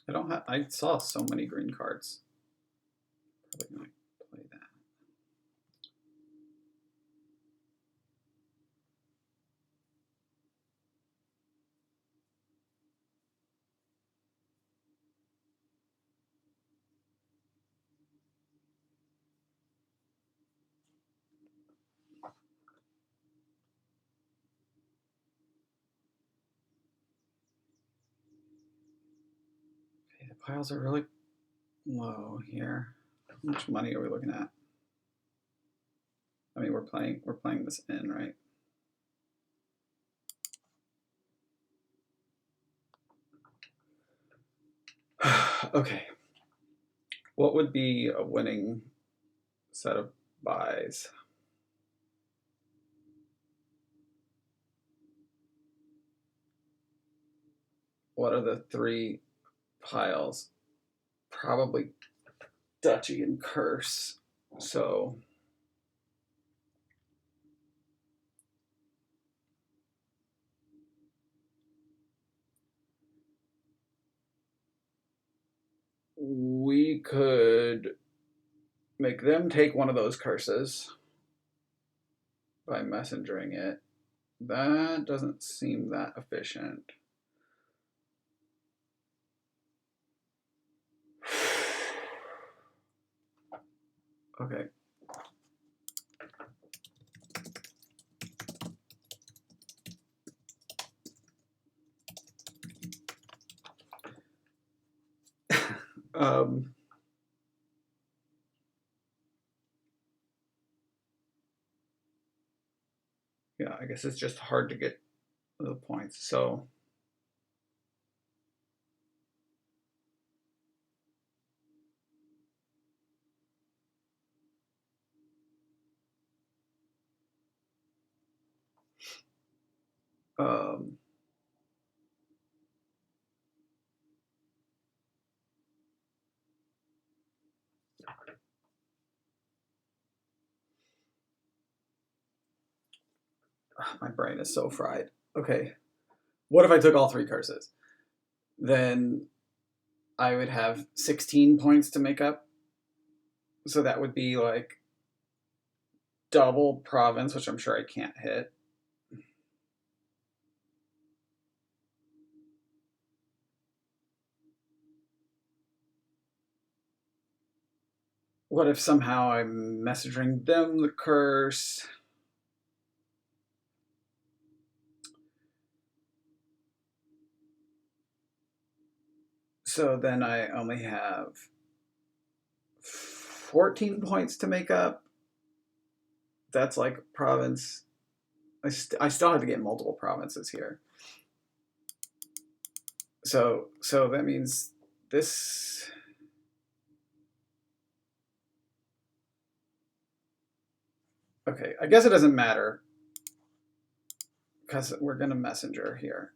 I don't have. I saw so many green cards. Probably gonna play that. Okay, the piles are really low here. How much money are we looking at? I mean, we're playing this in, right? Okay. What would be a winning set of buys? What are the three piles? Probably Duchy and Curse. So we could make them take one of those curses by messengering it. That doesn't seem that efficient. Okay. um, yeah, I guess it's just hard to get the points. So um, my brain is so fried. Okay. What if I took all three curses? Then I would have 16 points to make up. So that would be like double province, which I'm sure I can't hit. What if somehow I'm messaging them the curse? So then I only have 14 points to make up. That's like province. I still have to get multiple provinces here. So that means this. Okay, I guess it doesn't matter because we're going to messenger here.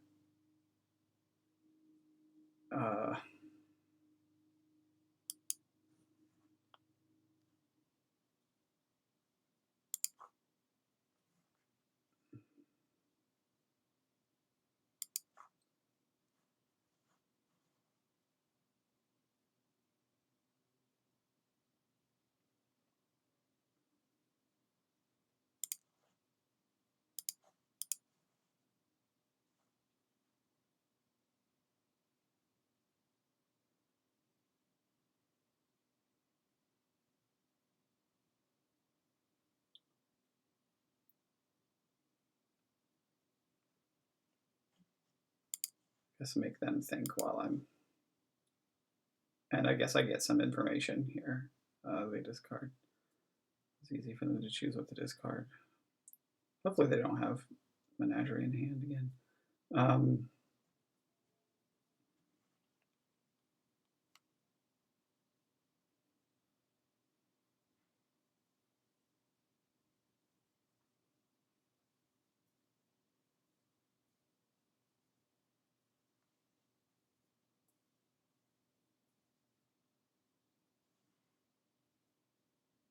Just make them think while I'm. And I guess I get some information here. They discard. It's easy for them to choose what to discard. Hopefully they don't have Menagerie in hand again.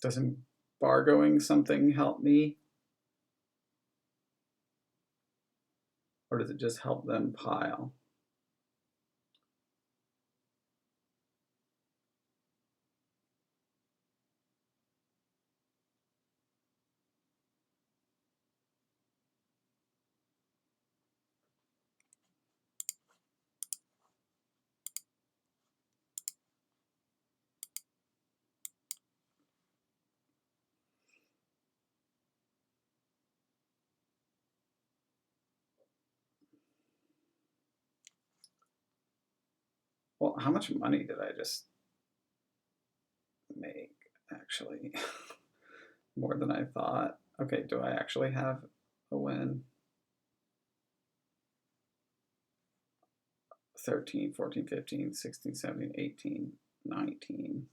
Does embargoing something help me? Or does it just help them pile? Well, how much money did I just make, actually? More than I thought. Okay, do I actually have a win? 13, 14, 15, 16, 17, 18, 19.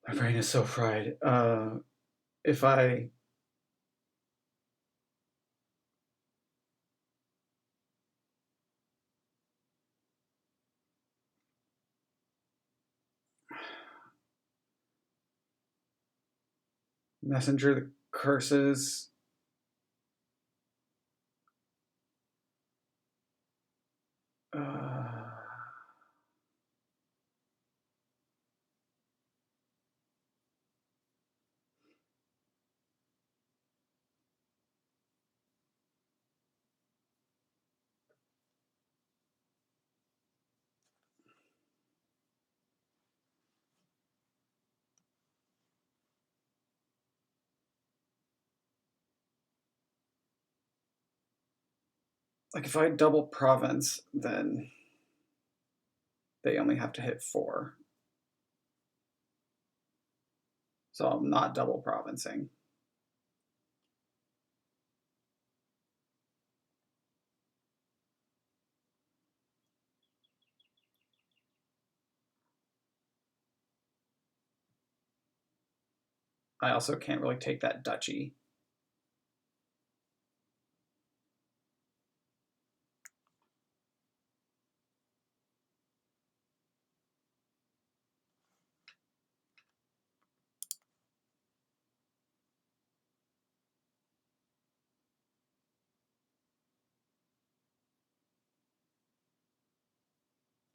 My brain is so fried. If I messenger the curses, like if I double province, then they only have to hit 4. So I'm not double provincing. I also can't really take that duchy.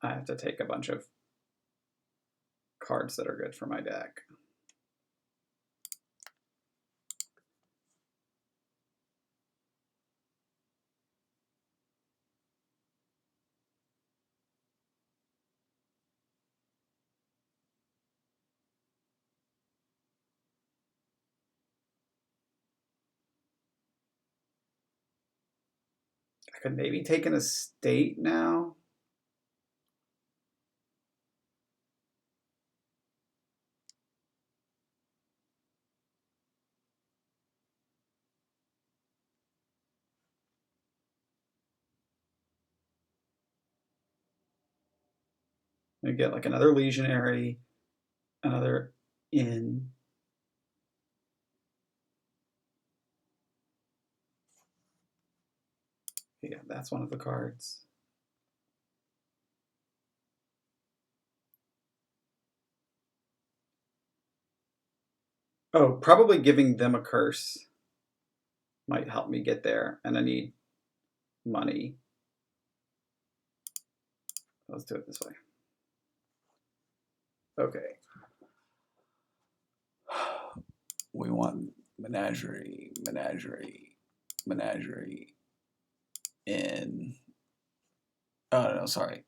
I have to take a bunch of cards that are good for my deck. I could maybe take an estate now. And get like another legionary, another inn. Yeah, that's one of the cards. Oh, probably giving them a curse might help me get there, and I need money. Let's do it this way. Okay. We want menagerie, menagerie, menagerie in. Oh, no, sorry.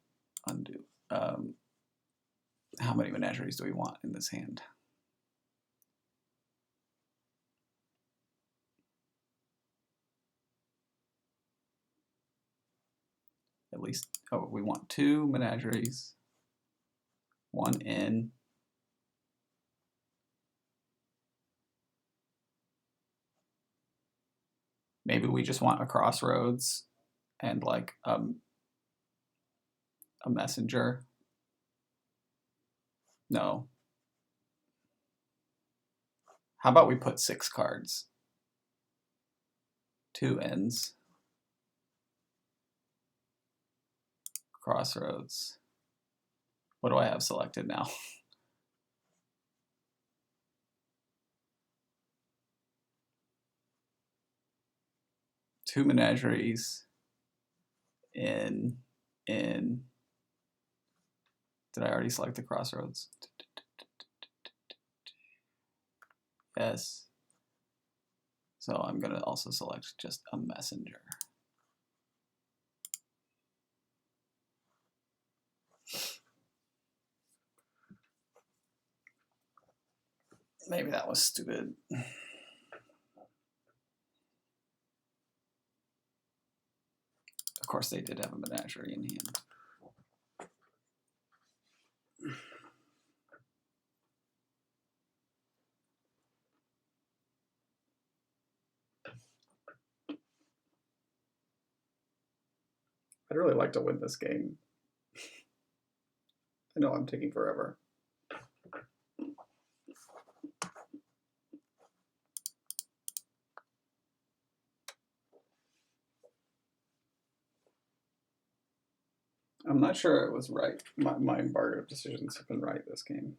Undo. How many menageries do we want in this hand? At least, oh, we want 2 menageries, 1 inn. Maybe we just want a crossroads and like a messenger. No. How about we put 6 cards? 2 inns. Crossroads. What do I have selected now? Two menageries in. Did I already select the Crossroads? Yes. So I'm going to also select just a messenger. Maybe that was stupid. Of course, they did have a menagerie in hand. I'd really like to win this game. I know I'm taking forever. I'm not sure it was right. My embargo decisions have been right this game.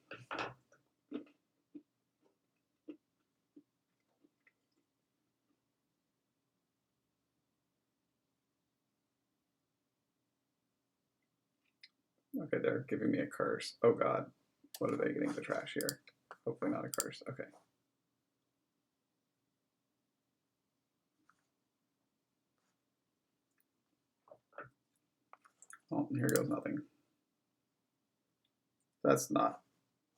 Okay, they're giving me a curse. Oh God, what are they getting the trash here? Hopefully not a curse. Okay. Oh, here goes nothing. That's not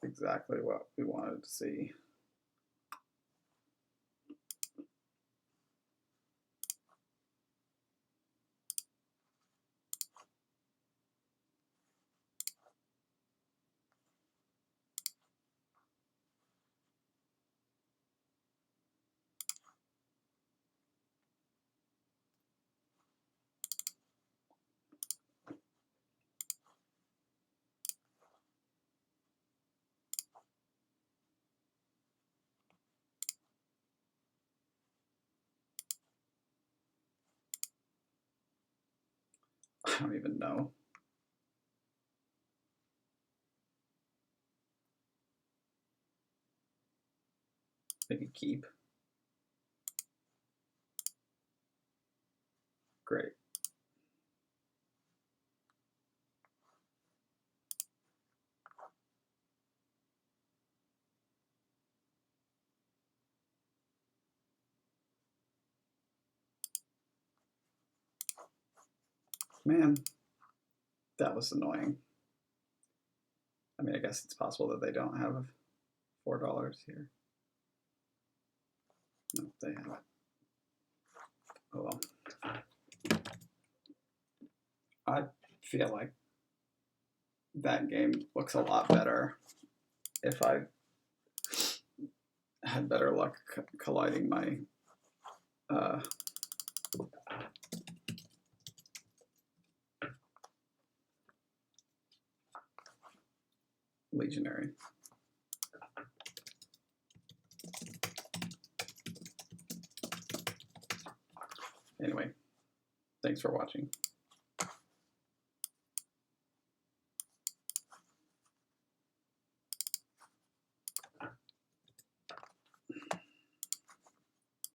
exactly what we wanted to see. I don't even know. Make it keep. Great. Man, that was annoying. I mean, I guess it's possible that they don't have $4 here. No, they have it. Oh well. I feel like that game looks a lot better if I had better luck colliding my legionary. Anyway, thanks for watching.